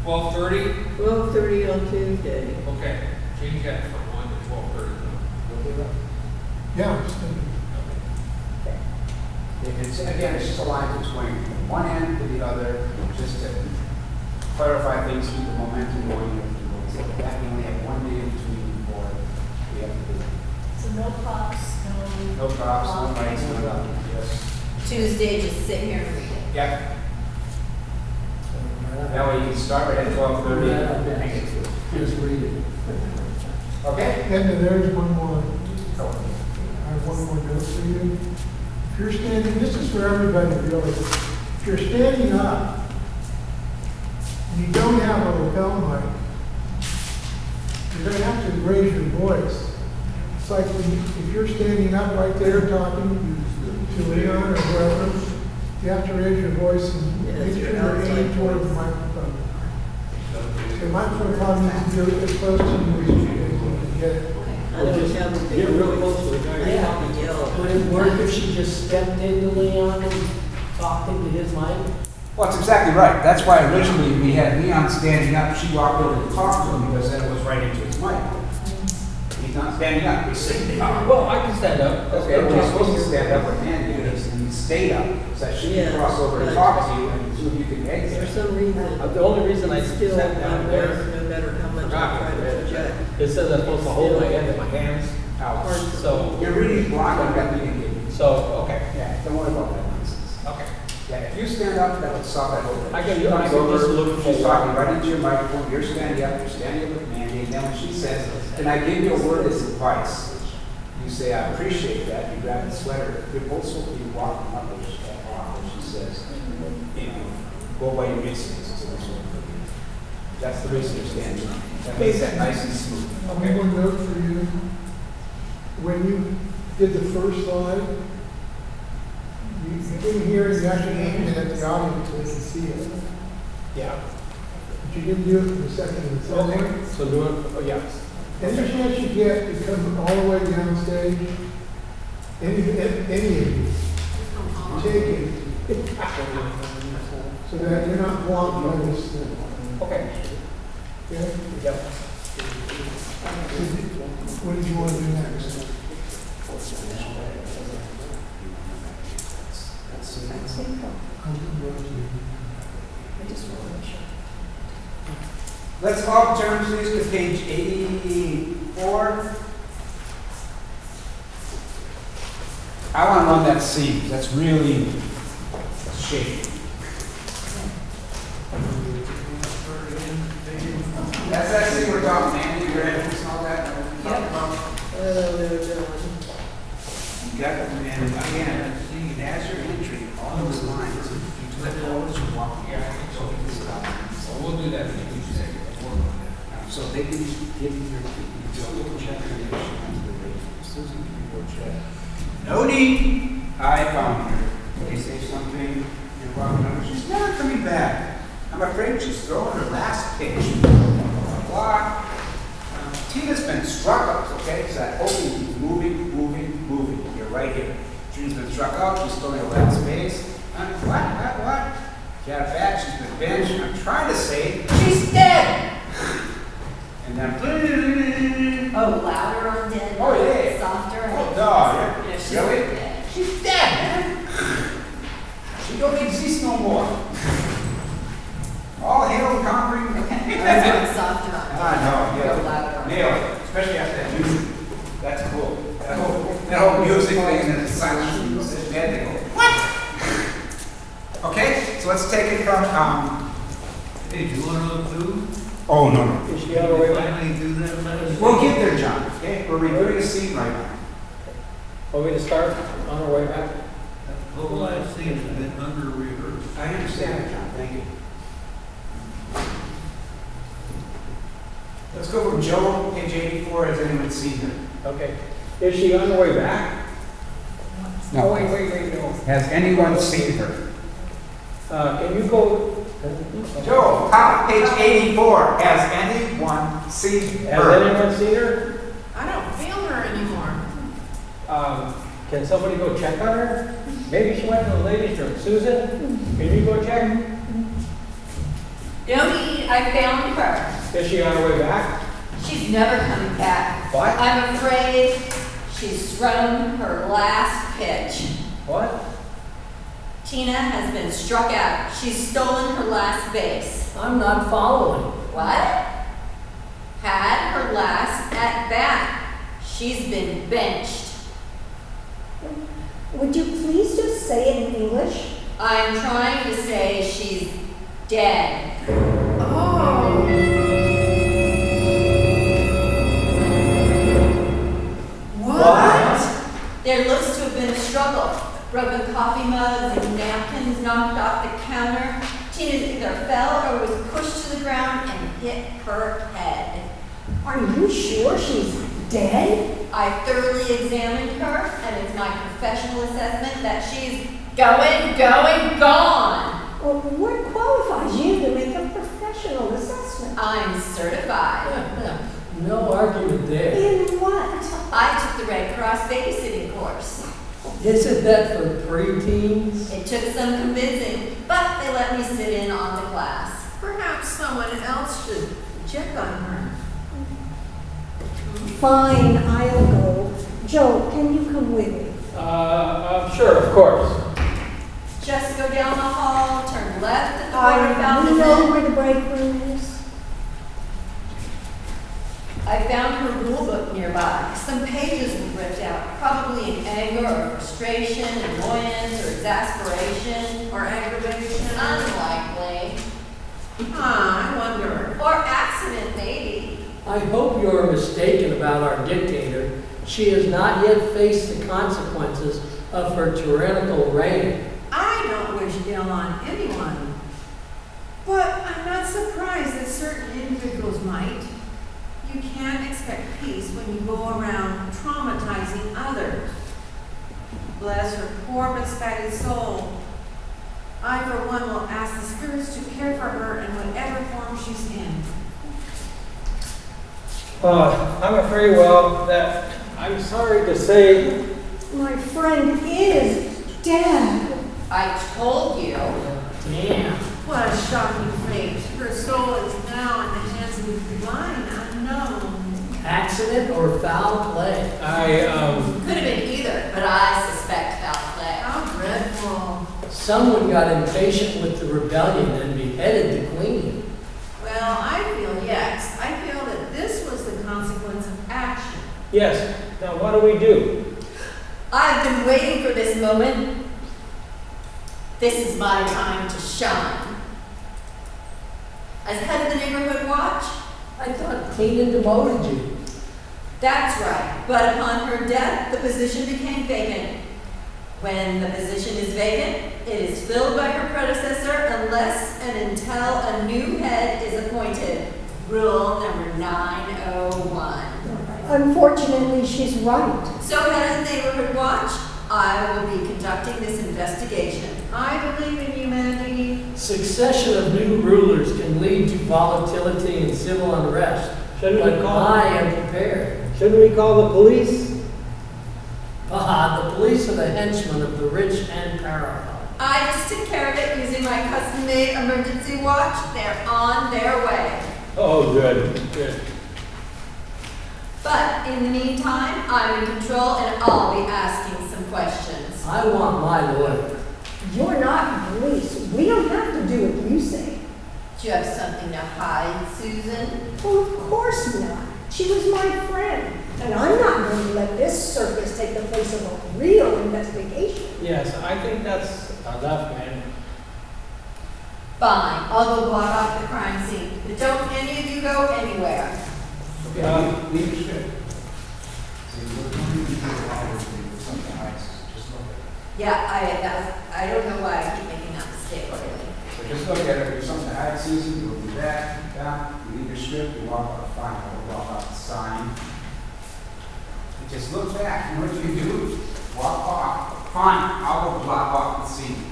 12:30? 12:30 on Tuesday. Okay, change that from 1 to 12:30. Yeah, I'm just thinking. It's, again, it's just a line between one end to the other, just to clarify things, keep the momentum going. So that we only have one day in between before we have to do it. So no props, no. No props, no lights, no nothing, yes. Tuesday, just sit here and read it. Yep, that way you can start right at 12:30 Yeah, and get to it. Just read it. Okay? Then there's one more, I have one more note for you. If you're standing, this is for everybody really. If you're standing up, and you don't have a lapel mic, you're gonna have to raise your voice. It's like if you're standing up right there talking to Leon or whoever, you have to raise your voice and Yes, make sure you're you're outside aiming toward the voice. microphone. The microphone probably needs to be as close to you as you can get it. I know it sounds big. Get real close to the guy. Yeah, I'll yell. Would it work if she just stepped into Leon and talked into his mic? Well, that's exactly right. That's why originally we had Leon standing up, she walked over to talk to him because then it was right into his mic. He's not standing up, he's sitting down. Well, I can stand up. That's Okay, good. well, you're supposed to stand up with Mandy, and he stayed up, so that she Yeah, can cross over and but- talk to you, and so you can For exit. some reason, The only reason I still, sat down my there, voice, no matter how much I try to project. it says I'm supposed to hold my head in my hands. Out. So, You're reading block, I've got the indicator. so, okay, Yeah, don't worry about that nonsense. okay. Yeah, if you stand up, that'll stop that whole thing. I can- She comes I can over, just look she's forward. talking right into your microphone, you're standing up with Mandy, and then when she says, can I give you a word as advice? say, I appreciate that, you grab the sweater, you're both supposed to be walking up, and she says, you know, go by your instincts. That's the reason stand. That makes that nice and smooth. Okay. One note for you. When you did the first slide, you didn't hear it, you actually aimed it at the audience so they could see it. Yeah. But you didn't do it for the second and the third one. So do it, oh, yeah. Any chance you get to come all the way down stage, any of you, take it. So that you're not blocked by this thing. Okay. Okay? Yep. What did you want to do next? Let's all turn please to page 84. I want to run that scene. That's really shaky. That's that scene we're talking, Andy. Your head and all that. You got it, man. Again, as your entry, all those lines, you let all this walk here. So we'll do that. So they can give you your check. No need. I found her. They say something. You're welcome. She's never coming back. I'm afraid she's throwing her last pitch. Blah. Tina's been struck up, okay? So that opening keeps moving. You're right here. She's been struck out. She's throwing her last base. What? She had a bat. She's been benched. I'm trying to say she's dead. And then, Oh, louder on dead. Oh, yeah. Softer. Oh, no, Yeah, she's really? dead. She's dead, man. She don't exist no more. All hail the conquering. Okay. Softer on dead. I know, Go louder on Nail it, especially after that music. That's cool. That whole music thing and then the silence. Then they go, what? Okay, so let's take it from, Hey, do you want to do? oh, no. Is she on her way back? Finally do that last. We'll get there, John, okay? We're reviewing a scene right now. Want me to start on our way back? The whole last scene has been under rehearsed. I understand, John, thank you. Let's go from Joe, page 84, has anyone seen her? Okay. Is she on her way back? No. Oh, wait, no. Has anyone seen her? Can you go? Joe, top page 84, has anyone seen Has her? anyone seen her? I don't feel her anymore. Can somebody go check on her? Maybe she went to the ladies' room. Susan, can you go check? Don't eat, I found her. Is she on her way back? She's never coming back. What? I'm afraid she's thrown her last pitch. What? Tina has been struck out. She's stolen her last base. I'm not following. What? Had her last at bat. She's been benched. Would you please just say it in English? I'm trying to say she's dead. Oh. What? There looks to have been a struggle. Broken coffee mugs and napkins knocked off the counter. Tina either fell or was pushed to the ground and hit her head. Are you sure she's dead? I thoroughly examined her, and it's my professional assessment that she's gone. Well, what qualifies you to make a professional assessment? I'm certified. No argument there. In what? I took the Red Cross babysitting course. Isn't that for preteens? It took some convincing, but they let me sit in on the class. Perhaps someone else should check on her. Fine, I'll go. Joe, can you come with me? Sure, of course. Just go down the hall, turn left at the water I fountain. know where the break room is. I found her rule book nearby. Some pages were ripped out, probably in anger or frustration, annoyance or exasperation. Or aggravation. Unlikely. I wonder. Or accident, maybe. I hope you're mistaken about our dictator. She has not yet faced the consequences of her tyrannical reign. I don't wish ill on anyone, but I'm not surprised that certain individuals might. You can't expect peace when you go around traumatizing others. Bless her poor misguided soul. I, for one, will ask the spirits to care for her in whatever form she's in. I'm afraid, well, that I'm sorry to say. My friend is dead. I told you. Damn. What a shocking fate. Her soul is now in the hands of the divine unknown. Accident or foul play? Could have been either, but I suspect foul play. How dreadful. Someone got impatient with the rebellion and beheaded the queen. Well, I feel yes. I feel that this was the consequence of action. Yes, now what do we do? I've been waiting for this moment. This is my time to shine. As head of the neighborhood watch, I thought Tina demoted you. that's right. But upon her death, the position became vacant. When the position is vacant, it is filled by her predecessor unless and until a new head is appointed. Rule number 901. Unfortunately, she's right. So, head of the neighborhood watch, I will be conducting this investigation. I believe in humanity. Succession of new rulers can lead to volatility and civil unrest. But I am prepared. Shouldn't we call the police? The police are the henchmen of the rich and powerful. I just took care of it using my custom-made emergency watch. They're on their way. Oh, good, good. But in the meantime, I'm in control and I'll be asking some questions. I want my lawyer. You're not police. We don't have to do what you say. Do you have something to hide, Susan? Well, of course not. She was my friend. And I'm not going to let this circus take the place of a real investigation. Yes, I think that's enough, man. Fine, I'll go block off the crime scene. But don't any of you go anywhere. Leadership. See, we're going to do something else. Just look at it. Yeah, I don't know why I keep making that mistake lately. So just look at it, do something to hide, Susan, you'll do that, down, you leave your script, you walk out, fine, I'll walk out the sign. You just look back, you know what you do? Walk off, fine, I'll go block off the scene.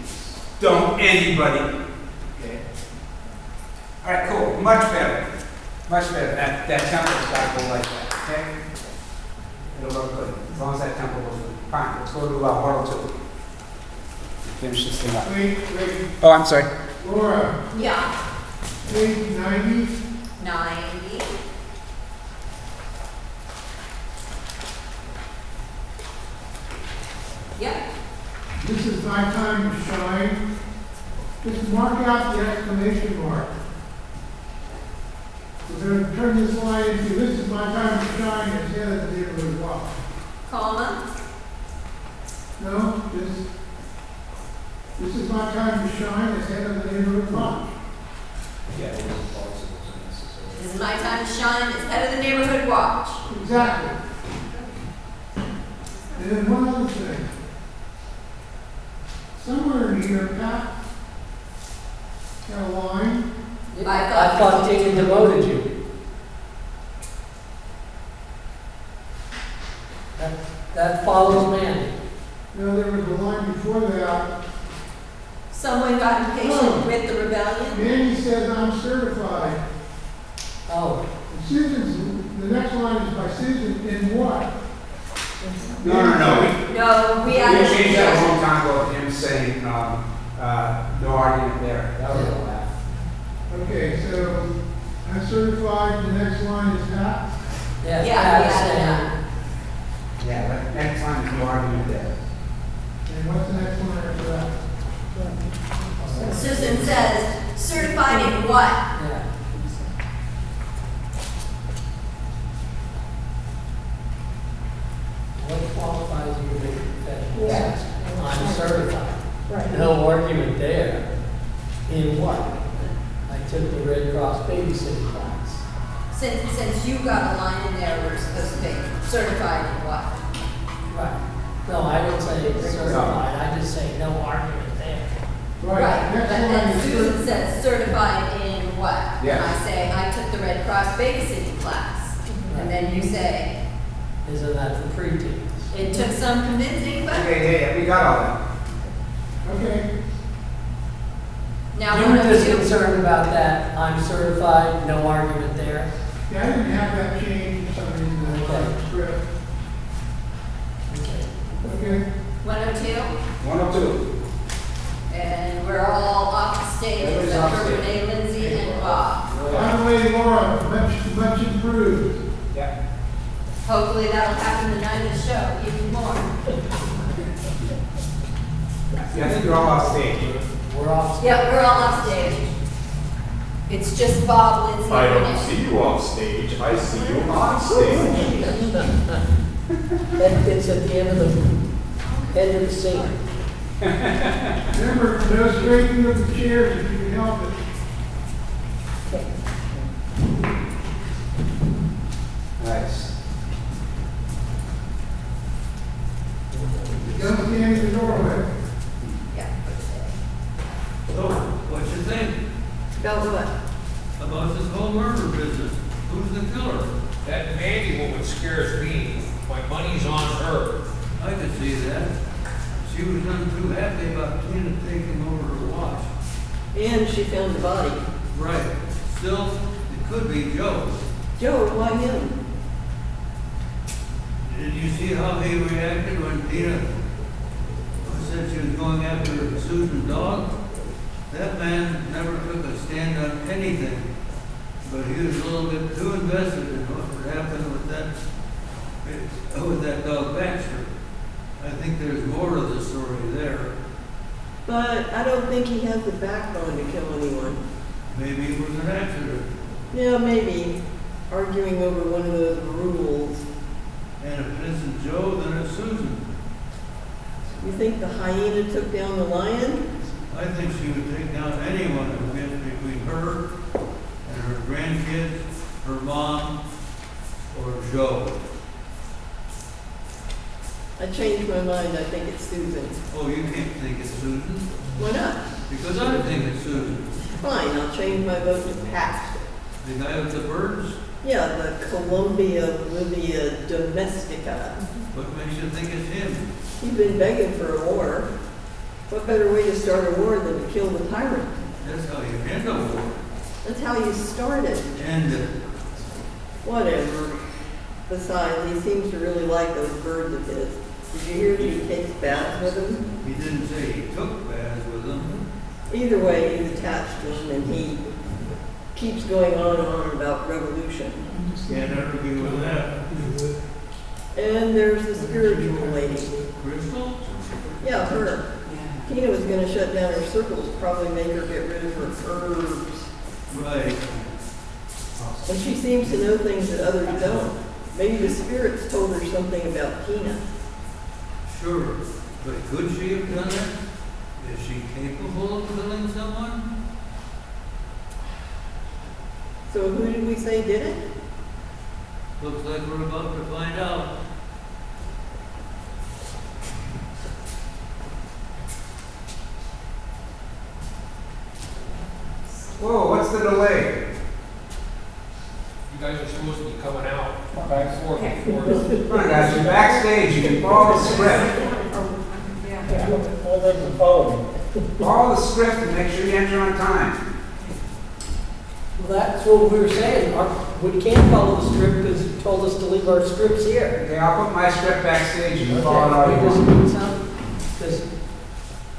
Don't anybody, okay? All right, cool, much better, that tempo's got to go like that, okay? It'll look good, as long as that tempo goes good. Fine, let's go to World 2. Finish this thing up. Wait, Oh, I'm sorry. Laura, Yeah, page 90. 90. Yep. This is my time to shine. Just mark out the exclamation mark. We're going to turn this line into, this is my time to shine, as head of the neighborhood watch. Comma. No, this is my time to shine, as head of the neighborhood watch. Yeah, it was false, it wasn't necessary. This is my time to shine as head of the neighborhood watch. Exactly. And then one other thing. Somewhere in here, Pat, got a line. I thought Tina demoted you. That follows Mandy. No, there was a line before that. Someone got impatient with the rebellion. Mandy says I'm certified. Oh, And Susan's, the next line is by Susan, in what? No. No, we We actually. changed that a long time ago, with him saying, no argument there. That was a laugh. Okay, so I'm certified, the next line is Pat. yeah. Yeah, that's yeah, Yeah, but next time, there's no argument there. And what's the next line after that? yeah. Susan says, certified in what? Yeah. What qualifies you to make a professional Yeah. assessment? I'm certified. Right. No argument there. In what? I took the Red Cross babysitting class. since you got a line in there, we're supposed to be certified in what? Right. No, I didn't say certified, I just say no argument there. Right, Next but one then is- Susan says certified in what? Yeah. And I say, I took the Red Cross babysitting class. And then you say, Isn't that for preteens? it took some convincing, but Okay, we got all that. Okay, now You one were of just you. concerned about that, I'm certified, no argument there. yeah, I didn't have that change for some reason in Okay. the script. Okay. Okay, 102, 102. and we're all off the stage Everybody's except off for stage. Renee, Lindsay, and Bob. by the way, Laura, much improved. Yeah. Hopefully that'll happen the night of the show, even more. Yeah, I think you're all off stage. We're off. Yeah, we're all off stage. It's just Bob, Lindsay, I and don't Renee. see you off stage, I see you on stage. It's at the end of the scene. Remember, no straightening of the chairs if you can help it. Nice. Don't stand in the doorway. Yeah. So, what you think About what? about this whole murder business? Who's the killer? That Mandy woman scares me. My money's on her. I could see that. She was none too happy about Tina taking over her watch. And she found the body. Right. Still, it could be Joe. Joe, why him? Did you see how he reacted when Tina said she was going after Susan's dog? That man never took a stand on anything, but he was a little bit too invested in what would happen with that dog Baxter. I think there's more to the story there. But I don't think he has the backbone to kill anyone. Maybe it was an accident. Yeah, maybe. Arguing over one of those rules. And if it isn't Joe, then it's Susan. You think the hyena took down the lion? I think she would take down anyone who gets between her and her grandkids, her mom, or Joe. I changed my mind. I think it's Susan. Oh, you can't think it's Susan? Why not? Because I think it's Susan. Fine, I'll change my vote to Pat. The guy with the birds? Yeah, the Columbia livia domestica. What makes you think it's him? He's been begging for a war. What better way to start a war than to kill the tyrant? That's how you end a war. That's how you start it. End it. Whatever. Besides, he seems to really like those birds of his. Did you hear that he takes baths with them? He didn't say he took baths with them. Either way, he's attached to them, and he keeps going on and on about revolution. Can't argue with that. And there's the spiritual lady. Crystal? Yeah, her. Tina was going to shut down her circles, probably make her get rid of her herbs. Right. And she seems to know things that others don't. Maybe the spirits told her something about Tina. Sure. But could she have done it? Is she capable of killing someone? So who did we say did it? Looks like we're about to find out. Whoa, what's the delay? You guys are supposed to be coming out back and forth before. Come on, guys, you're backstage, you can follow the script. All they can follow me. Follow the script and make sure you enter on time. Well, that's what we were saying. We can't follow the script because you told us to leave our scripts here. Okay, I'll put my script backstage and you follow it all you want. Because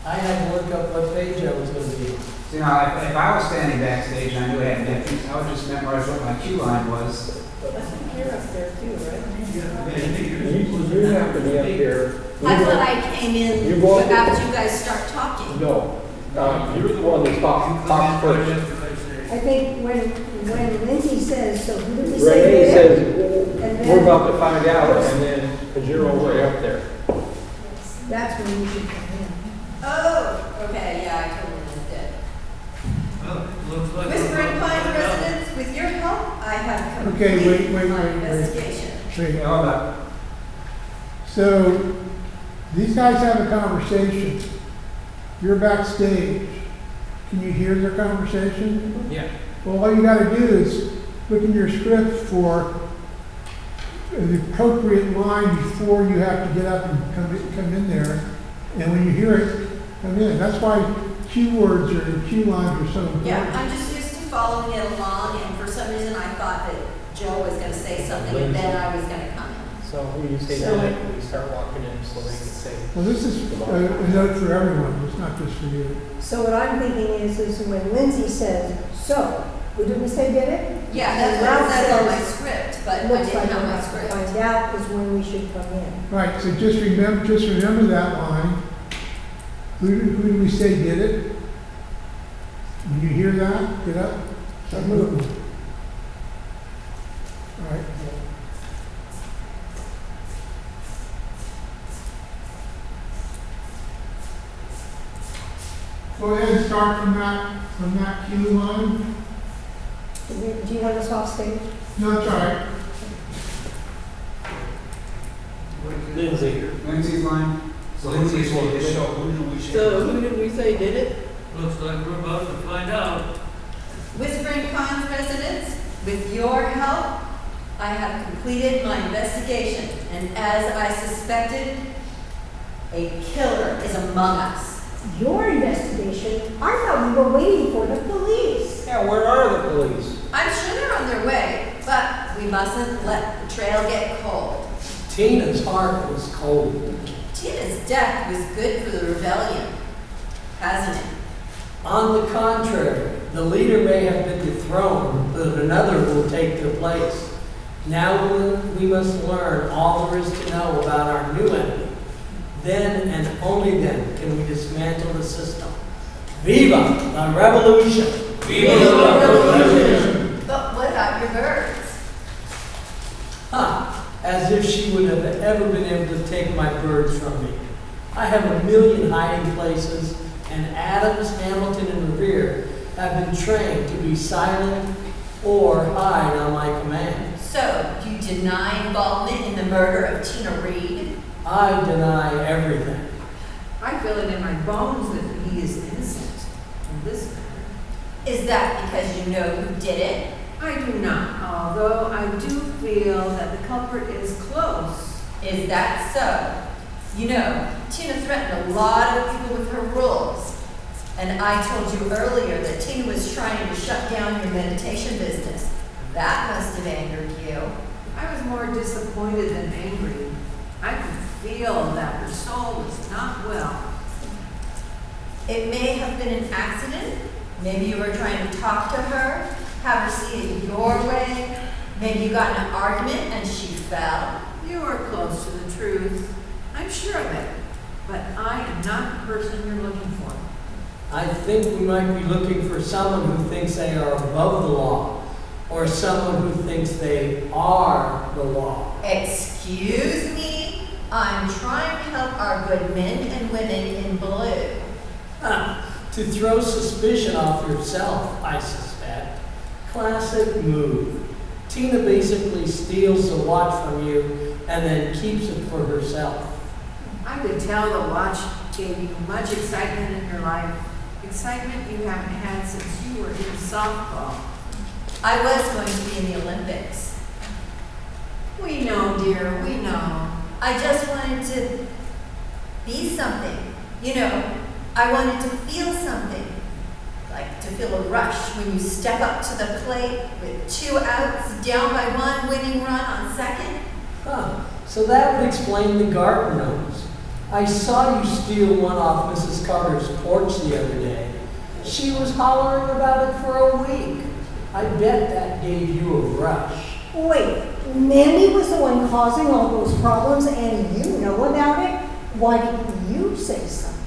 I had to look up what page I was going to be. So, you know, if I was standing backstage and I knew I had nephews, I would just memorize what my cue line was. I think you're up there too, right? You have to be up here. I thought I came in You walked- after you guys start talking. No, you're the one that talks first. I think when Lindsay says, so who did we say Renee did it? says, And we're then- about to find out, and then, because you're all the way up there. That's when you should come in. Oh, okay, yeah, I totally missed it. Well, looks like. Whispering Pines residents, with your help, I have Okay, wait, complete my wait. investigation. Wait. Yeah, hold up. So, these guys have a conversation. You're backstage. Can you hear their conversation? Yeah. Well, all you gotta do is look in your script for the appropriate line before you have to get up and come in there. And when you hear it, come in. That's why cue words or cue lines are so important. Yeah, I'm just used to following it along, and for some reason I thought that Joe was gonna say something, and then I was gonna come in. So when you say So- that, we start walking in so they can say. Well, this is a note for everyone. It's not just for you. So what I'm thinking is when Lindsay says, so, who did we say did it? Yeah, that's what Ralph it says on my says, script, but I looks didn't like have we'll my have to script. find out is when we should come in. Right, so just remember that line. Who did we say did it? When you hear that, get up, start moving. All right. Go ahead and start from that cue line. Do you want us off stage? No, it's all right. Lindsay. Lindsay's line. So Lindsay's will show, who do we show? So who did we say did it? Looks like we're about to find out. Whispering Pines residents, with your help, I have completed my investigation, and as I suspected, a killer is among us. Your investigation? I thought we were waiting for the police. Yeah, where are the police? I'm sure they're on their way, but we mustn't let the trail get cold. Tina's heart was cold. Tina's death was good for the rebellion, hasn't it? On the contrary, the leader may have been dethroned, but another will take their place. Now we must learn all there is to know about our new enemy. Then and only then can we dismantle the system. Viva la revolution! Viva la revolution! But what about your birds? Ha! As if she would have ever been able to take my birds from me. I have a million hiding places, and Adams, Hamilton, and Revere have been trained to be silent or hide on my command. So, do you deny involvement in the murder of Tina Reed? I deny everything. I feel it in my bones that he is innocent in this matter. Is that because you know who did it? I do not, although I do feel that the culprit is close. Is that so? You know, Tina threatened a lot of people with her rules. And I told you earlier that Tina was trying to shut down your meditation business. That must have angered you. I was more disappointed than angry. I could feel that her soul was not well. It may have been an accident. Maybe you were trying to talk to her, have her see it your way. Maybe you got in an argument and she fell. You are close to the truth. I'm sure of it. But I am not the person you're looking for. I think we might be looking for someone who thinks they are above the law, or someone who thinks they are the law. Excuse me? I'm trying to help our good men and women in blue. To throw suspicion off yourself, I suspect. Classic move. Tina basically steals the watch from you and then keeps it for herself. I could tell the watch gave you much excitement in your life. Excitement you haven't had since you were in softball. I was going to be in the Olympics. We know, dear, we know. I just wanted to be something. You know, I wanted to feel something. Like to feel a rush when you step up to the plate with 2 outs, down by 1, winning run on second. So that would explain the garden gnomes. I saw you steal one off Mrs. Carter's porch the other day. She was hollering about it for a week. I bet that gave you a rush. Wait, Mandy was the one causing all those problems and you know about it? Why didn't you say something?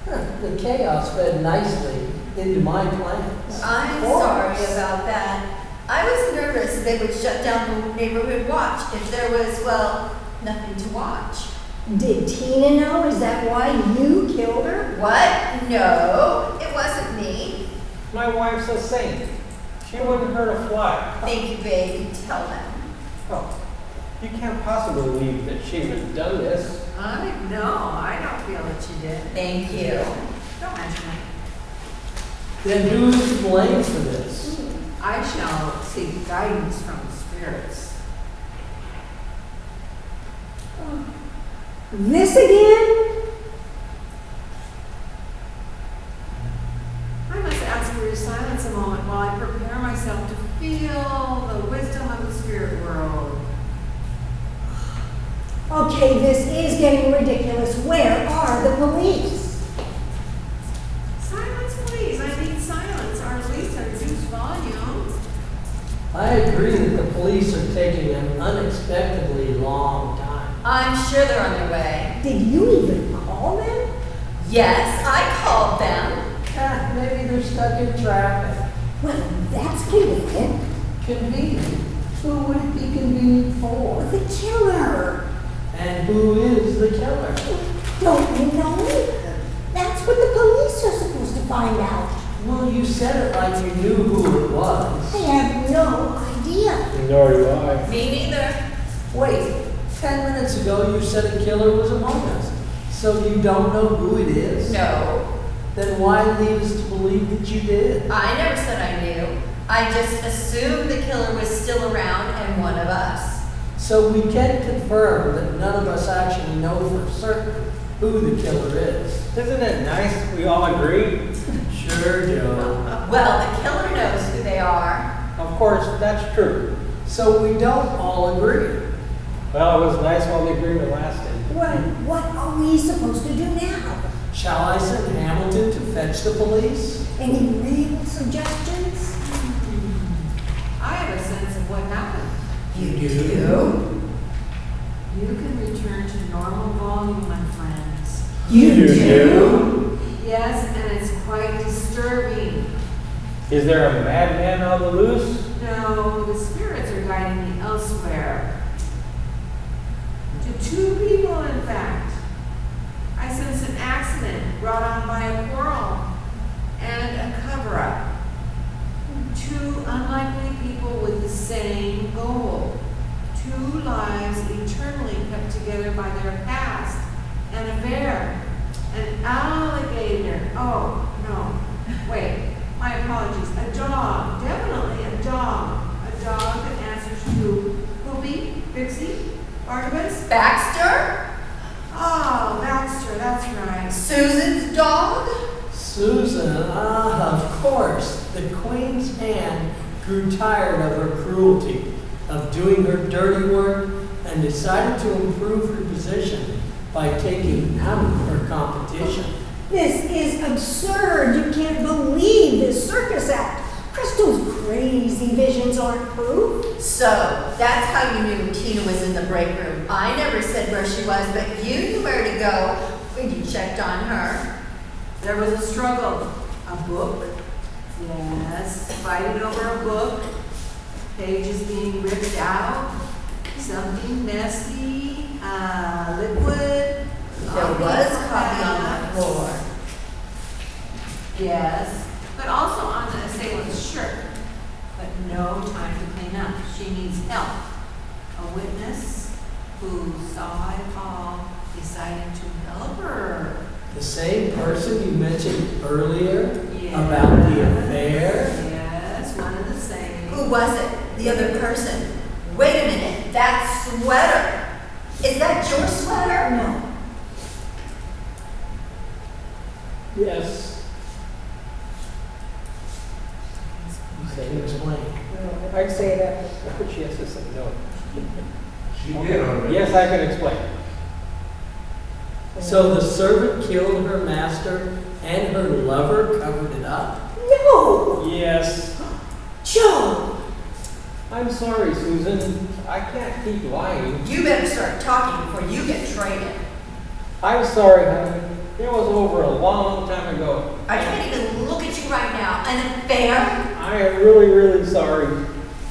The chaos fed nicely into my plans. I'm sorry about that. I was nervous they would shut down the neighborhood watch if there was, well, nothing to watch. Did Tina know? Is that why you killed her? What? No, it wasn't me. My wife's a saint. She wouldn't hurt a fly. Thank you, baby. Tell them. Oh, you can't possibly believe that she would have done this. No, I don't feel that she did. Thank you. Don't mention it. Then who's to blame for this? I shall seek guidance from the spirits. This again? I must ask for your silence a moment while I prepare myself to feel the wisdom of the spirit world. Okay, this is getting ridiculous. Where are the police? Silence, please. I need silence, or at least a reduced volume. I agree that the police are taking an unexpectedly long time. I'm sure they're on their way. Did you even call them? Yes, I called them. Maybe they're stuck in traffic. Well, that's convenient. Convenient? Who would it be convenient for? The killer. And who is the killer? Don't you know? That's what the police are supposed to find out. Well, you said it like you knew who it was. I have no idea. Nor do I. Me neither. Wait, 10 minutes ago you said a killer was among us. So you don't know who it is? No. Then why lead us to believe that you did? I never said I knew. I just assumed the killer was still around and one of us. So we can confirm that none of us actually know for certain who the killer is. Isn't it nice we all agree? Sure, Joe. Well, the killer knows who they are. Of course, that's true. So we don't all agree. Well, it was nice while the agreement lasted. Well, what are we supposed to do now? Shall I send Hamilton to fetch the police? Any real suggestions? I have a sense of what happened. You do? You can return to normal volume, my friends. You do? Yes, and it's quite disturbing. Is there a madman on the loose? No, the spirits are guiding me elsewhere. To two people, in fact. I sense an accident brought on by a quarrel and a cover-up. Two unlikely people with the same goal. Two lives eternally kept together by their past. An affair. An alligator. Oh, no. Wait. My apologies. A dog. Definitely a dog. A dog that answers to Poopy, Pixie, Barnabas. Baxter? Oh, Baxter. That's right. Susan's dog? Susan, of course. The Queen's hand grew tired of her cruelty, of doing her dirty work, and decided to improve her position by taking out her competition. This is absurd. You can't believe this circus act. Crystal's crazy visions aren't proof. So, that's how you knew Tina was in the break room. I never said where she was, but you knew where to go when you checked on her. There was a struggle. A book. Yes, fighting over a book. Pages being ripped out. Something messy. Liquid. There was coffee on the floor. Yes, but also on the assailant's shirt. But no time to clean up. She needs help. A witness who saw it all decided to help her. The same person you mentioned earlier Yes. about the affair? Yes, one and the same. Who was it? The other person. Wait a minute, that sweater. Is that your sweater? No. Yes. Say and explain. I'd say that, but she has to say no. She did already. Yes, I can explain. So the servant killed her master and her lover covered it up? No! Yes. Joe! I'm sorry, Susan. I can't keep lying. You better start talking before you get traded. I'm sorry, honey. It was over a long time ago. I can't even look at you right now. An affair? I am really, really sorry.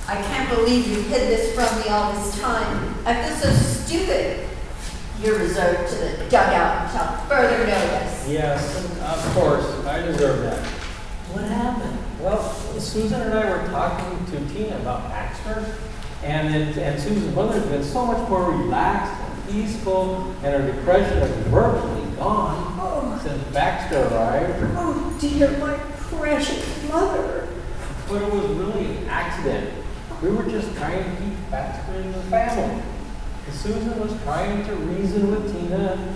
I can't believe you hid this from me all this time. I feel so stupid. You're reserved to the dugout until further notice. Yes, of course. I deserve that. What happened? Well, Susan and I were talking to Tina about Baxter, and Susan's mother has been so much more relaxed and peaceful, and her depression is virtually gone since Baxter arrived. Oh dear, my precious mother. But it was really an accident. We were just trying to keep Baxter in the family. And Susan was trying to reason with Tina.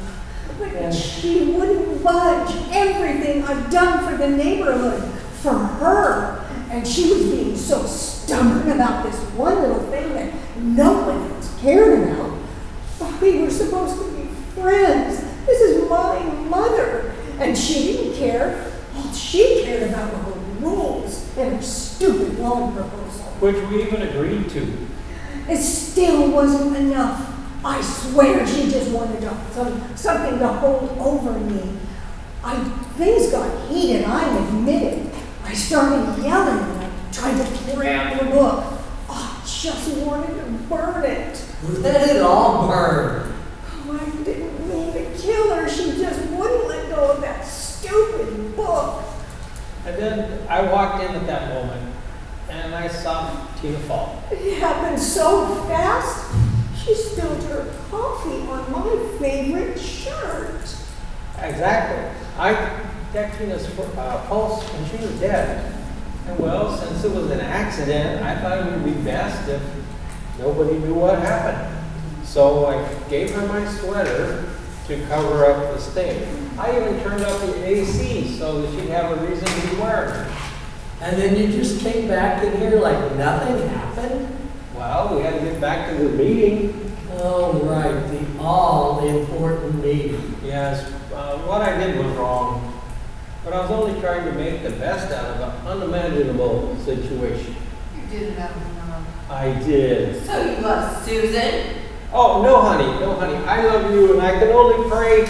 But she wouldn't budge. Everything I've done for the neighborhood for her. And she was being so stubborn about this one little thing that no one else cared about. But we were supposed to be friends. This is my mother. And she didn't care. All she cared about were her rules and her stupid loan proposal. Which we even agreed to. It still wasn't enough. I swear she just wanted something to hold over me. Things got heated, I admit it. I started yelling and I tried to grab the book. I just wanted to burn it. Let it all burn. Oh, I didn't mean to kill her. She just wouldn't let go of that stupid book. And then I walked in at that moment, and I saw Tina fall. It happened so fast. She spilled her coffee on my favorite shirt. Exactly. I checked Tina's pulse, and she was dead. And well, since it was an accident, I thought it would be best if nobody knew what happened. So I gave her my sweater to cover up the stain. I even turned up the AC so that she'd have a reason to be wearing it. And then you just came back in here like nothing happened? Well, we had to get back to the meeting. Oh, right, the all-important meeting. Yes, what I did was wrong. But I was only trying to make the best out of an unimaginable situation. You did that one. I did. So you love Susan? Oh, no, honey, no, honey. I love you, and I can only pray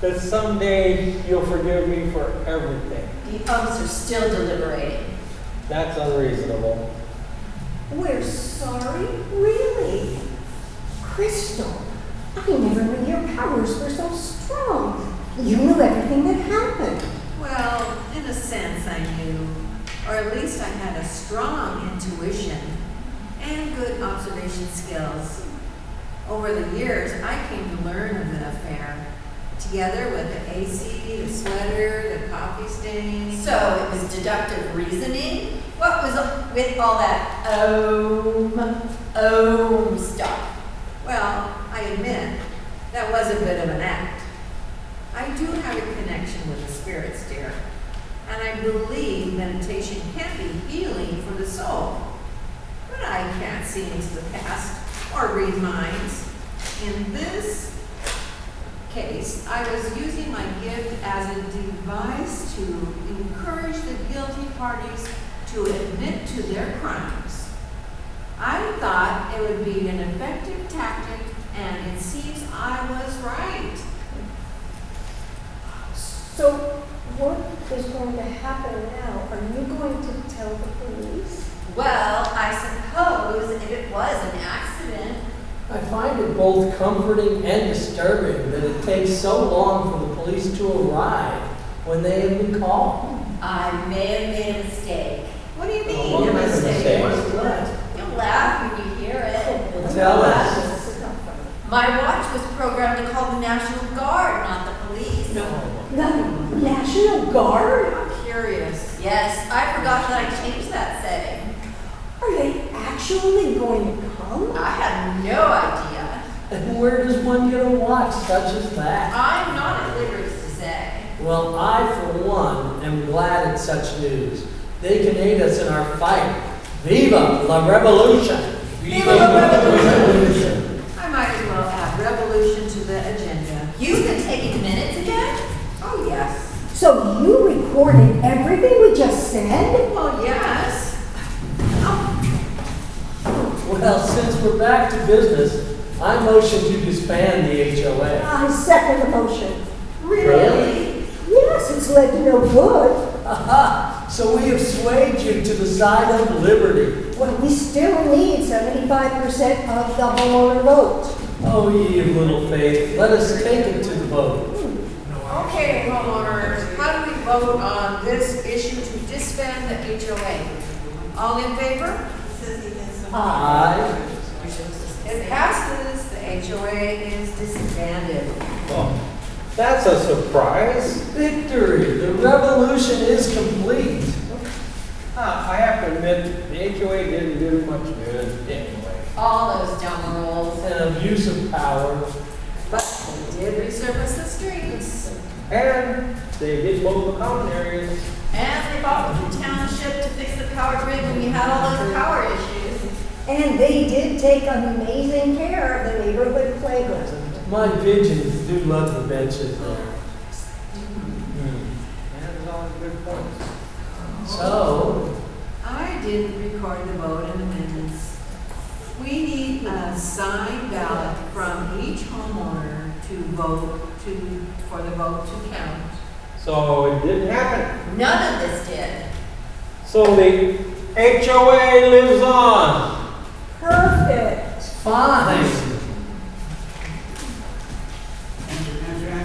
that someday you'll forgive me for everything. The umps are still deliberating. That's unreasonable. We're sorry? Really? Crystal, I never knew your powers were so strong. You knew everything that happened. Well, in a sense I knew, or at least I had a strong intuition and good observation skills. Over the years, I came to learn of the affair, together with the AC, the sweater, the coffee stain. So it was deductive reasoning? What was with all that stuff? Well, I admit, that was a bit of an act. I do have a connection with the spirits, dear, and I believe meditation can be healing for the soul. But I can't see into the past or read minds. In this case, I was using my gift as a device to encourage the guilty parties to admit to their crimes. I thought it would be an effective tactic, and it seems I was right. So what is going to happen now? Are you going to tell the police? Well, I suppose if it was an accident. I find it both comforting and disturbing that it takes so long for the police to arrive when they have been called. I may have made a mistake. What do you mean, What a kind of mistake? What? You'll laugh when you hear it. Well, tell us. My watch was programmed to call the National Guard, not the police. The National Guard? I'm curious. Yes, I forgot that I changed that setting. Are they actually going to come? I had no idea. And where does one get a watch such as that? I'm not at liberty to say. Well, I, for one, am glad it's such news. They can aid us in our fight. Viva la revolution! Viva la revolution! I might as well add revolution to the agenda. You've been taking minutes again? Oh, yes. So you recorded everything we just said? Well, yes. Well, since we're back to business, I motion to disband the HOA. I second the motion. Really? Yes, it's led to no good. Aha! So we have swayed you to the side of liberty. Well, we still need 75% of the homeowner vote. Oh, ye of little faith, let us take it to the vote. Okay, homeowners, how do we vote on this issue to disband expand the HOA. All in favor? Aye. It passes, the HOA is disbanded. Oh, that's a surprise. Victory, the revolution is complete. I have to admit, the HOA didn't do much good anyway. All those dumb rules. And abuse of power. But they did resurface the streets. And they did mow the common areas. And they bought the township to fix the power grid when we had all those power issues. And they did take amazing care of the neighborhood playground. My pigeons do love the benches there. And all the good points. So, I didn't record the vote in the minutes. We need a signed ballot from each homeowner to vote for the vote to count. So it didn't happen. None of this did. So the HOA lives on. Perfect. fine.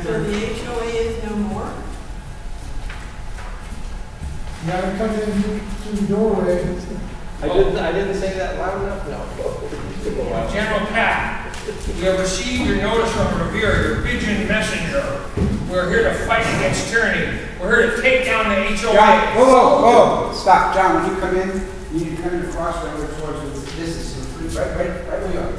So the HOA is no more? You gotta come in through the doorway. I didn't say that loud enough? No. General Pat, you have received your notice from Revere, your pigeon messenger. We're here to fight against tyranny. We're here to take down the HOA. John, whoa, stop, John, when you come in, you need to come in across right towards this is right where you are.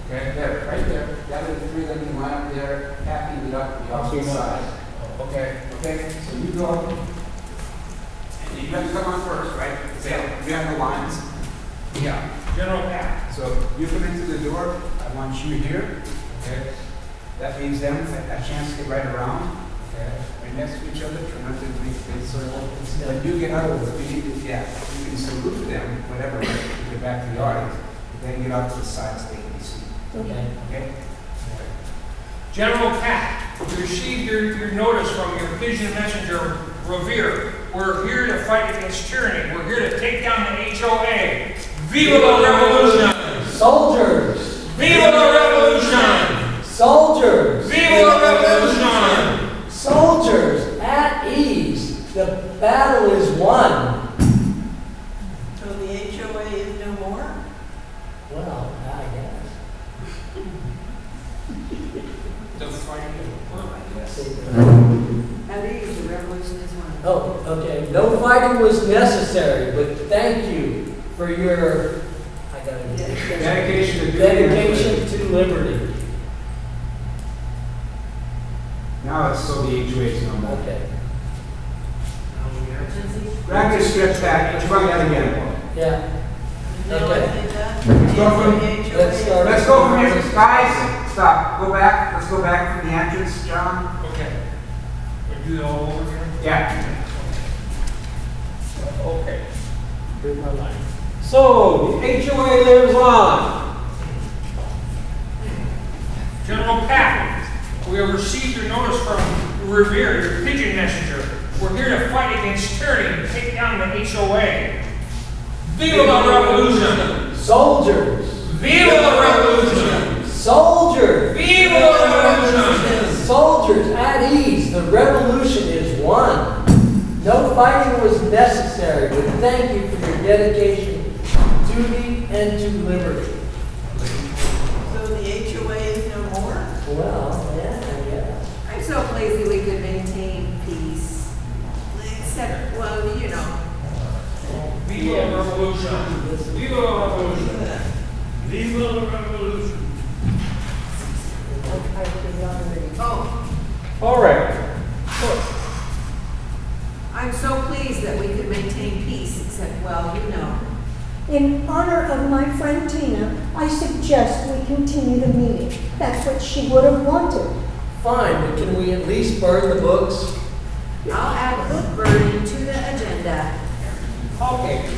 Okay, there, right there. Gather the three of them in line up there, packing it up, the opposite side. Okay. Okay, so you go, and you have to come on first, right? You have the lines. Yeah. General Pat. So you come into the door, I want you here. Okay. That means them a chance to get right around. Okay. Right next to each other, try not to make a big circle. When you get out of the, you can salute them, whatever, right, to get back to the audience. Then get out to the sides, they can see. Okay. Okay? General Pat, we received your notice from your pigeon messenger, Revere. We're here to fight against tyranny. We're here to take down the HOA. Viva la Revolution! Soldiers! Viva la Revolution! Soldiers! Viva la Revolution! Soldiers, at ease. The battle is won. So the HOA is no more? Well, I guess. The fighting is over, I guess. At ease, the revolution is won. Oh, okay. No fighting was necessary, but thank you for your Dedication to duty. dedication to liberty. Now it's so the HOA is no more. Okay. Grab your script back, let's run that again. Yeah. No, I Okay. think that. Let's go from, Let's start. let's go from here, guys, stop, go back, let's go back from the entrance, John. Okay. We do it all over again? Yeah. Okay. Here's my line. So, the HOA lives on. General Pat, we have received your notice from Revere, your pigeon messenger. We're here to fight against tyranny and take down the HOA. Viva la Revolution! Soldiers! Viva la Revolution! Soldiers! Viva la Revolution! Soldiers, at ease. The revolution is won. No fighting was necessary, but thank you for your dedication to duty and to liberty. So the HOA is no more? Well, yeah, I guess. I'm so pleased that we could maintain peace. Except, well, you know. Viva la Revolution! Viva la Revolution! Viva la Revolution! Oh, All right. I'm so pleased that we could maintain peace, except, well, you know. In honor of my friend Tina, I suggest we continue the meeting. That's what she would have wanted. Fine, but can we at least burn the books? I'll add book burning to the agenda. Okay.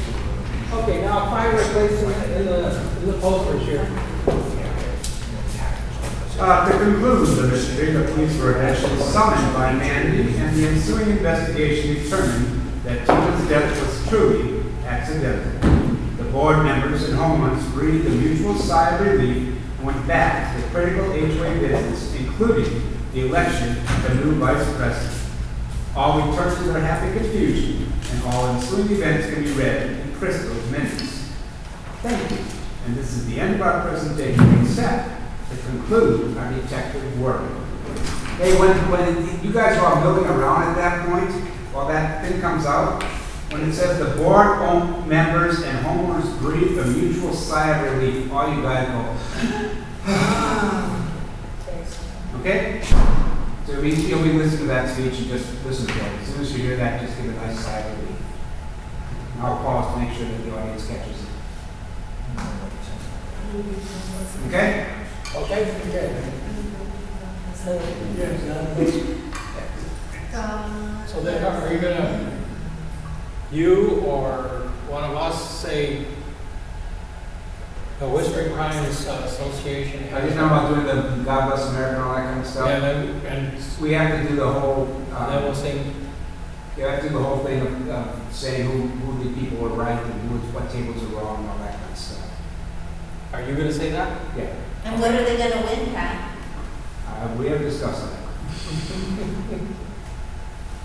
Okay, now find my place in the posters here. To conclude the mystery, the police were actually summoned by Mandy, and the ensuing investigation determined that Tina's death was truly accidental. The board members and homeowners breathed a mutual sigh of relief and went back to the critical HOA business, including the election of a new vice president. All returned to their happy confusion and all ensuing events can be read in Crystal's minutes. Thank you. And this is the end of our presentation, except to conclude our detective work. Hey, when you guys are all milling around at that point, while that thing comes out, when it says the board members and homeowners breathe a mutual sigh of relief, all you guys go, okay? So you'll be listening to that speech and just listen to it. As soon as you hear that, just give a nice sigh of relief. And I'll pause to make sure that the audience catches it. Okay? Okay, okay. So then are you gonna, you or one of us say the Whispering Pines Association? Are you talking about doing the God Bless America and all that kind of stuff? Yeah, and we have to do the whole. Then we'll sing. You have to do the whole thing of saying who the people were right and what tables are wrong and all that kind of stuff. Are you gonna say that? Yeah. And what are they gonna win, Pat? We have discussed that.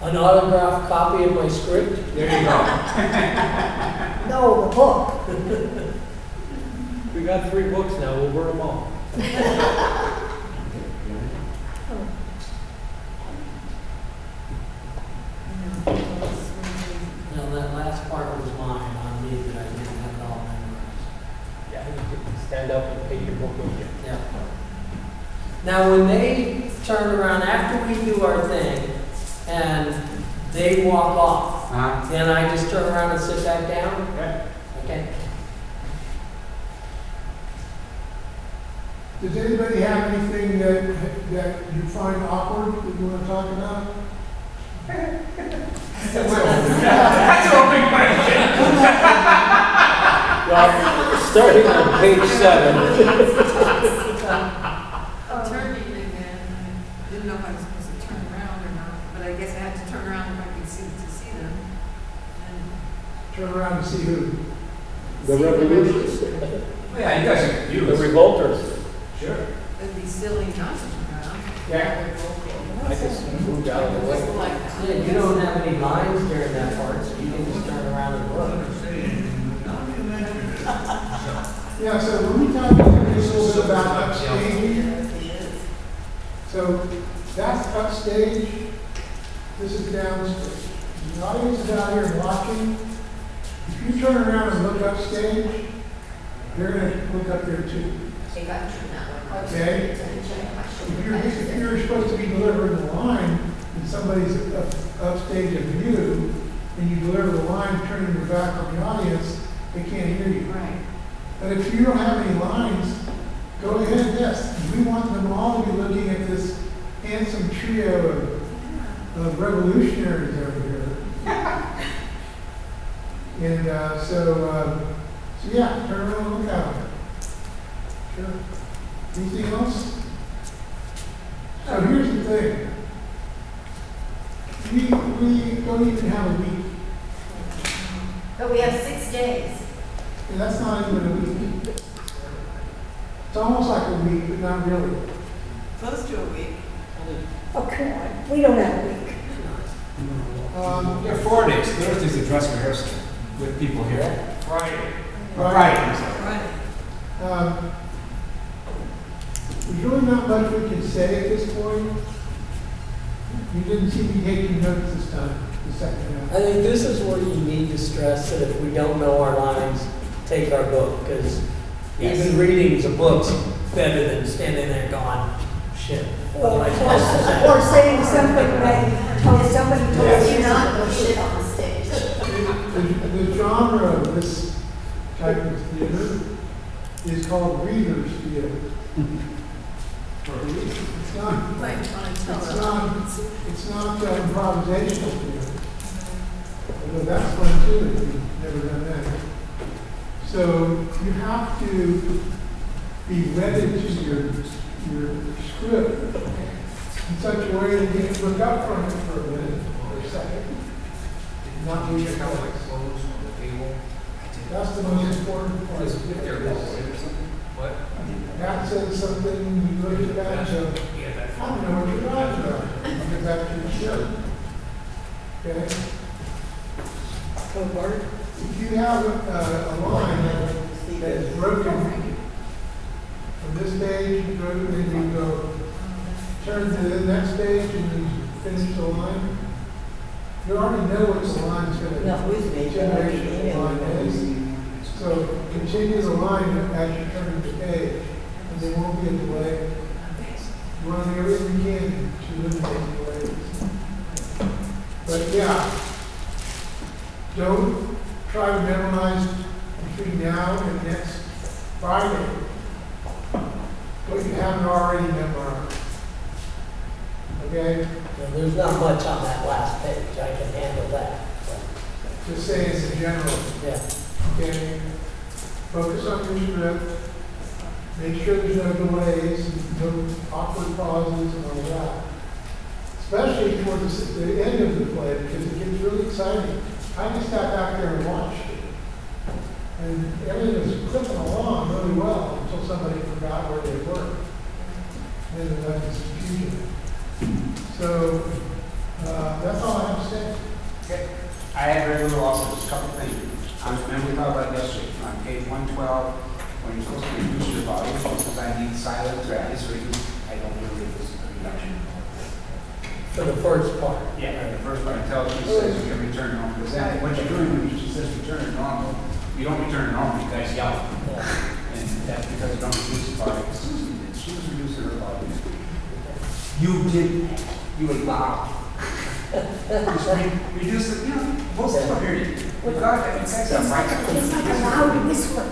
An autographed copy of my script? There you go. No, the book. We got 3 books now, we'll burn them all. No, that last part was mine on me that I didn't have it all memorized. Yeah, you can stand up and take your book with you. Yeah. Now, when they turn around, after we do our thing, and they walk off, then I just turn around and sit back down? Okay. Okay. Does anybody have anything that you find awkward that you want to talk about? That's a big question. Well, starting on page 7. Turning again, I didn't know if I was supposed to turn around or not, but I guess I had to turn around if I could see them. And Turn around and see who? The revolution. Yeah, you guys are confused. The revolters. Sure. it'd be silly not to turn around. Yeah. I just moved out of the way. Yeah, you don't have any lines during that part, so you can just turn around and look. Yeah, so when we talk about this a little bit about upstage, so that's upstage, this is downstage. The audience is out here watching. If you turn around and look upstage, they're going to look up there too. Okay? If you're supposed to be delivering the line and somebody's upstage of you, and you deliver the line turning your back on the audience, they can't hear you. Right. But if you don't have any lines, go ahead, yes. We want them all to be looking at this handsome trio of revolutionaries over here. And so yeah, turn around and look at them. Sure. Anything else? So here's the thing. We don't even have a week. But we have 6 days. And that's not even a week. It's almost like a week, but not really. Close to a week. Oh, come on, we don't have a week. There are 4 days. Thursday's a dress rehearsal with people here. Friday. Friday. There's really not much we can say at this point. You didn't see me taking notes this time, the second half. I think this is where you need to stress that if we don't know our lines, take our book, because even reading the book's better than standing there going, shit, what am I supposed to say? Or saying something that somebody told you not not go to shit on the stage. The genre of this type of theater is called reader's theater. It's not improvisational theater. Although that's fun too if you've never done that. So you have to be wedded to your script in such a way that you can look up from it for a minute or a second. Not lose your color. That's the most important part. What? Pat says something, you look at that and go, I don't know what you're talking about. You get back to your show. Okay? Oh, Bart? If you have a line that is broken from this stage, you go, then you go, turn to the next stage and you finish the line, you already know what the line's gonna, Not with me, but generation of the email line me. is. So continue the line as you turn the page, and there won't be a delay. You want to do everything you can to eliminate delays. But yeah, don't try to memorize between now and next Friday what you haven't already memorized. Okay? And there's not much on that last page, I can handle that. Just saying it's in general. Yeah. Okay? Focus on your script. Make sure there's no delays, no awkward pauses and all that. Especially towards the end of the play, because it gets really exciting. I just got back there and watched it. And everything was clicking along really well until somebody forgot where they were. And then there was confusion. So, that's all I have to say. Okay. I had very little also, just a couple things. Remember we talked about yesterday, on page 112, when you're supposed to reduce your volume, because I need silence or at this reason, I don't really get this reduction. For the first part. Yeah, the first part tells you, says you can return normal. Because then what you're doing when she says return to normal, you don't return to normal, you guys yell. And that's because you don't reduce the volume. Susan did, she was reducing her volume. You did that. You allowed. Reduce it, you know, most people hear you. You got that, you guys have mics. It's like a loud whisper.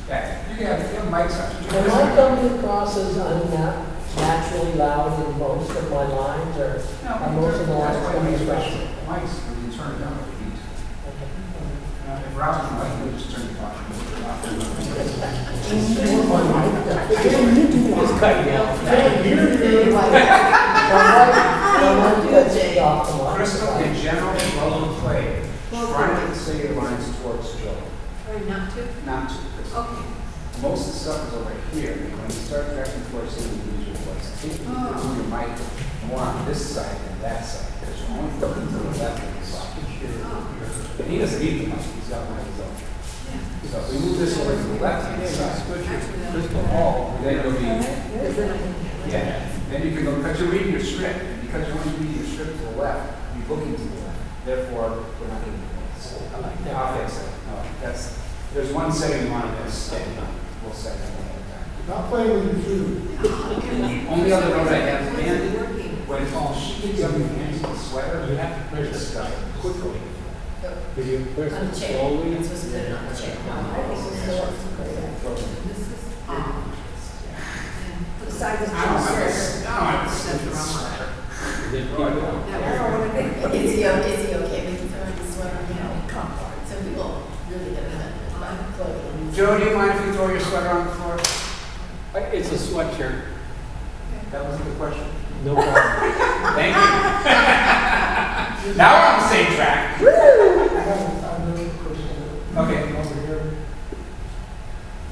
Yeah, you can have mics on. Am I coming across as I'm not naturally loud in most of my lines, or are most of the lines coming across? Mics, when you turn it down, it beats. If Rob's on mic, you'll just turn it off. It's cutting out. Crystal, in general, while you play, try to say your lines towards Joe. Try not to? Not to, Crystal. Okay. Most of the stuff is over here. When you start directing towards him, you lose your voice. I think you can do your mic more on this side than that side. Because you're only looking to the left of the side. And he doesn't need the mic, he's got one of his own. So if we move this over to the left hand side, crystal ball, then it'll be, yeah. Then you can go, because you're reading your script, and because you're only reading your script to the left, you're looking to the left. Therefore, we're not getting the voice. I'll fix it. No, that's, there's one setting you want to stay. We'll set that another time. Not playing with your food. The only other note I have, Dan, when she gets up and hands the sweater, You have to push this this stuff guy. quickly. Could you push On the it chair. slowly? I'm supposed to put it on the chair. Besides the I don't juicer. have to sit the sweater. Is it people? Is he okay with you throwing the sweater, you know, comfort? Some people really get offended by clothing. Joe, do you mind if you throw your sweater on the floor? It's a sweatshirt. That wasn't the question. No problem. Thank you. Now we're on the same track. I have another question. Okay. Over here.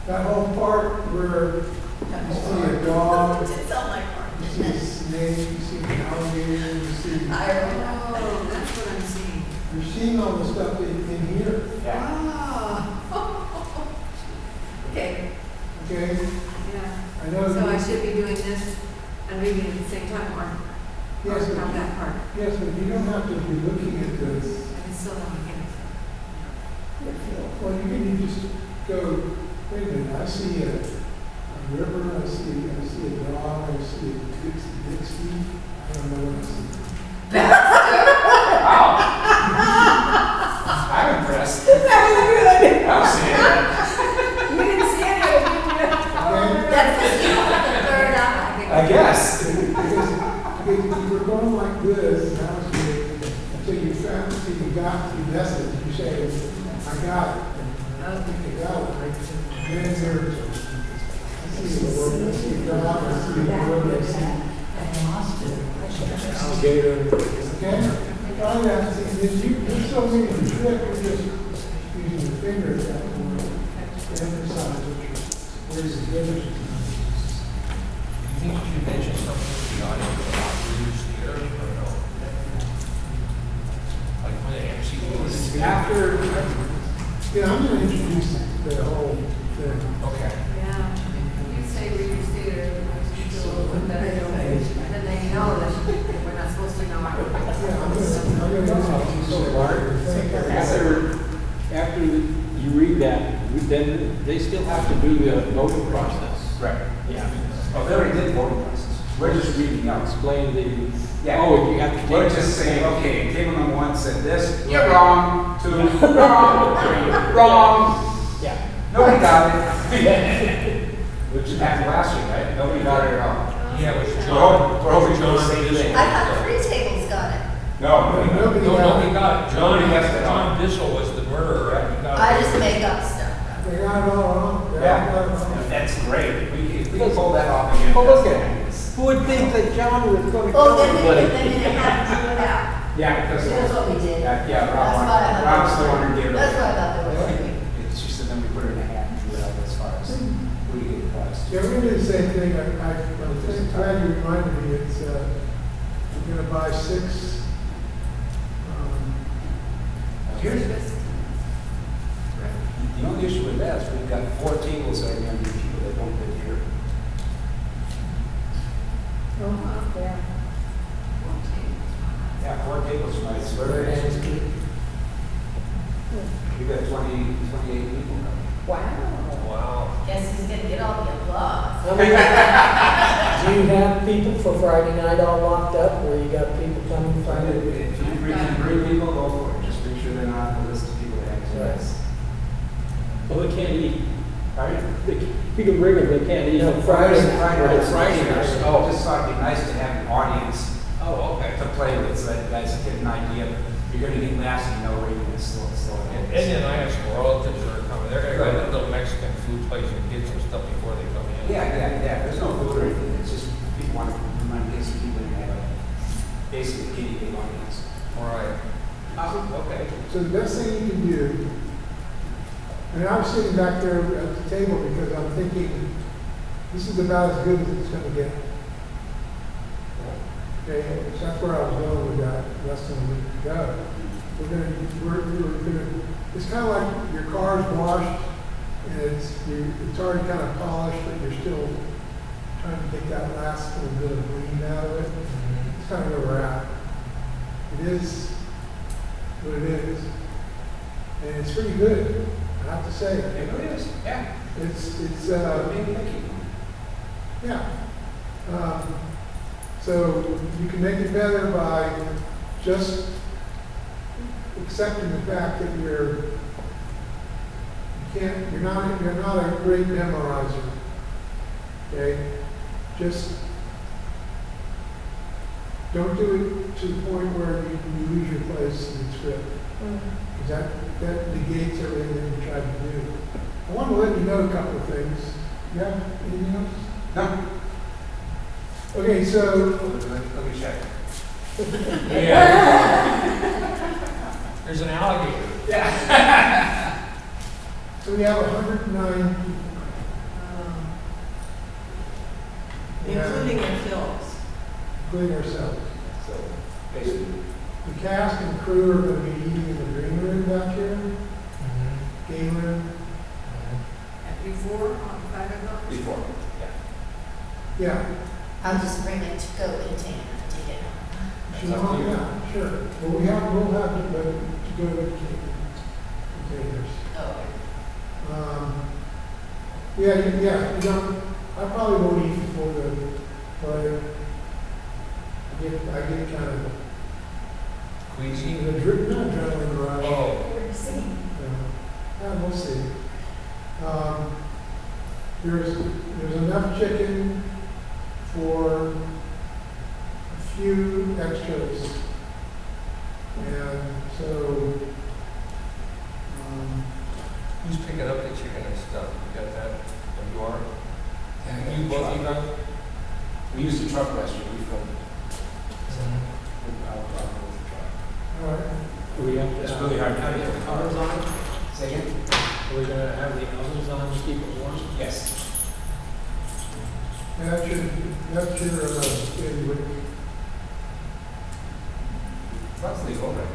That whole part where you see a dog, It's all my part. you see a snake, you see an alligator, you see, Oh, that's what I'm seeing. you're seeing all the stuff in here, Ah. Okay, okay? yeah. I know. So I you- should be doing this and reading at the same time, or Yes, but have that part? yes, but you don't have to be looking at this. I can still have it. Well, you just go, wait a minute, I see a river, I see a dog, I see a Dixie, I don't know what I see. Wow. I'm impressed. That was good. I'm seeing that. You didn't see any of it, did you? Okay? That's because you have the third eye. I guess. Because you were going like this, and I was here, until you found, until you got the message, you say, I got it. I think I got it. And then there's, I see the word, I see a dog, I see a bird, I see. Alligator. Okay? Oh, yeah, see, there's so many tricks, you're just using your finger at that point to emphasize what you're, where's the difference. You think you mentioned something to the audience about reduce the earth or no? Like when the MC was. Yeah, after, Yeah, I'm gonna introduce the whole thing. okay. Yeah, you say Reader's Theater, it's a little bit better, and then they know that we're not supposed to know. Yeah, I'm gonna introduce it. After you read that, then they still have to do the voting process. Right. Yeah. Oh, they already did voting process. We're just reading out. Explain the, Yeah. oh, you have to We're take. just saying, okay, table number one said this, you're wrong, two, wrong, three, wrong. Yeah. Nobody got it. Which happened last year, right? Nobody got it at all. Yeah, it was We're John. hoping for the John same Bissell. thing. I thought three tables got it. No, nobody got it. Nobody No, got nobody it. got it. John, Nobody guessed it. John Bissell was the murderer, right? He got I it. just make up stuff. They got it all wrong. They all Yeah, got it wrong. that's great. We can pull that off again. Oh, look at it. Who would think that John was going to Oh, kill then we everybody? have to do it out. Yeah, because. That's what we did. Yeah, That's why I thought Rob's they the were- one who gave it. That's why I thought they were working. It's just that then we put it in a hat and do it out as far as who to get the prize. Yeah, we're gonna do the same thing. I'm glad you reminded me. It's, we're gonna buy 6, Here's the only issue with that is we've got 4 tables that are going to be people that won't live here. Yeah. Yeah, 4 tables from my swear. We got 28 people now. Wow. Guess who's gonna get all the applause? How many, do you have people for Friday night all locked up, or you got people coming Friday? If you bring people, go for it. Just make sure they're not on the list of people that have tickets. Well, they can't eat. Right? You can bring them, they can't eat. No, Friday. Friday night. Oh, just thought it'd be nice to have an audience Oh, okay. to play with, so that you guys get an idea. You're gonna get laughs and you know where you're gonna slow it And then I have some relatives that are coming. They're gonna go to that little Mexican food place and get some stuff before they come in. Yeah. There's no food or anything. It's just people want to remind some people and have a basically kitty game audience. All right. Okay. So the best thing you can do, and I'm sitting back there at the table because I'm thinking, this is about as good as it's gonna get. Okay, so that's where I was going with that, less than a week ago. We're gonna, it's kind of like your car's washed, and it's already kind of polished, but you're still trying to get that last little bit of gleam out of it. It's kind of where we're at. It is what it is. And it's pretty good, I have to say. It really is. Yeah. It's Thank you. yeah. So you can make it better by just accepting the fact that you're not a great memorizer. Okay? Just don't do it to the point where you lose your place in the script. Because that negates everything that you tried to do. I want to let you know a couple of things. Yeah, anything else? No. Okay, so Let me check. Yeah. There's an alligator. Yeah. so we have 109 people. Including ourselves. Including ourselves. So basically, The cast and crew are going to be eating in the green room back here, game room. Before, on 5 o'clock? before. Yeah. Yeah, I'll just bring it to go container and take it home. sure, yeah, sure. Well, we'll have to go to containers. Oh. Yeah, you don't, I probably won't eat before the play. I get kind of Queasy. not adrenaline rush. Oh. Yeah, we'll see. There's enough chicken for a few extras. And so, Who's picking up the chicken and stuff? You got that? Oh, you are? Yeah, You both, you got? We used the truck last year. We filled it. I'll go with the truck. all right. We have It's really hard to get the ovens cars. on? Say again? Are we gonna have the ovens on to keep it warm? Yes. That's your daily week. That's legal, right?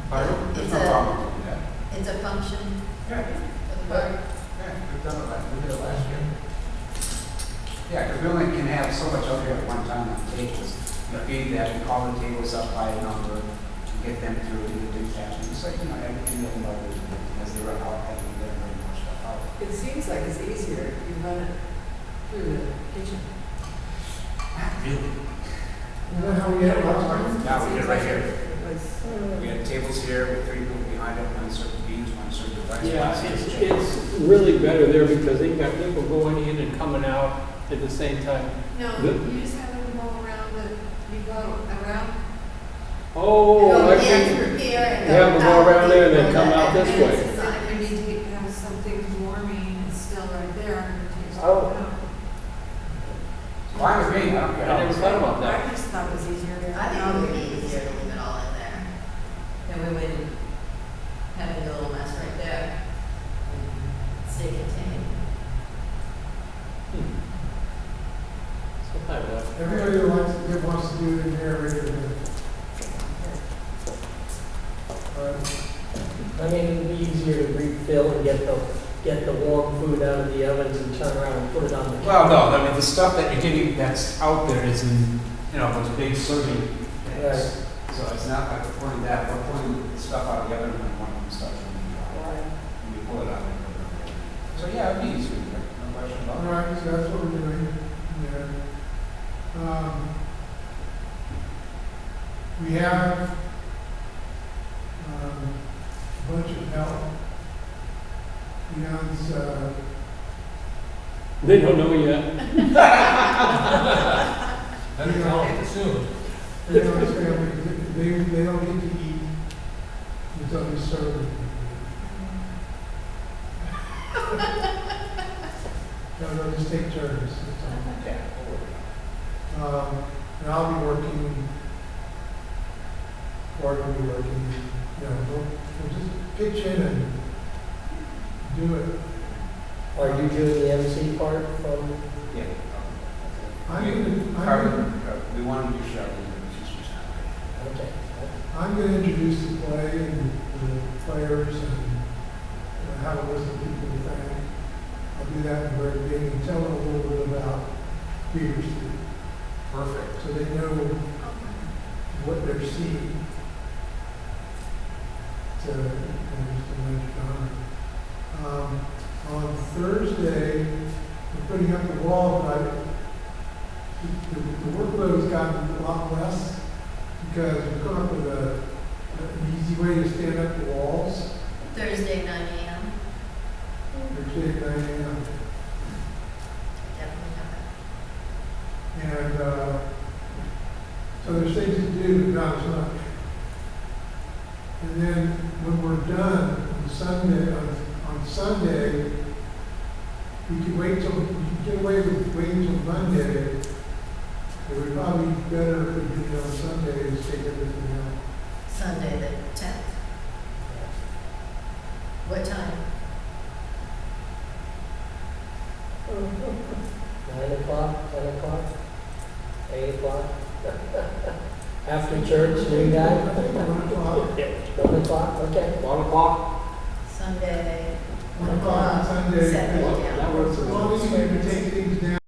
Pardon? It's no a, problem with that. it's a function Yeah, of the park. yeah, we've done it we did it last year. Yeah, because we only can have so much up here at one time on tables. You feed that, we call the tables up by a number, and get them through, and get the captions. It's like, everything that we as they run out, and we get very more stuff out. It seems like it's easier if you run it through the kitchen. Really? You know how we had it last time? Yeah, we did it right here. It was, We had tables here with 3 people behind it, one served beans, one served the rice. Yeah, one served it's, chicken. it's really better there because they've got people going in and coming out at the same time. No, The- you just have them go around you go around. Oh, Go I in think, through here and yeah, we'll go out around there and then the- come out this and way. it's not- If you need to have something warming, it's still right there under the table. Oh. Fine with me, I don't care. I never thought about that. I just thought it was easier to. I think it would be easier to leave it all in there. Then we wouldn't have a little mess right there. Stay contained. Sometime left. Everybody that wants to do it in there, regularly. I mean, it'd be easier to refill and get the warm food out of the ovens and turn around and put it on the. Well, no, I mean, the stuff that you're getting that's out there is in, those big serving things. Right. So it's not like we're pulling that, we're pulling the stuff out of the oven and one of the stuff from the and we pull it out. So yeah, it'd be easier, no question All about it. right, so that's what we're doing. Yeah. We have a bunch of help. Leon's, They don't know yet. Better tell them soon. Leon's family, they don't get to eat until we serve them. No, they'll just take turns. That's all. And I'll be working, or will be working, we'll just pitch in and do it. Are you doing the MC part from? Yeah. I'm We want to do Shelby, but she's just not Okay. gonna introduce the play and the players and have a list of people to thank. I'll do that in the very beginning and tell them a little bit about Beaver Street. Perfect. So they know what they're seeing. To, just to mention on Thursday, we're putting up the wall, but the workload has gotten a lot less because we've come up with an easy way to stand up the walls. Thursday, 9 a.m. Thursday at 9 a.m. Definitely have that. And so there's things to do, but not as much. And then when we're done on Sunday, we could wait till, we could get away with waiting till Monday. It would probably be better if we did it on Sunday and take everything out. Sunday, the 10th. What time? 9 o'clock, 10 o'clock, 8 o'clock? After church, noon time? 1 o'clock. 1 o'clock, okay. 1 o'clock? Sunday. 1 o'clock on Sunday. Seven, As yeah. long as you can take